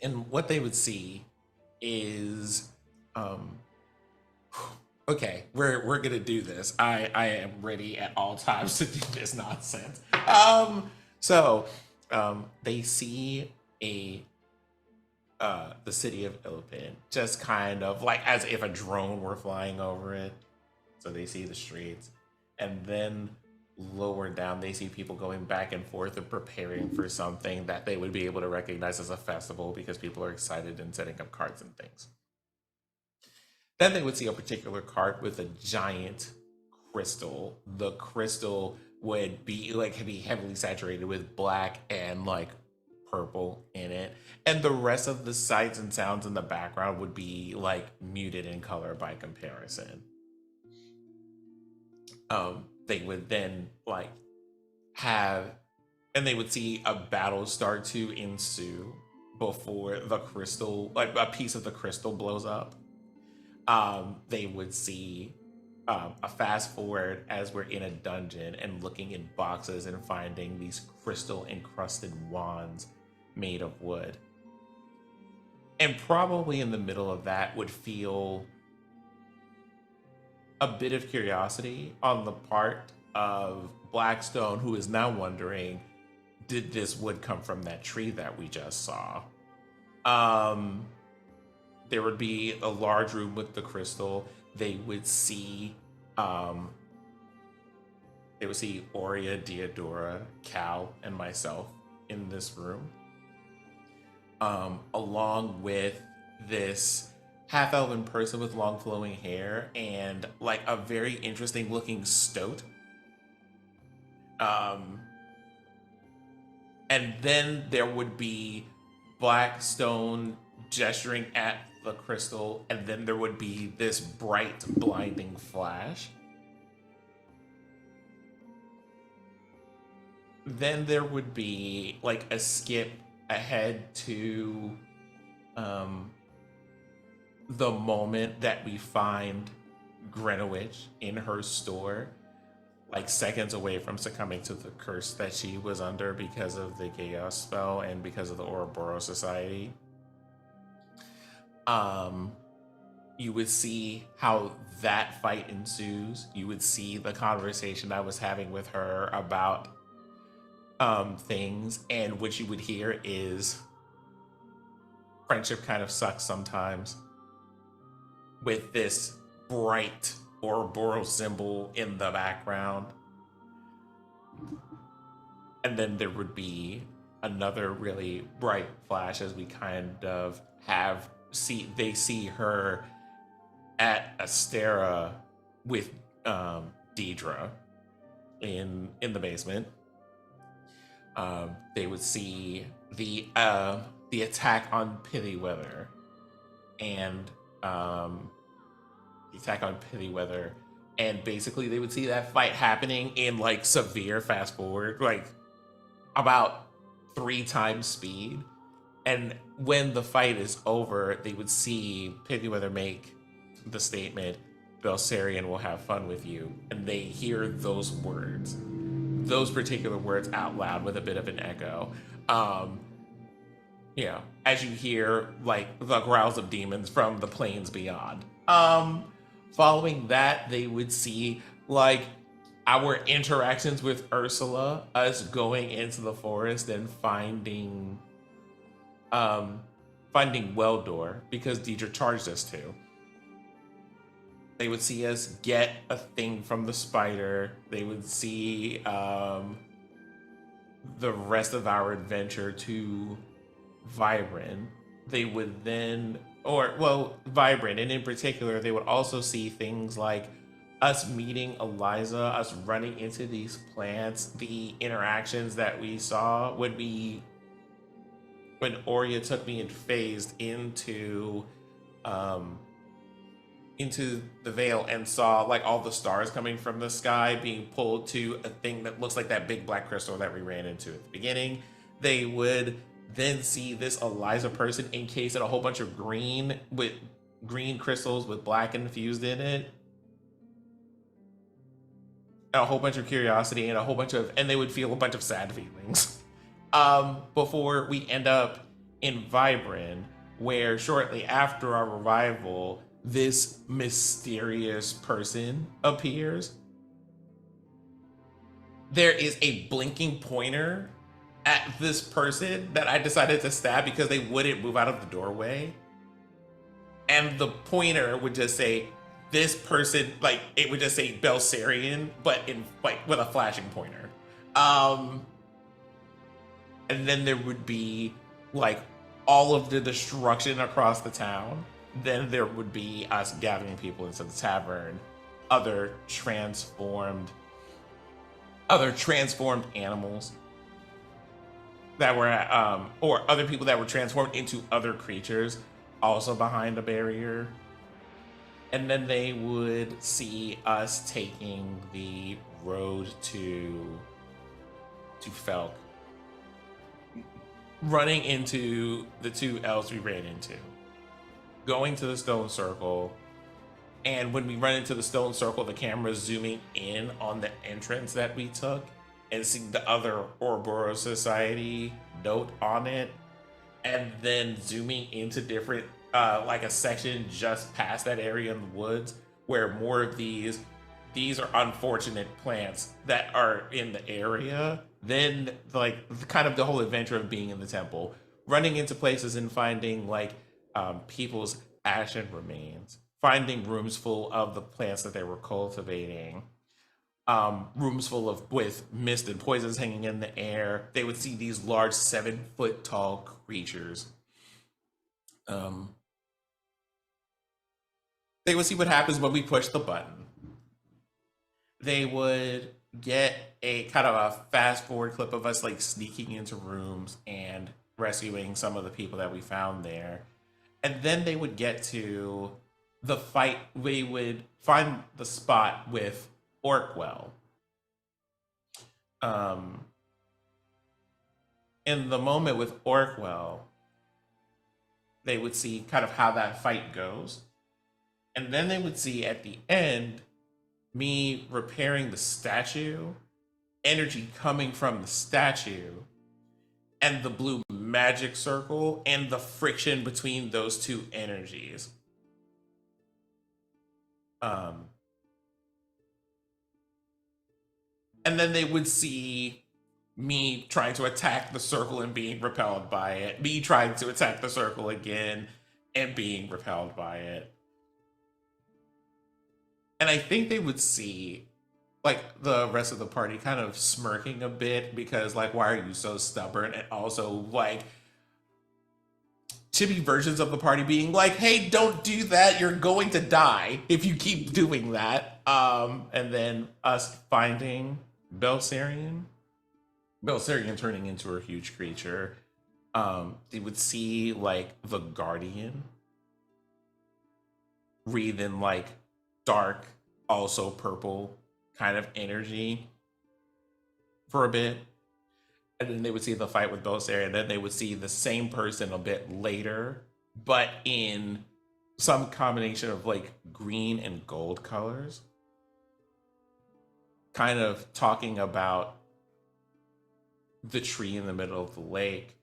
And what they would see is okay, we're gonna do this. I am ready at all times to do this nonsense. So they see the city of Illipin, just kind of like as if a drone were flying over it. So they see the streets, and then lower down they see people going back and forth and preparing for something that they would be able to recognize as a festival because people are excited and setting up carts and things. Then they would see a particular cart with a giant crystal. The crystal would be heavily saturated with black and like purple in it, and the rest of the sights and sounds in the background would be like muted in color by comparison. They would then like they would see a battle start to ensue before the crystal, like a piece of the crystal blows up. They would see a fast forward as we're in a dungeon and looking in boxes and finding these crystal encrusted wands made of wood. And probably in the middle of that would feel a bit of curiosity on the part of Blackstone, who is now wondering, did this wood come from that tree that we just saw? There would be a large room with the crystal. They would see Aurea, Diodora, Cal, and myself in this room. Along with this half-elven person with long flowing hair and like a very interesting looking stoat. And then there would be Blackstone gesturing at the crystal, and then there would be this bright, blinding flash. Then there would be like a skip ahead to the moment that we find Greenwich in her store, like seconds away from succumbing to the curse that she was under because of the Chaos spell and because of the Ouroboros Society. You would see how that fight ensues. You would see the conversation I was having with her about things, and what you would hear is friendship kind of sucks sometimes, with this bright Ouroboros symbol in the background. And then there would be another really bright flash as we kind of they see her at Astera with Deidre in the basement. They would see the attack on Pittyweather and and basically they would see that fight happening in like severe fast forward, like about 3 times speed. And when the fight is over, they would see Pittyweather make the statement, Belserion will have fun with you. And they hear those particular words out loud with a bit of an echo. As you hear like the growls of demons from the plains beyond. Following that, they would see like our interactions with Ursula, us going into the forest and finding Weldor because Deidre charged us to. They would see us get a thing from the spider. They would see the rest of our adventure to Vybrin. They would then, Vybrin, and in particular, they would also see things like us meeting Eliza, us running into these plants, the interactions that we saw when Oria took me and phased into the Vale and saw like all the stars coming from the sky being pulled to a thing that looks like that big black crystal that we ran into at the beginning. They would then see this Eliza person encased in a whole bunch of green crystals with black infused in it. And a whole bunch of curiosity and they would feel a bunch of sad feelings. Before we end up in Vybrin, where shortly after our revival, this mysterious person appears. There is a blinking pointer at this person that I decided to stab because they wouldn't move out of the doorway. And the pointer would just say, this person, like, it would just say Belserion, but in like with a flashing pointer. And then there would be like all of the destruction across the town. Then there would be us gathering people into the tavern, other transformed animals that were, or other people that were transformed into other creatures, also behind a barrier. And then they would see us taking the road to Felk, running into the 2 elves we ran into, going to the stone circle. And when we run into the stone circle, the camera's zooming in on the entrance that we took and seeing the other Ouroboros Society note on it, and then zooming into different, like a section just past that area in the woods where more of these are unfortunate plants that are in the area. Then like kind of the whole adventure of being in the temple, running into places and finding like people's ashen remains, finding rooms full of the plants that they were cultivating, rooms full of with mist and poisons hanging in the air. They would see these large 7-foot tall creatures. They would see what happens when we push the button. They would get a kind of a fast forward clip of us like sneaking into rooms and rescuing some of the people that we found there. And then they would get to the fight. We would find the spot with Orkwell. In the moment with Orkwell, they would see kind of how that fight goes. And then they would see at the end, me repairing the statue, energy coming from the statue, and the blue magic circle, and the friction between those two energies. And then they would see me trying to attack the circle and being repelled by it, me trying to attack the circle again and being repelled by it. And I think they would see like the rest of the party kind of smirking a bit because like, why are you so stubborn? And also like chibi versions of the party being like, hey, don't do that. You're going to die if you keep doing that. And then us finding Belserion turning into a huge creature. They would see like the Guardian breathe in like dark, also purple kind of energy for a bit. And then they would see the fight with Belserion, and then they would see the same person a bit later, but in some combination of like green and gold colors, kind of talking about the tree in the middle of the lake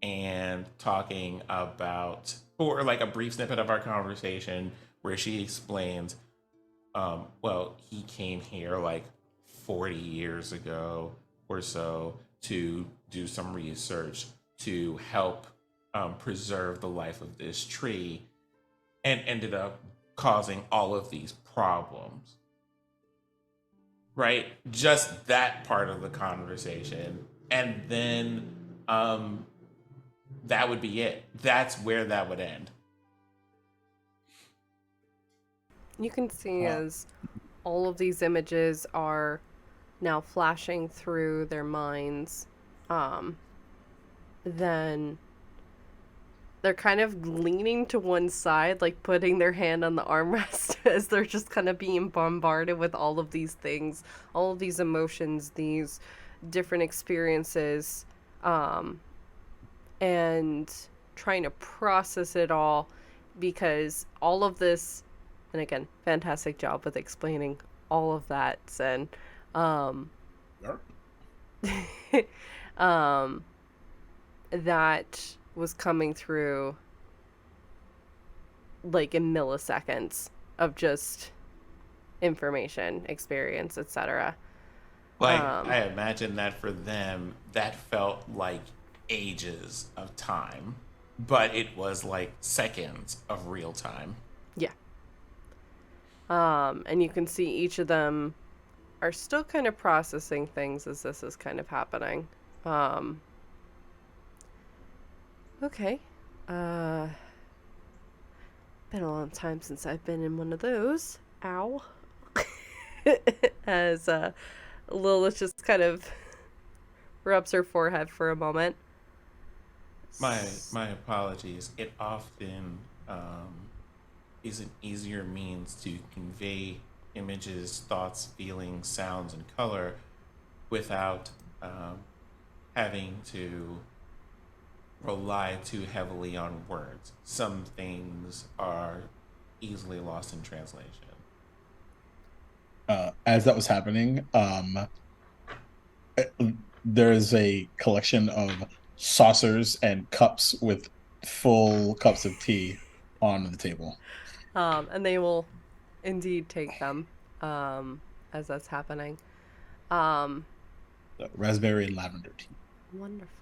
and talking about, or like a brief snippet of our conversation where she explains, well, he came here like 40 years ago or so to do some research to help preserve the life of this tree, and ended up causing all of these problems. Right? Just that part of the conversation. And then that would be it. That's where that would end. You can see as all of these images are now flashing through their minds, then they're kind of leaning to one side, like putting their hand on the armrest as they're just kind of being bombarded with all of these things, all of these emotions, these different experiences, and trying to process it all, because all of this, and again, fantastic job with explaining all of that, and that was coming through like in milliseconds of just information, experience, etc. Like, I imagine that for them, that felt like ages of time, but it was like seconds of real time. Yeah. And you can see each of them are still kind of processing things as this is kind of happening. Okay. Been a long time since I've been in one of those. Ow. As Lilith just kind of rubs her forehead for a moment. My apologies. It often is an easier means to convey images, thoughts, feelings, sounds, and color without having to rely too heavily on words. Some things are easily lost in translation. As that was happening, there's a collection of saucers and cups with full cups of tea on the table. And they will indeed take them as that's happening. Raspberry and lavender tea. Wonderful.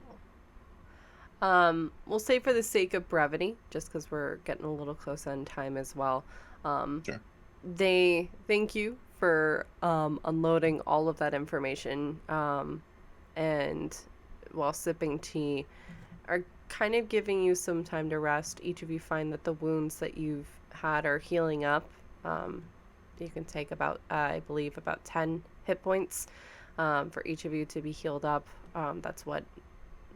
We'll say for the sake of brevity, just because we're getting a little close on time as well. Sure. They thank you for unloading all of that information, and while sipping tea, are kind of giving you some time to rest. Each of you find that the wounds that you've had are healing up. You can take about, I believe, about 10 hit points for each of you to be healed up. That's what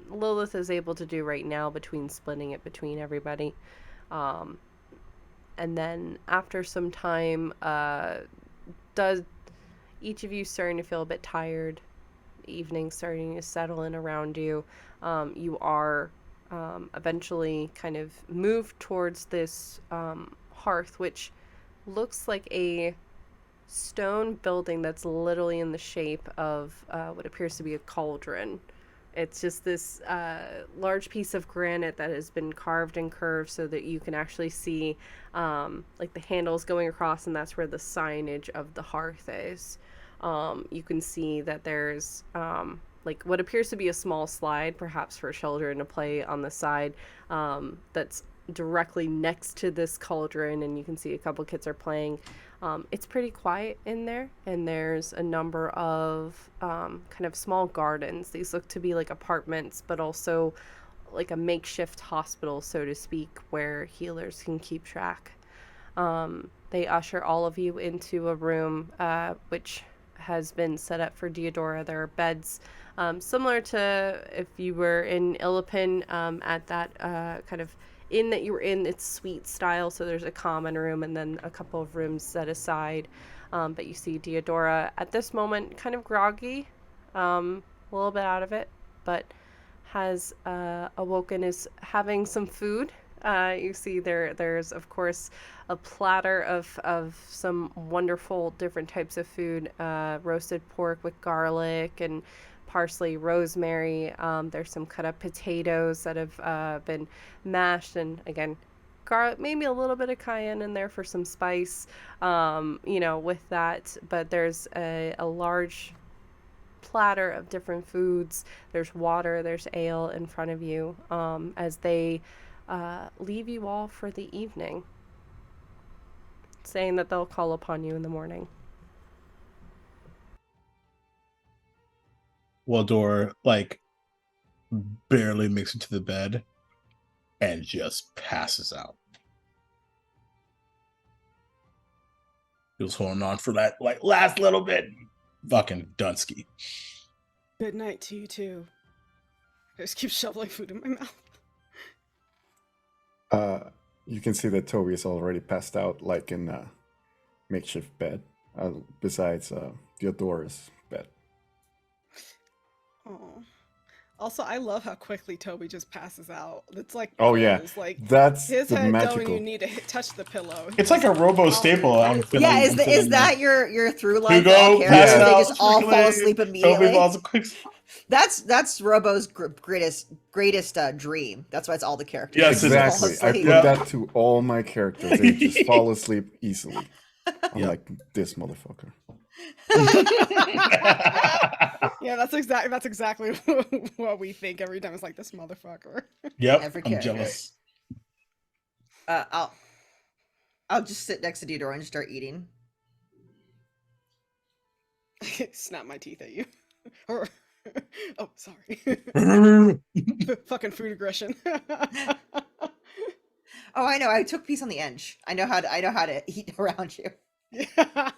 Lilith is able to do right now between splitting it between everybody. And then after some time, does each of you starting to feel a bit tired, evening starting to settle in around you, you are eventually kind of moved towards this hearth, which looks like a stone building that's literally in the shape of what appears to be a cauldron. It's just this large piece of granite that has been carved and curved so that you can actually see like the handles going across, and that's where the signage of the hearth is. You can see that there's like what appears to be a small slide, perhaps for children to play on the side, that's directly next to this cauldron, and you can see a couple kids are playing. It's pretty quiet in there, and there's a number of kind of small gardens. These look to be like apartments, but also like a makeshift hospital, so to speak, where healers can keep track. They usher all of you into a room which has been set up for Deodora. There are beds similar to if you were in Illipin at that kind of inn that you were in. It's suite style, so there's a common room and then a couple of rooms set aside. But you see Deodora at this moment kind of groggy, a little bit out of it, but has awoken, is having some food. You see there's of course a platter of some wonderful different types of food, roasted pork with garlic and parsley, rosemary. There's some cut up potatoes that have been mashed, and again, garlic, maybe a little bit of cayenne in there for some spice, with that. But there's a large platter of different foods. There's water, there's ale in front of you, as they leave you all for the evening, saying that they'll call upon you in the morning. Waldor barely makes it to the bed and just passes out. He was holding on for that last little bit. Fucking Dunsky. Good night to you too. I just keep shoveling food in my mouth. You can see that Toby is already passed out, in a makeshift bed, besides Theodora's bed. Oh. Also, I love how quickly Toby just passes out. It's like, Oh yeah, like that's his the head magical. don't even need to touch the pillow. It's like a Robo staple. Yeah, is that your through line? Hugo, For all characters? pass They out just all fall quickly. asleep Toby immediately. falls quick. That's Robo's greatest dream. That's why it's all the characters. Yes, They just fall Exactly. I asleep. put that to all my characters. They just fall asleep easily. I'm like, this motherfucker. Yeah, that's exactly what we think every time. It's like, this motherfucker. Yep, Every I'm character. jealous. I'll just sit next to Deodora and start eating. Snap my teeth at you. Or, oh, sorry. Fucking food aggression. Oh, I know. I took peace on the edge. I know how to eat around you. Yeah.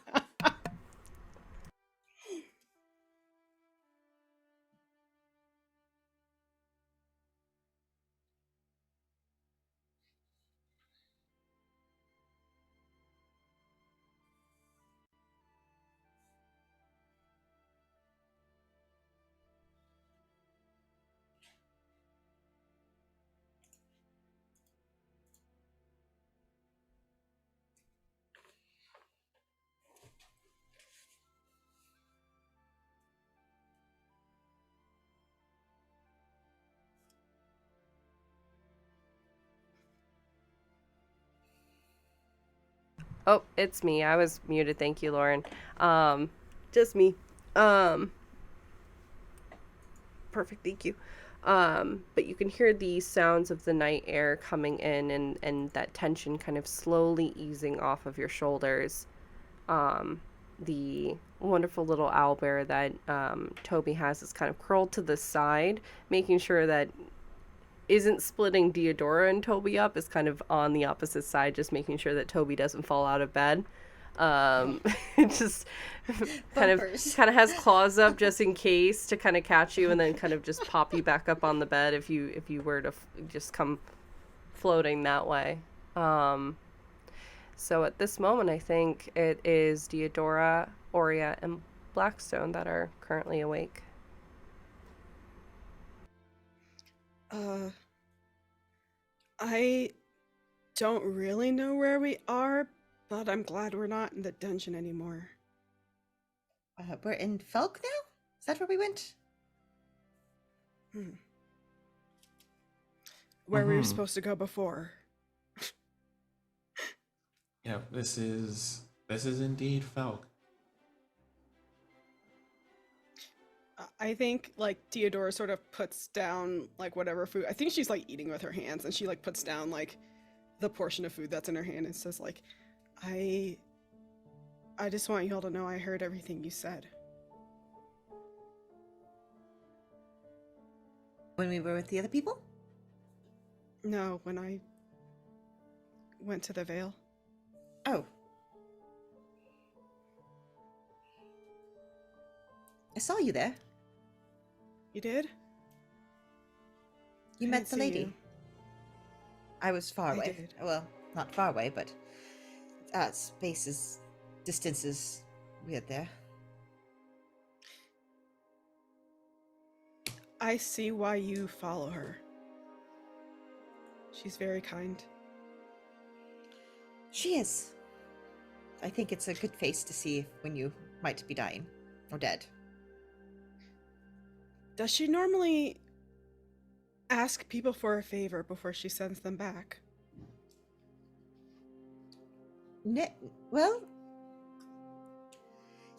Oh, it's me. I was muted. Thank you, Lauren. Just me. Perfect. Thank you. But you can hear the sounds of the night air coming in, and that tension kind of slowly easing off of your shoulders. The wonderful little owlbear that Toby has is kind of curled to the side, making sure that isn't splitting Deodora and Toby up, is kind of on the opposite side, just making sure that Toby doesn't fall out of bed. It just kind of has claws up just in case to kind of catch you, and then kind of just pop you back up on the bed if you were to just come floating that way. So at this moment, I think it is Deodora, Aurea, and Blackstone that are currently awake. I don't really know where we are, but I'm glad we're not in the dungeon anymore. We're in Felk now? Is that where we went? Where we were supposed to go before. Yeah, this is indeed Felk. I think Deodora sort of puts down whatever food. I think she's eating with her hands, and she puts down the portion of food that's in her hand and says I just want you all to know I heard everything you said. When we were with the other people? No, when I went to the Vale. Oh. I saw you there. You did? You I met didn't the see lady. you. I was far I away. did. Well, not far away, but spaces, distances weird there. I see why you follow her. She's very kind. She is. I think it's a good face to see when you might be dying or dead. Does she normally ask people for a favor before she sends them back? Well,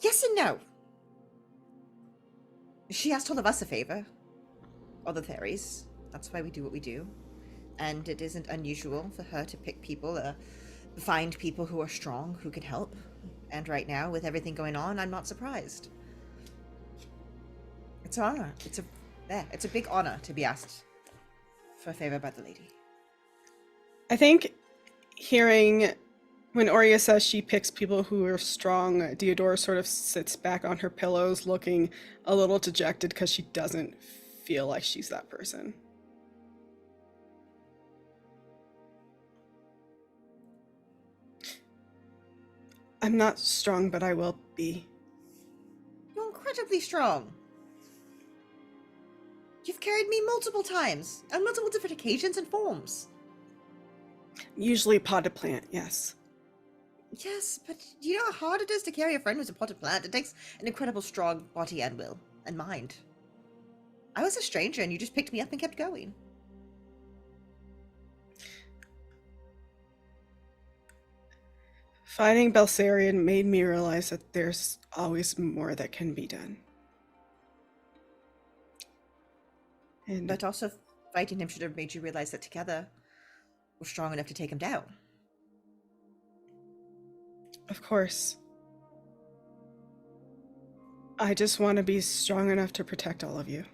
yes and no. She asked all of us a favor. All the fairies. That's why we do what we do. And it isn't unusual for her to pick people, find people who are strong, who can help. And right now, with everything going on, I'm not surprised. It's an honor. It's a big honor to be asked for a favor by the lady. I think hearing when Oria says she picks people who are strong, Deodora sort of sits back on her pillows looking a little dejected because she doesn't feel like she's that person. I'm not strong, but I will be. You're incredibly strong. You've carried me multiple times, on multiple different occasions and forms. Usually potted plant, yes. Yes, but you know how hard it is to carry a friend who's a potted plant? It takes an incredible strong body and will, and mind. I was a stranger and you just picked me up and kept going. Fighting Belserion made me realize that there's always more that can be done. And But also, fighting him should have made you realize that together, we're strong enough to take him down. of course, I just want to be strong enough to protect all of you.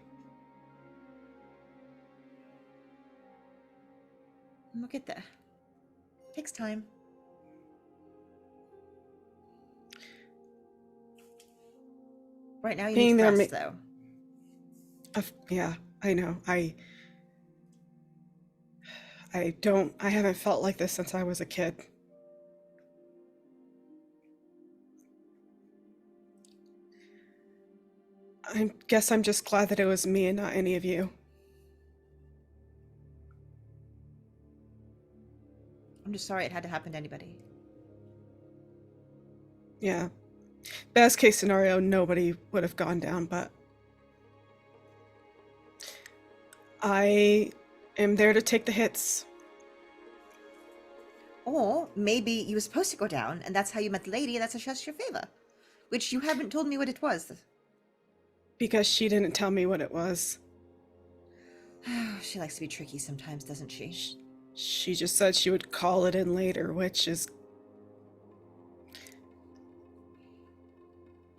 We'll get there. Takes time. Right now, you Being need to there rest, though. Yeah, I know. I haven't felt like this since I was a kid. I guess I'm just glad that it was me and not any of you. I'm just sorry it had to happen to anybody. Yeah. Best case scenario, nobody would have gone down, but I am there to take the hits. Or maybe you were supposed to go down, and that's how you met the lady, and that's how she asked your favor. Which you haven't told me what it was. Because she didn't tell me what it was. She likes to be tricky sometimes, doesn't she? She just said she would call it in later, which is...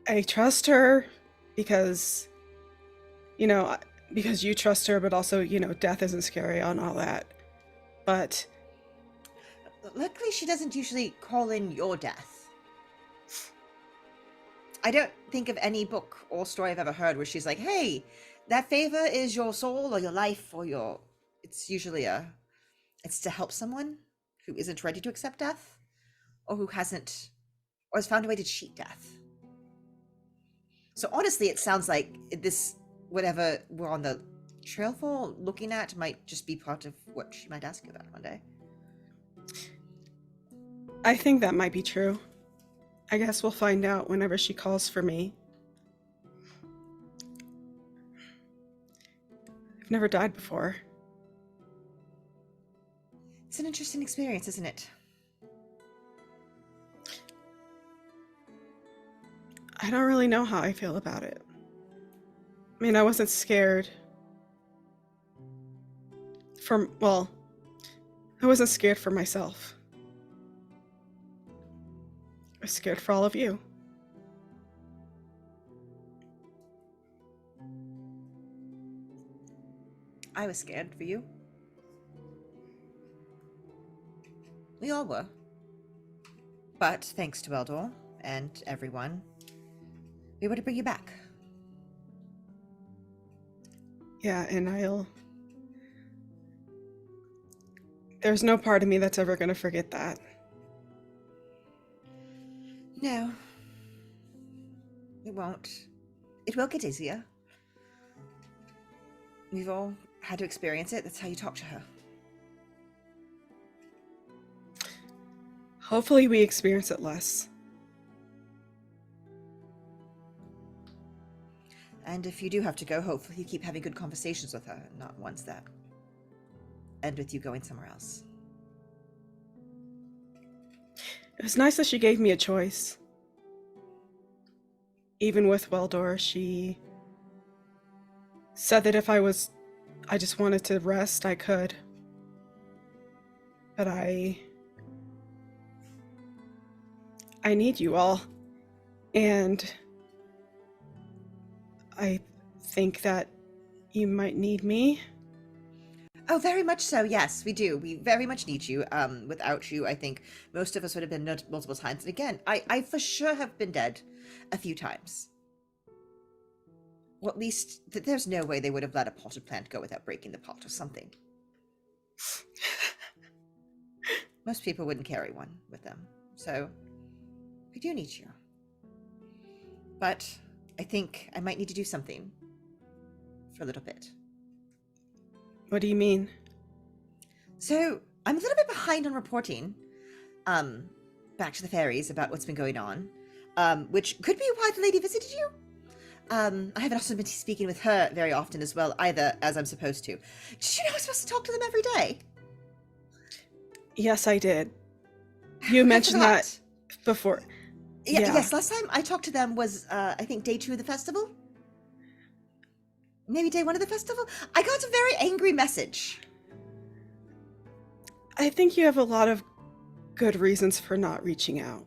I trust her because, because you trust her, but also, death isn't scary and all that. But... Luckily, she doesn't usually call in your death. I don't think of any book or story I've ever heard where she's like, hey, that favor is your soul or your life or your... It's usually it's to help someone who isn't ready to accept death or who hasn't, or has found a way to cheat death. So honestly, it sounds like this, whatever we're on the trail for, looking at, might just be part of what she might ask you about one day. I think that might be true. I guess we'll find out whenever she calls for me. I've never died before. It's an interesting experience, isn't it? I don't really know how I feel about it. I mean, I wasn't scared. I wasn't scared for myself. I was scared for all of you. I was scared for you. We all were. But thanks to Eldor and everyone, we were to bring you back. Yeah, and there's no part of me that's ever going to forget that. No. It won't. It will get easier. We've all had to experience it. That's how you talk to her. Hopefully we experience it less. And if you do have to go, hopefully you keep having good conversations with her, not ones that end with you going somewhere else. It was nice that she gave me a choice. Even with Weldor, she said that if I just wanted to rest, I could. But I need you all. And I think that you might need me. Oh, very much so. Yes, we do. We very much need you. Without you, I think most of us would have been dead multiple times. And again, I for sure have been dead a few times. Well, at least there's no way they would have let a potted plant go without breaking the pot or something. Most people wouldn't carry one with them. So we do need you. But I think I might need to do something for a little bit. What do you mean? So I'm a little bit behind on reporting back to the fairies about what's been going on, which could be why the lady visited you. I haven't also been speaking with her very often as well, either, as I'm supposed to. Did you know I'm supposed to talk to them every day? Yes, I did. You mentioned that before. Yeah. Yeah. Yes, last time I talked to them was, I think, day 2 of the festival? Maybe day 1 of the festival? I got a very angry message. I think you have a lot of good reasons for not reaching out.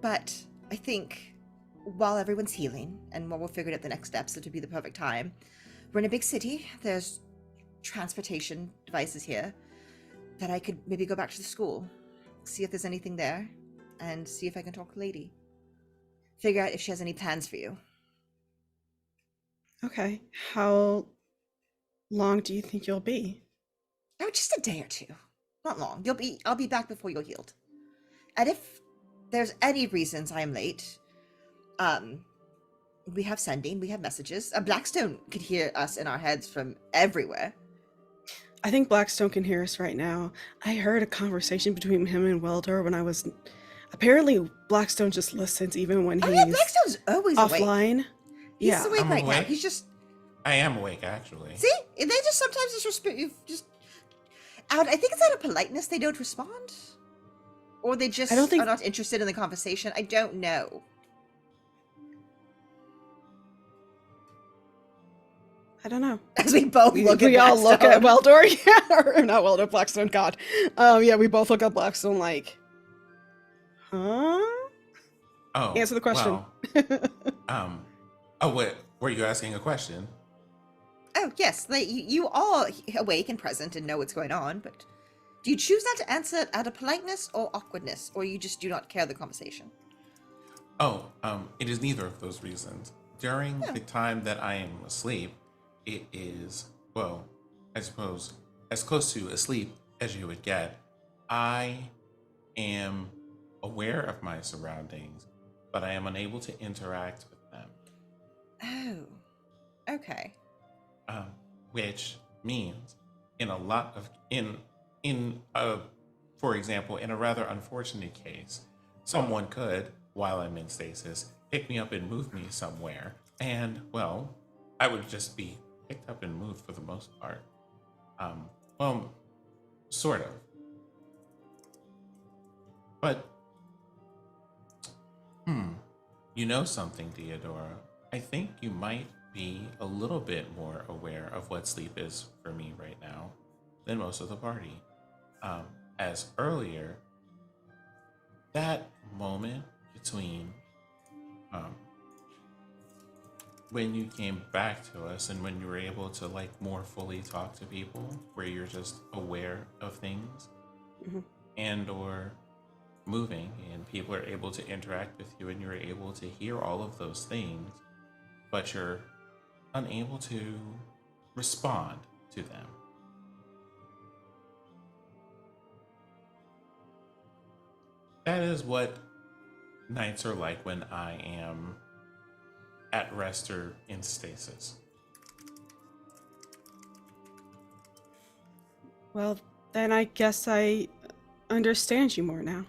But I think while everyone's healing and while we're figuring out the next steps, it would be the perfect time. We're in a big city. There's transportation devices here that I could maybe go back to the school, see if there's anything there, and see if I can talk to the lady. Figure out if she has any plans for you. Okay. How long do you think you'll be? Oh, just a day or 2. Not long. I'll be back before you're healed. And if there's any reasons I am late, we have sending, we have messages. Blackstone could hear us in our heads from everywhere. I think Blackstone can hear us right now. I heard a conversation between him and Weldor when I was... Apparently, Blackstone just listens even when he's Blackstone's always offline. Awake. He's awake I'm right now. awake. He's just... I am awake, actually. See? They just sometimes just out. I think it's out of politeness they don't respond. Or they just are not interested in the conversation. I don't know. I don't know. As we both look at we all look at Blackstone. Weldor, yeah, or not Weldor, Blackstone. God, yeah, we both look at Blackstone like, huh? Oh, Answer the question. Well, oh, what? Were you asking a question? Oh yes, you are awake and present and know what's going on, but do you choose not to answer out of politeness or awkwardness, or you just do not care the conversation? Oh, it is neither of those reasons. During the time that I am asleep, it is, well, I suppose, as close to asleep as you would get. I am aware of my surroundings, but I am unable to interact with them. Oh, okay. Which means for example, in a rather unfortunate case, someone could, while I'm in stasis, pick me up and move me somewhere. And, well, I would just be picked up and moved for the most part. Well, sort of. But, you know something, Theodora. I think you might be a little bit more aware of what sleep is for me right now than most of the party. As earlier, that moment between when you came back to us and when you were able to like more fully talk to people, where you're just aware of things, and or moving, and people are able to interact with you, and you're able to hear all of those things, but you're unable to respond to them. That is what nights are like when I am at rest or in stasis. Well, then I guess I understand you more now.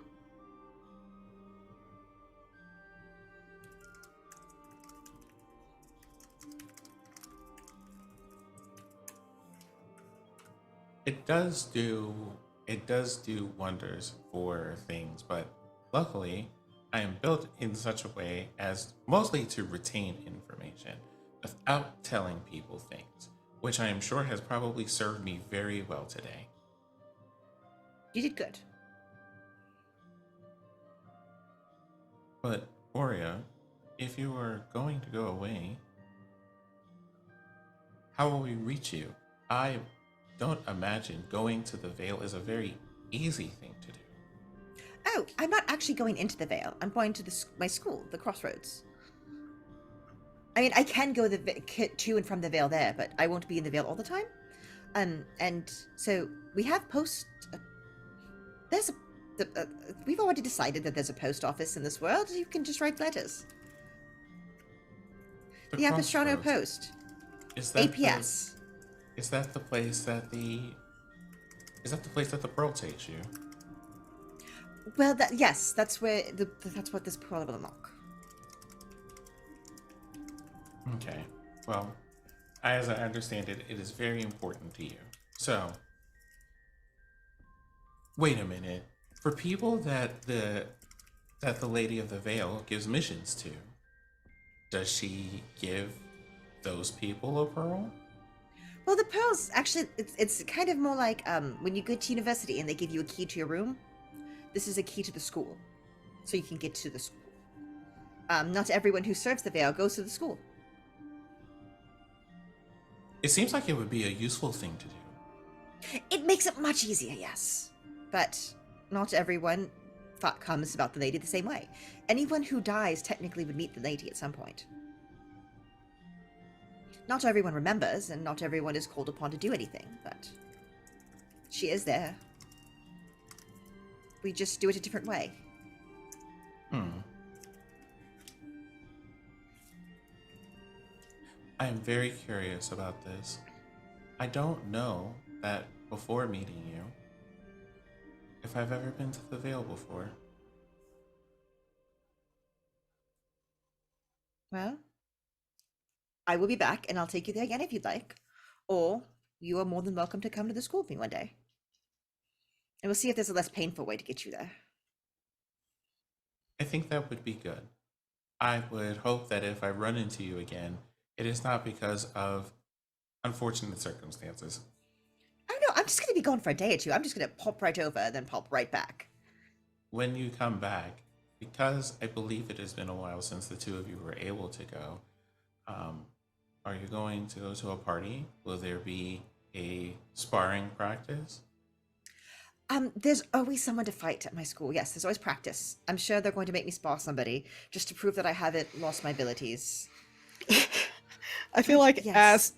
It does do wonders for things, but luckily I am built in such a way as mostly to retain information without telling people things, which I am sure has probably served me very well today. You did good. But Aurea, if you are going to go away, how will we reach you? I don't imagine going to the Vale is a very easy thing to do. Oh, I'm not actually going into the Vale. I'm going to my school, the Crossroads. I mean, I can go to and from the Vale there, but I won't be in the Vale all the time. And so we have we've already decided that there's a post office in this world. You can just write letters. The Ampistrano Post. Is that APS. Is that the place that the Pearl takes you? Well, yes, that's where that's what this Pearl will unlock. Okay. Well, as I understand it, it is very important to you. So, wait a minute. For people that the Lady of the Vale gives missions to, does she give those people a pearl? Well, the pearls actually it's kind of more like when you go to university and they give you a key to your room. This is a key to the school, so you can get to the school. Not everyone who serves the Vale goes to the school. It seems like it would be a useful thing to do. It makes it much easier, yes. But not everyone comes about the lady the same way. Anyone who dies technically would meet the lady at some point. Not everyone remembers, and not everyone is called upon to do anything, but she is there. We just do it a different way. I am very curious about this. I don't know that before meeting you, if I've ever been to the Vale before. Well, I will be back, and I'll take you there again if you'd like. Or you are more than welcome to come to the school with me one day. And we'll see if there's a less painful way to get you there. I think that would be good. I would hope that if I run into you again, it is not because of unfortunate circumstances. Oh no, I'm just going to be gone for a day or two. I'm just going to pop right over and then pop right back. When you come back, because I believe it has been a while since the two of you were able to go, are you going to go to a party? Will there be a sparring practice? There's always someone to fight at my school. Yes, there's always practice. I'm sure they're going to make me spar somebody just to prove that I haven't lost my abilities. I feel like Yes.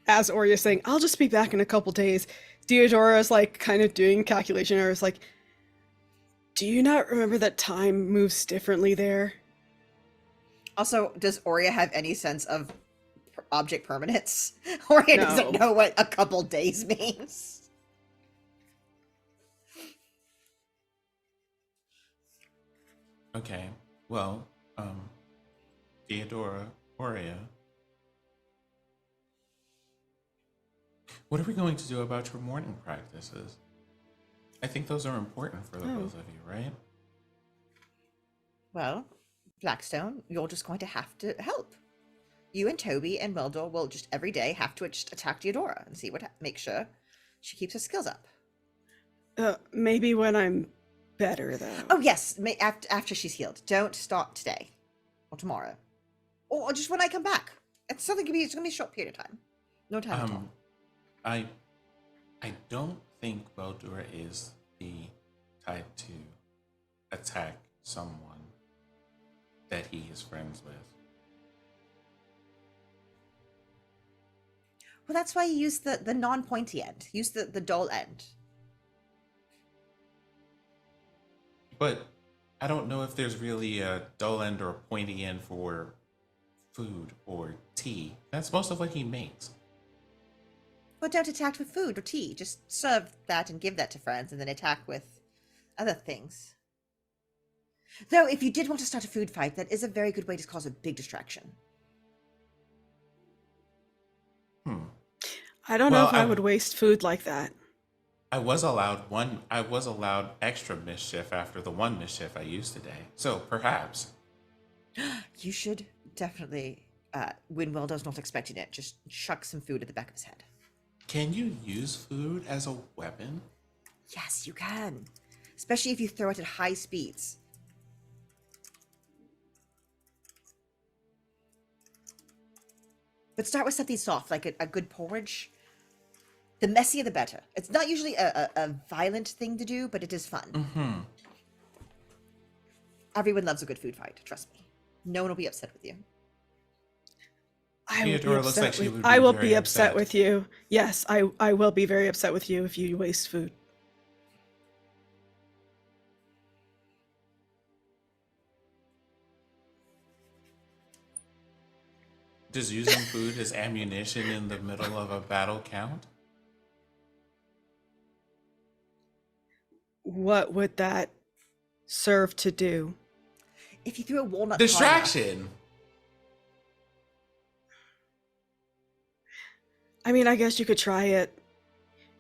as Aurea's saying, I'll just be back in a couple days, Theodora's like kind of doing calculation errors like, do you not remember that time moves differently there? Also, does Aurea have any sense of object permanence? Aurea doesn't know what a couple days means. Okay, well, Theodora, Aurea, what are we going to do about your morning practices? I think those are important for the both of you, right? Well, Blackstone, you're just going to have to help. You and Toby and Meldor will just every day have to attack Theodora and see make sure she keeps her skills up. Maybe when I'm better, though. Oh yes, after she's healed. Don't start today or tomorrow, or just when I come back. It's gonna be a short period of time. No time at all. I don't think Meldor is the tried to attack someone that he is friends with. Well, that's why you use the non-pointy end. Use the dull end. But I don't know if there's really a dull end or a pointy end for food or tea. That's most of what he makes. Well, don't attack with food or tea. Just serve that and give that to friends, and then attack with other things. Though, if you did want to start a food fight, that is a very good way to cause a big distraction. I don't know if I would waste food like that. I was allowed extra mischief after the one mischief I used today. So perhaps. You should definitely, when Wildo's not expecting it, just chuck some food at the back of his head. Can you use food as a weapon? Yes, you can. Especially if you throw it at high speeds. But start with something soft, like a good porridge. The messier, the better. It's not usually a violent thing to do, but it is fun. Mm-hmm. Everyone loves a good food fight, trust me. No one will be upset with you. Theodora looks like she would be I will very be upset upset. with you. Yes, I will be very upset with you if you waste food. Does using food as ammunition in the middle of a battle count? What would that serve to do? If you threw a walnut Distraction! I mean, I guess you could try it.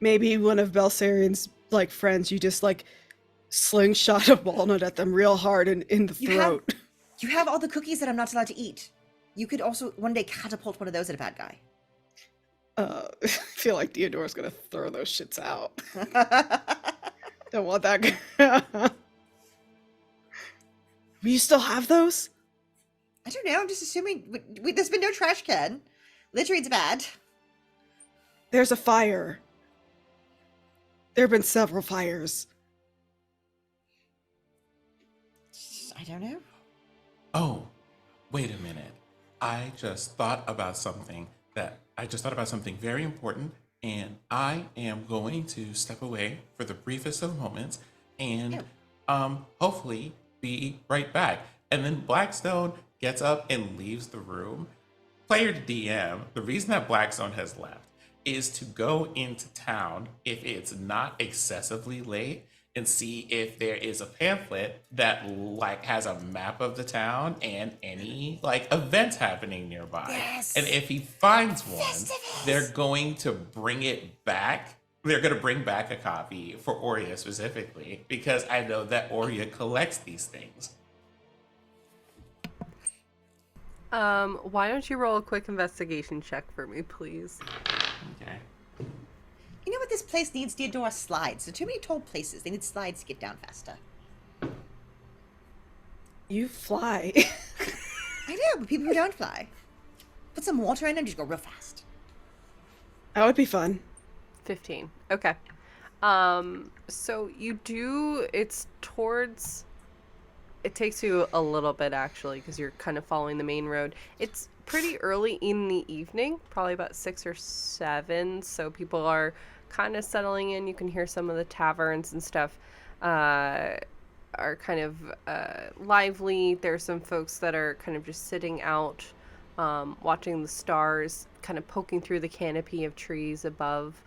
Maybe one of Belserion's like friends, you just like slingshot a walnut at them real hard in the throat. You have all the cookies that I'm not allowed to eat. You could also one day catapult one of those at a bad guy. I feel like Theodora's gonna throw those shits out. Don't want that. You still have those? I don't know. I'm just assuming there's been no trash can. Literate's bad. There's a fire. There have been several fires. I don't know. Oh, wait a minute. I just thought about something very important, and I am going to step away for the briefest of moments and hopefully be right back. And then Blackstone gets up and leaves the room. Player to DM, the reason that Blackstone has left is to go into town if it's not excessively late and see if there is a pamphlet that like has a map of the town and any like events happening nearby. Yes. And if he finds one, they're going to bring it back. They're going to bring back a copy for Aurea specifically because I know that Aurea collects these things. Why don't you roll a quick investigation check for me, please? Okay. You know what this place needs? Theodora slides. There are too many tall places. They need slides to get down faster. You fly. I know, but people who don't fly. Put some water in and just go real fast. That would be fun. 15. Okay. So you do, it takes you a little bit actually because you're kind of following the main road. It's pretty early in the evening, probably about 6 or 7, so people are kind of settling in. You can hear some of the taverns and stuff are kind of lively. There's some folks that are kind of just sitting out watching the stars, kind of poking througthe canopy of trees above.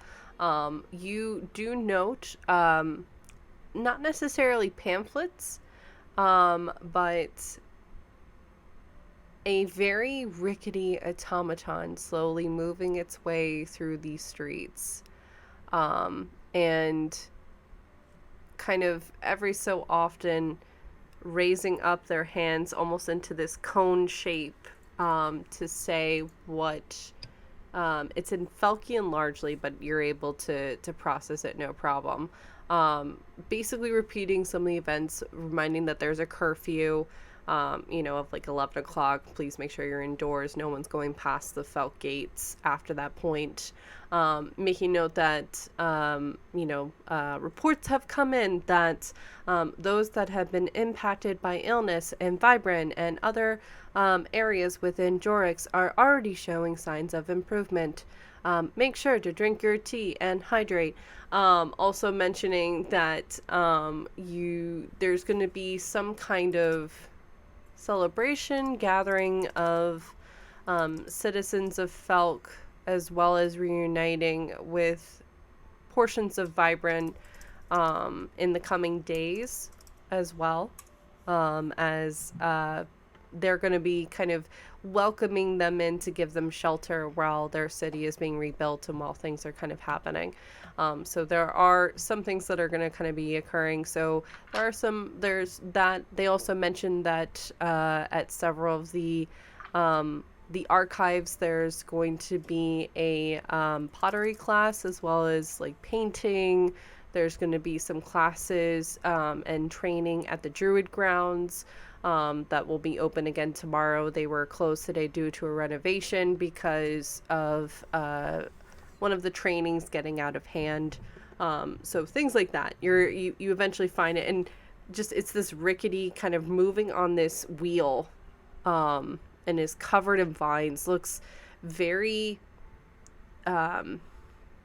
You do note not necessarily pamphlets, but a very rickety automaton slowly moving its way through these streets. And kind of every so often raising up their hands almost into this cone shape to say what it's in Felkian largely, but you're able to process it no problem. Basically repeating some of the events, reminding that there's a curfew, of like 11 o'clock, please make sure you're indoors. No one's going past the Felk gates after that point. Making note that, reports have come in that those that have been impacted by illness in Vybrin and other areas within Jorix are already showing signs of improvement. Make sure to drink your tea and hydrate. Also mentioning that there's going to be some kind of celebration gathering of citizens of Felk, as well as reuniting with portions of Vybrin in the coming days as well, as they're going to be kind of welcoming them in to give them shelter while their city is being rebuilt and while things are kind of happening. So there are some things that are going to kind of be occurring. So there's that. They also mentioned that at several of the archives, there's going to be a pottery class as well as like painting. There's going to be some classes and training at the Druid grounds that will be open again tomorrow. They were closed today due to a renovation because of one of the trainings getting out of hand. So things like that. You eventually find it, and just it's this rickety kind of moving on this wheel, and is covered in vines. Looks very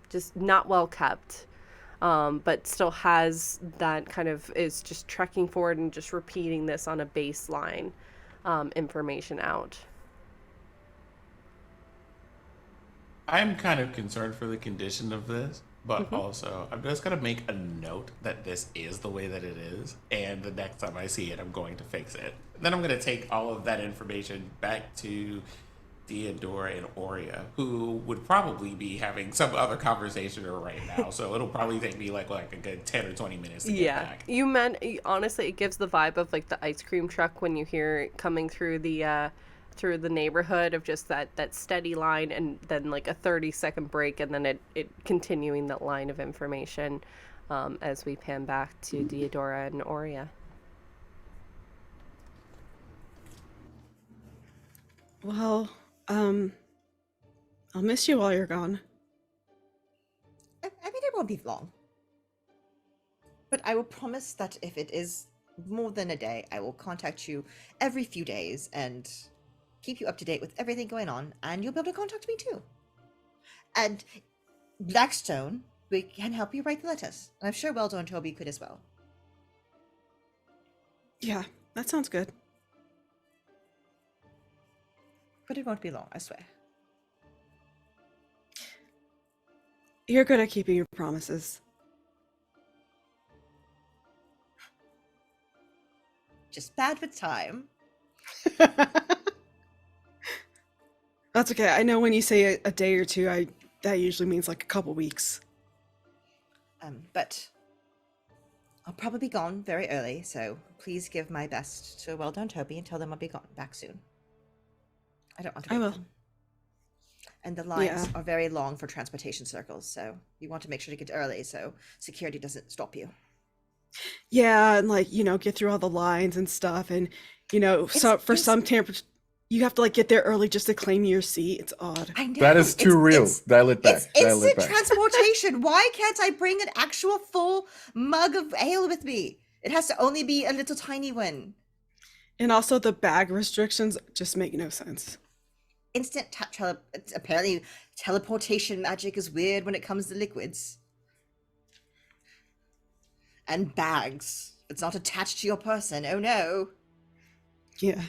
just not well kept. But still has that kind of is just trekking forward and just repeating this on a baseline information out. I'm kind of concerned for the condition of this, but also I'm just going to make a note that this is the way that it is, and the next time I see it, I'm going to fix it. Then I'm going to take all of that information back to Theodora and Aurea, who would probably be having some other conversation right now, so it'll probably take me like a good 10 or 20 minutes to get back. You meant, honestly, it gives the vibe of like the ice cream truck when you hear it coming through the neighborhood, of just that steady line and then like a 30-second break, and then it continuing that line of information as we pan back to Theodora and Aurea. Well, I'll miss you while you're gone. I mean, it won't be long. But I will promise that if it is more than a day, I will contact you every few days and keep you up to date with everything going on, and you'll be able to contact me too. And Blackstone, we can help you write the letters. And I'm sure Weldo and Toby could as well. Yeah, that sounds good. But it won't be long, I swear. You're good at keeping your promises. Just bad with time. That's okay. I know when you say a day or two, that usually means like a couple weeks. But I'll probably be gone very early, so please give my best to Weldo and Toby and tell them I'll be back soon. I don't want to. I will. Them. And the lines are very long for transportation circles, so you want to make sure to get early so security doesn't stop you. Yeah, and like, get through all the lines and stuff, and some temperature, you have to like get there early just to claim your seat. It's odd. I know. That is too real. Dial it back. It's instant transportation. Why can't I bring an actual full mug of ale with me? It has to only be a little tiny one. And also the bag restrictions just make no sense. Instant apparently teleportation magic is weird when it comes to liquids. And bags. It's not attached to your person. Oh no. Yeah.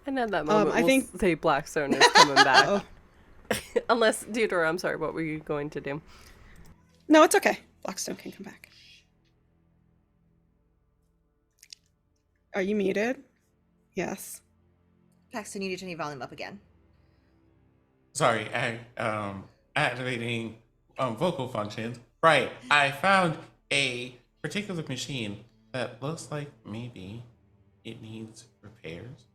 And at that moment, I think say Blackstone is coming back. Unless, Theodora, I'm sorry, what were you going to do? No, it's okay. Blackstone can come back. Are you muted? Yes. Paxton, you need to turn your volume up again. Sorry, activating vocal functions. Right, I found a particular machine that looks like maybe it needs repairs.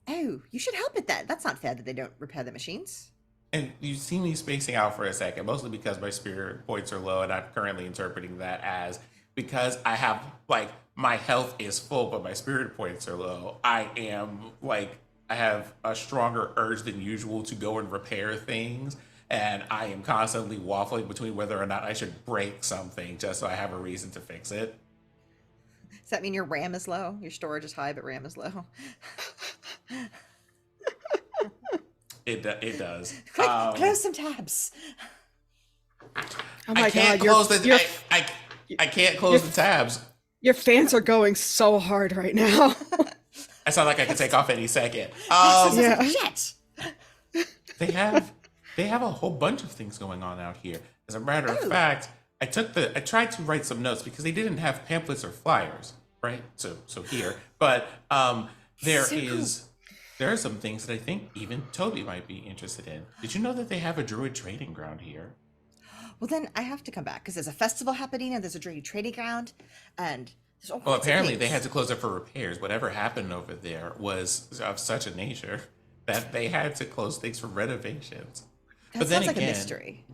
Oh, you should help with that. That's not fair that they don't repair the machines. And you see me spacing out for a second, mostly because my spirit points are low, and I'm currently interpreting that as because I have like my health is full, but my spirit points are low. I have a stronger urge than usual to go and repair things, and I am constantly waffling between whether or not I should break something just so I have a reason to fix it. Does that mean your RAM is low? Your storage is high, but RAM is low. It does. Quick, close some tabs. Oh my I can't god, close the I can't close the tabs. your fans are going so hard right now. I sound like I could take off any second. Yeah. Shit. They have a whole bunch of things going on out here. As a matter of fact, I tried to write some notes because they didn't have pamphlets or flyers, right? So here, but there are some things that I think even Toby might be interested in. Did you know that they have a druid trading ground here? Well, then I have to come back because there's a festival happening and there's a druid trading ground, and there's all Well, kinds of apparently they things. had to close it for repairs. Whatever happened over there was of such a nature that they had to close things for renovations. That sounds like a mystery.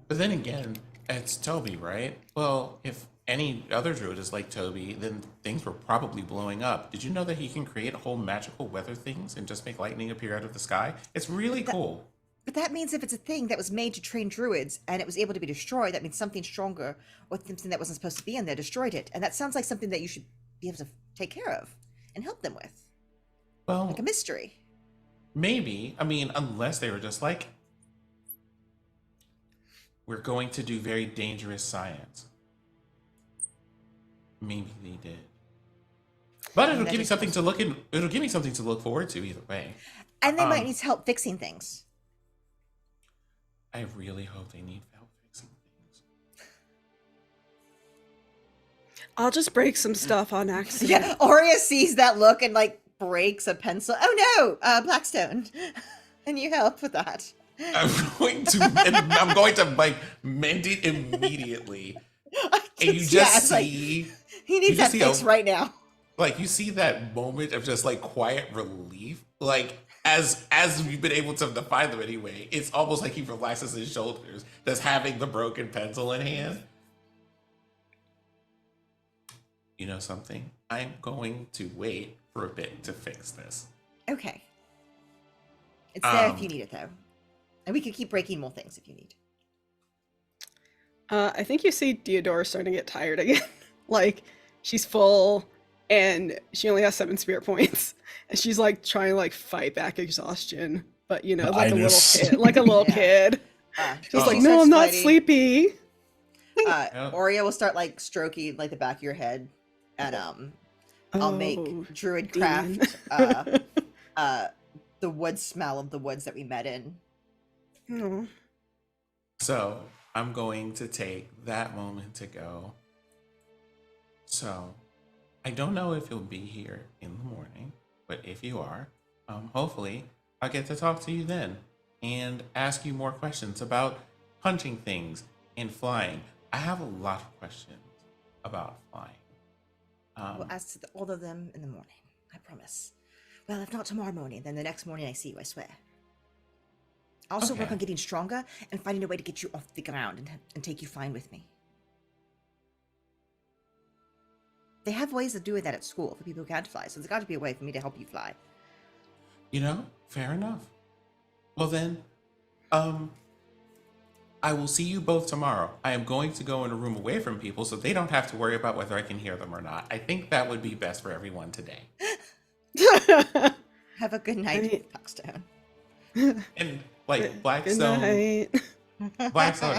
But then again, it's Toby, right? Well, if any other druid is like Toby, then things were probably blowing up. Did you know that he can create whole magical weather things and just make lightning appear out of the sky? It's really cool. But that means if it's a thing that was made to train druids and it was able to be destroyed, that means something stronger or something that wasn't supposed to be in there destroyed it. And that sounds like something that you should be able to take care of and help them with. Well, Like a mystery. maybe. I mean, unless they were just like, we're going to do very dangerous science. Maybe they did. But it'll give me something to look in. It'll give me something to look forward to either way. And they might need help fixing things. I really hope they need help fixing things. I'll just break some stuff on accident. Yeah, Aurea sees that look and like breaks a pencil. Oh no, Blackstone. And you help with that. I'm going to like mend it immediately. And you just see he needs that fix right now. Like you see that moment of just like quiet relief. Like as we've been able to define them anyway, it's almost like he relaxes his shoulders just having the broken pencil in hand. You know something? I'm going to wait for a bit to fix this. Okay. It's there if you need it though. And we could keep breaking more things if you need. I think you see Deodora starting to get tired again. Like, she's full, and she only has 7 spirit points. And she's, like, trying to, like, fight back exhaustion. But, you know, like a little kid. Like a little kid. Just like, no, I'm not sleepy. Aurea will start, like, stroking, like, the back of your head. And, I'll make Druid craft, the wood smell of the woods that we met in. Oh. So I'm going to take that moment to go. So I don't know if you'll be here in the morning, but if you are, hopefully I'll get to talk to you then and ask you more questions about hunting things and flying. I have a lot of questions about flying. We'll ask all of them in the morning, I promise. Well, if not tomorrow morning, then the next morning I see you, I swear. I'll also work on getting stronger and finding a way to get you off the ground and take you flying with me. They have ways of doing that at school for people who can't fly, so there's got to be a way for me to help you fly. You know, fair enough. Well then, I will see you both tomorrow. I am going to go in a room away from people so they don't have to worry about whether I can hear them or not. I think that would be best for everyone today. Have a good night, Blackstone. And like Blackstone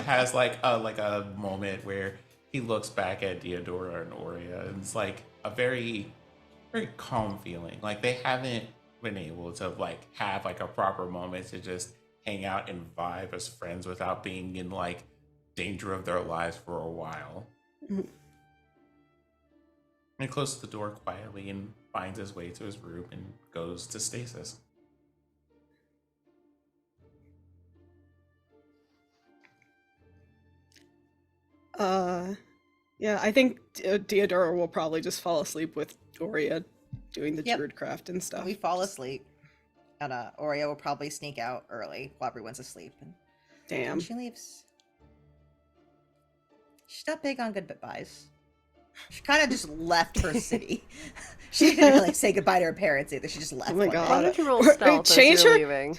has like a moment where he looks back at Deodora and Aurea, and it's like a very, very calm feeling. Like they haven't been able to like have like a proper moment to just hang out and vibe as friends without being in like danger of their lives for a while. Mm-hmm. And he closes the door quietly and finds his way to his room and goes to stasis. Yeah, I think Deodora will probably just fall asleep with Aurea doing the druid craft and stuff. We fall asleep. And Oreo will probably sneak out early while everyone's asleep. And Damn. she leaves. She's not big on goodbyes. She kind of just left her city. She didn't really say goodbye to her parents either. She just left. Oh my one day. God. Why don't you roll Wait, stealth as change you're her- leaving?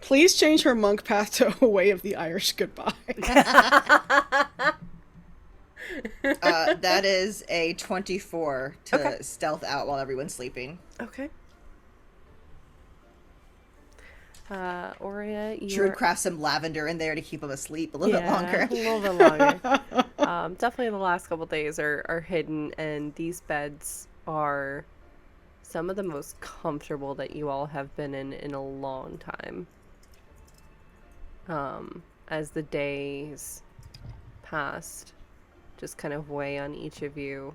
Please change her monk path to a way of the Irish goodbye. That is a 24 to Okay. stealth out while everyone's sleeping. Okay. Aurea, Druid you're crafts some lavender in there to keep them asleep a little bit yeah, longer. a little bit longer. Definitely the last couple days are hidden, and these beds are some of the most comfortable that you all have been in a long time. As the days passed, just kind of weigh on each of you.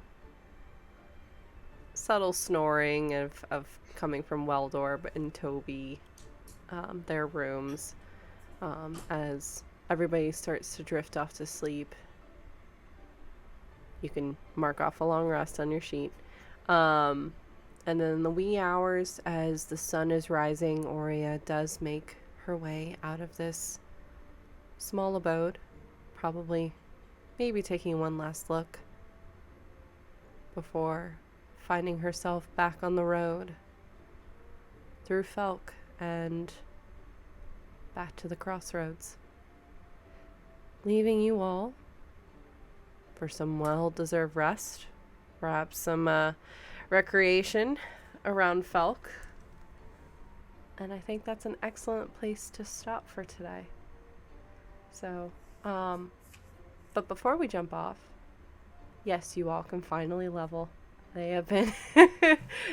Subtle snoring of coming from Weldorb and Toby, their rooms, as everybody starts to drift off to sleep. You can mark off a long rest on your sheet. And then in the wee hours, as the sun is rising, Aurea does make her way out of this small abode, probably maybe taking one last look before finding herself back on the road through Felk and back to the crossroads, leaving you all for some well-deserved rest, perhaps some recreation around Felk. And I think that's an excellent place to stop for today. So, but before we jump off, yes, you all can finally level. They have been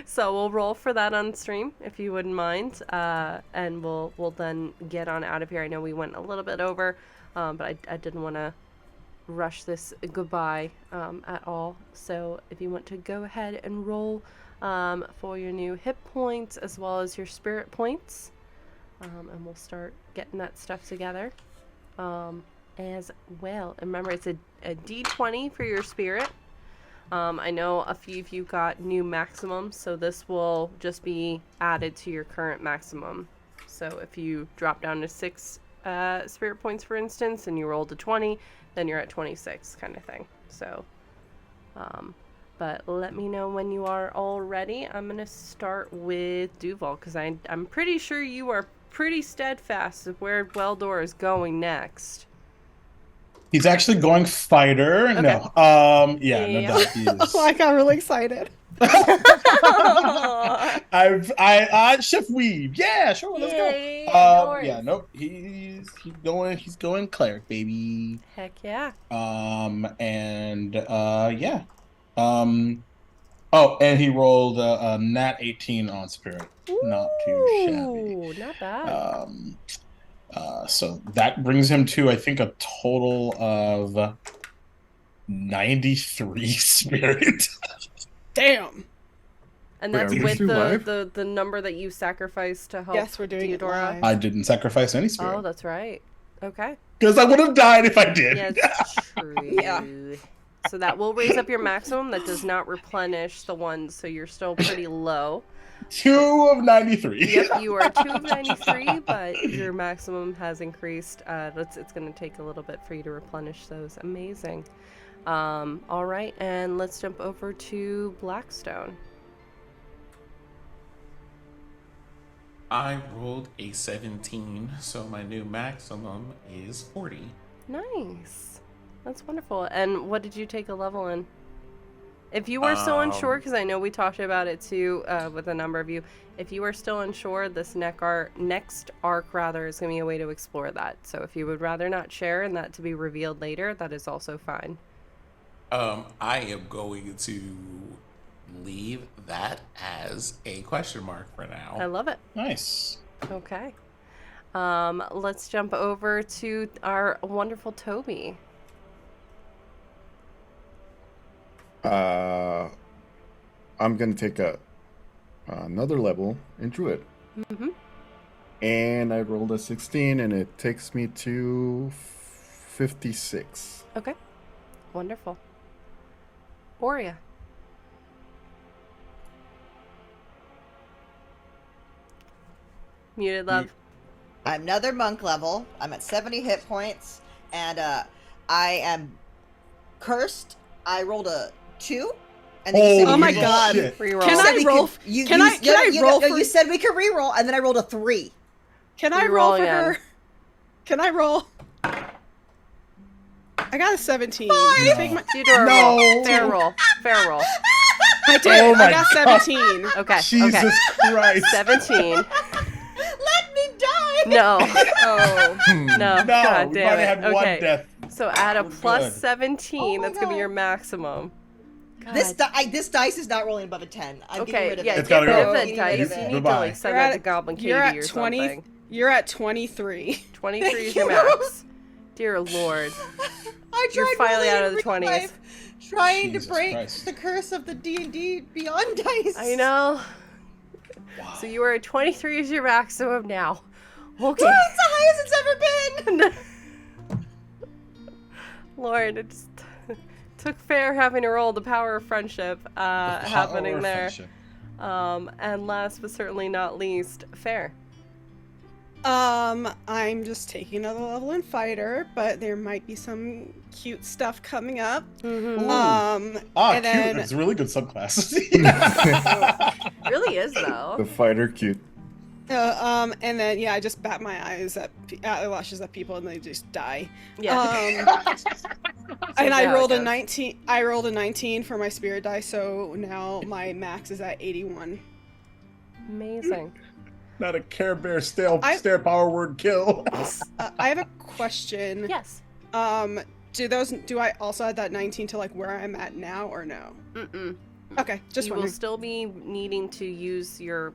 so we'll roll for that on stream if you wouldn't mind, and we'll then get on out of here. I know we went a little bit over, but I didn't want to rush this goodbye at all. So if you want to go ahead and roll for your new hit points as well as your spirit points, and we'll start getting that stuff together as well. And remember, it's a D20 for your spirit. I know a few of you got new maximums, so this will just be added to your current maximum. So if you drop down to 6 spirit points, for instance, and you rolled a 20, then you're at 26 kind of thing. So, but let me know when you are all ready. I'm going to start with Duval, because I'm pretty sure you are pretty steadfast of where Weldor is going next. He's actually going fighter. Okay. No. Yeah, no doubt he is. Oh, I got really excited. Chef Weave. Yeah, sure, let's go. Yeah, nope. He's going cleric, baby. Heck yeah. Yeah. Oh, and he rolled a nat 18 on spirit. Not too shabby. Ooh, not bad. So that brings him to, I think, a total of 93 spirit. Damn. And Wait, that's are we with still live? the number that you sacrificed to help Yes, we're doing it Theodora. live. I didn't sacrifice any Oh, spirit. that's right. Okay. Because I would have died if I did. Yeah, it's true. Yeah. So that will raise up your maximum. That does not replenish the ones, so you're still pretty low. 2 of 93. Yep, you are 2 of 93, but your maximum has increased. It's going to take a little bit for you to replenish those. Amazing. All right, and let's jump over to Blackstone. I rolled a 17, so my new maximum is 40. Nice. That's wonderful. And what did you take a level in? If you were still unsure, because I know we talked about it too with a number of you, if you are still unsure, this next arc is going to be a way to explore that. So if you would rather not share and that to be revealed later, that is also fine. I am going to leave that as a question mark for now. I love it. Nice. Okay. Let's jump over to our wonderful Toby. I'm gonna take another level in Druid. Mm-hmm. And I rolled a 16, and it takes me to 56. Okay. Wonderful. Aurea. Muted love. I'm another monk level. I'm at 70 hit points, and I am cursed. I rolled a 2. And then you said Oh we my could god. Reroll. Can You I said we roll? could- you- Can you- I roll for? You said we could reroll, and then I rolled a 3. Can I roll Reroll for again. her? Can I roll? I got a 17. Fine. Take my- You do a No. roll. Fair roll. Fair roll. I did. Oh my I got God. 17. Okay. Jesus Okay. Christ. 17. Let me die. No. Oh. No. No, God we damn might it. have one Okay. death. So add a We're plus good. 17. Oh my That's gonna be God. your maximum. This God. this dice is not rolling above a 10. I'm getting Okay, rid of yeah, it. It's gotta get go. rid of Getting that rid of dice. it. You need to Goodbye. like send You're that to at- Goblin You're Katie at or 20. something. You're at 23. 23 is Thank your you. max. Dear Lord. I You're tried finally really out of the in real 20s. life, trying Jesus to break Christ. the curse of the D&D Beyond dice. I know. Wow. So you are at 23 is your maximum now. Okay. That's the highest it's ever been. Lord, it just took Fair having to roll the power of friendship happening Power there. friendship. And last but certainly not least, Fair. I'm just taking another level in fighter, but there might be some cute stuff coming up. Mm-hmm. And Cute. then It's a really good subclass. Really is though. The fighter cute. and then I just bat my eyes at eyelashes at people and they just die. Yeah. And how I it rolled a goes. 19. I rolled a 19 for my spirit die, so now my max is at 81. Amazing. Not a Care Bear I- stare power word kill. I have a question. Yes. Do I also add that 19 to like where I'm at now or no? Mm-mm. Okay, just You will wondering. still be needing to use your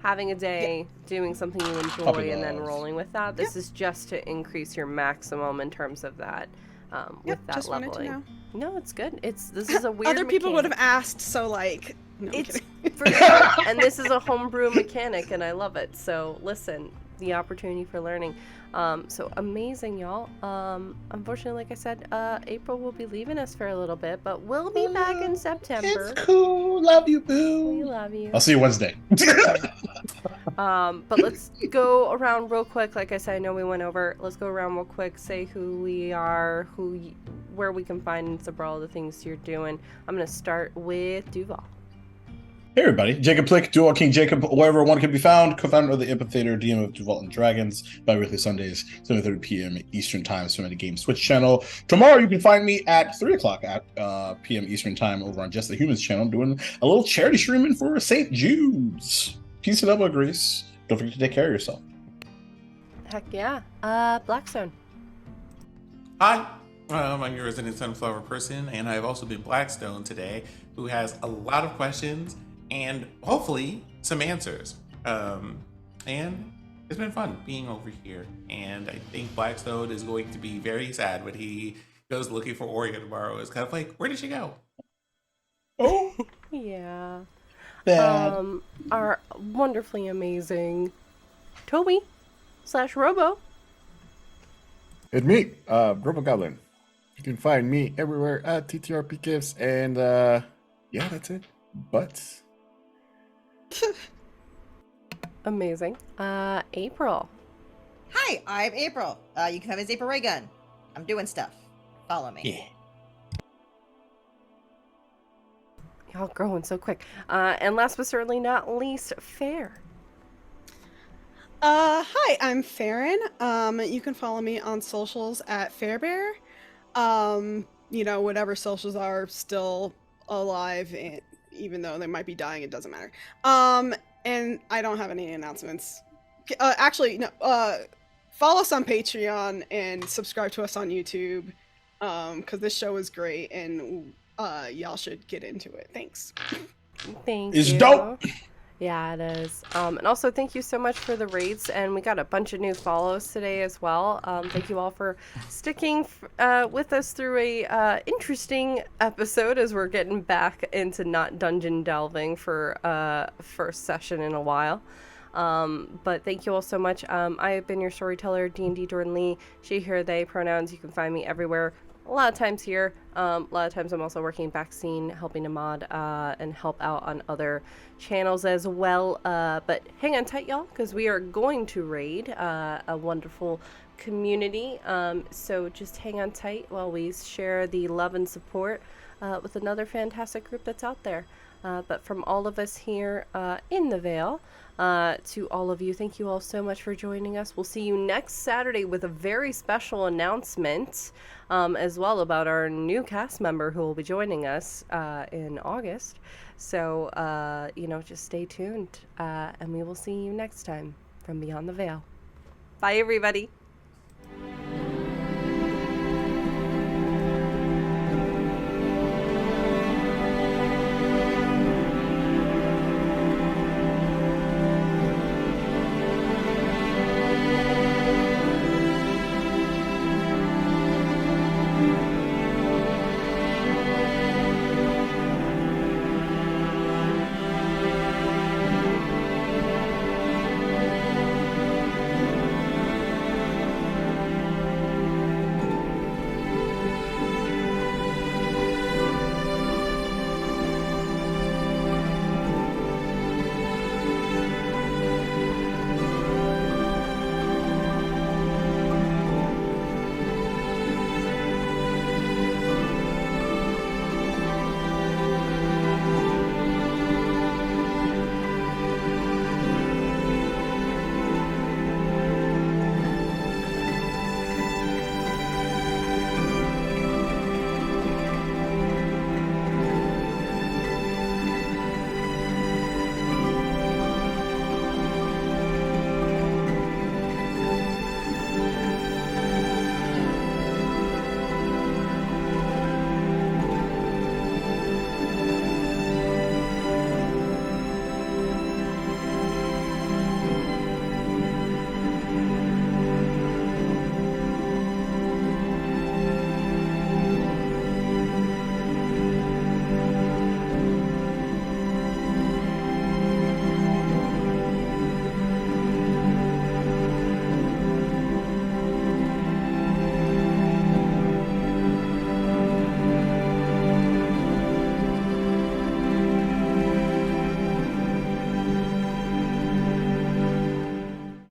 having a day, doing something you enjoy, Puppy and then love. rolling with that. This is just to increase your maximum in terms of that. With that just wanted to leveling. know. No, it's good. This is a weird. Other people would have mechanic. asked, so like. No, I'm It's kidding. for sure, and this is a homebrew mechanic, and I love it. So listen, the opportunity for learning. So amazing, y'all. Unfortunately, like I said, April will be leaving us for a little bit, but we'll be back in September. It's cool. Love you, We boo. love you. I'll see you Wednesday. But let's go around real quick. Like I said, I know we went over. Let's go around real quick. Say who we are, where we can find Zabral, the things you're doing. I'm gonna start with Duval. Hey everybody, Jacob Plick, Dual King Jacob, wherever one can be found, co-founder of the Amphitheater, DM of Duval and Dragons, bi-weekly Sundays, 7:30 p.m. Eastern Time, so many games Twitch channel. Tomorrow you can find me at 3 o'clock p.m. Eastern Time over on Just the Humans channel, doing a little charity streaming for St. Jude's. Peace and elbow grease. Don't forget to take care of yourself. Heck yeah. Blackstone. Hi, I'm your resident sunflower person, and I've also been Blackstone today, who has a lot of questions and hopefully some answers. And it's been fun being over here. And I think Blackstone is going to be very sad when he goes looking for Oria tomorrow. It's kind of like, where did she go? Oh, Yeah. bad. Our wonderfully amazing Toby / Robo. It's me, Robo Goblin. You can find me everywhere at TTRP Gifts, and yeah, that's it. But Amazing. April. Hi, I'm April. You can have his April Ray Gun. I'm doing stuff. Follow me. Yeah. Y'all growing so quick. And last but certainly not least, Fair. Hi, I'm Farron. You can follow me on socials at Fairbear. Whatever socials are still alive, and even though they might be dying, it doesn't matter. And I don't have any announcements. Actually, no. Follow us on Patreon and subscribe to us on YouTube, because this show is great, and y'all should get into it. Thanks. Thank It's you. dope. Yeah, it is. And also, thank you so much for the raids. And we got a bunch of new follows today as well. Thank you all for sticking with us through a interesting episode as we're getting back into not dungeon delving for first session in a while. But thank you all so much. I have been your storyteller, D&D Jordan Lee. She, her, they pronouns. You can find me everywhere. a lot of times here. A lot of times I'm also working back scene, helping to mod and help out on other channels as well. But hang on tight, y'all, because we are going to raid a wonderful community. So just hang on tight while we share the love and support with another fantastic group that's out there. But from all of us here in the Vale, to all of you, thank you all so much for joining us. We'll see you next Saturday with a very special announcement as well about our new cast member who will be joining us in August. So, just stay tuned and we will see you next time from Beyond the Veil. Bye, everybody.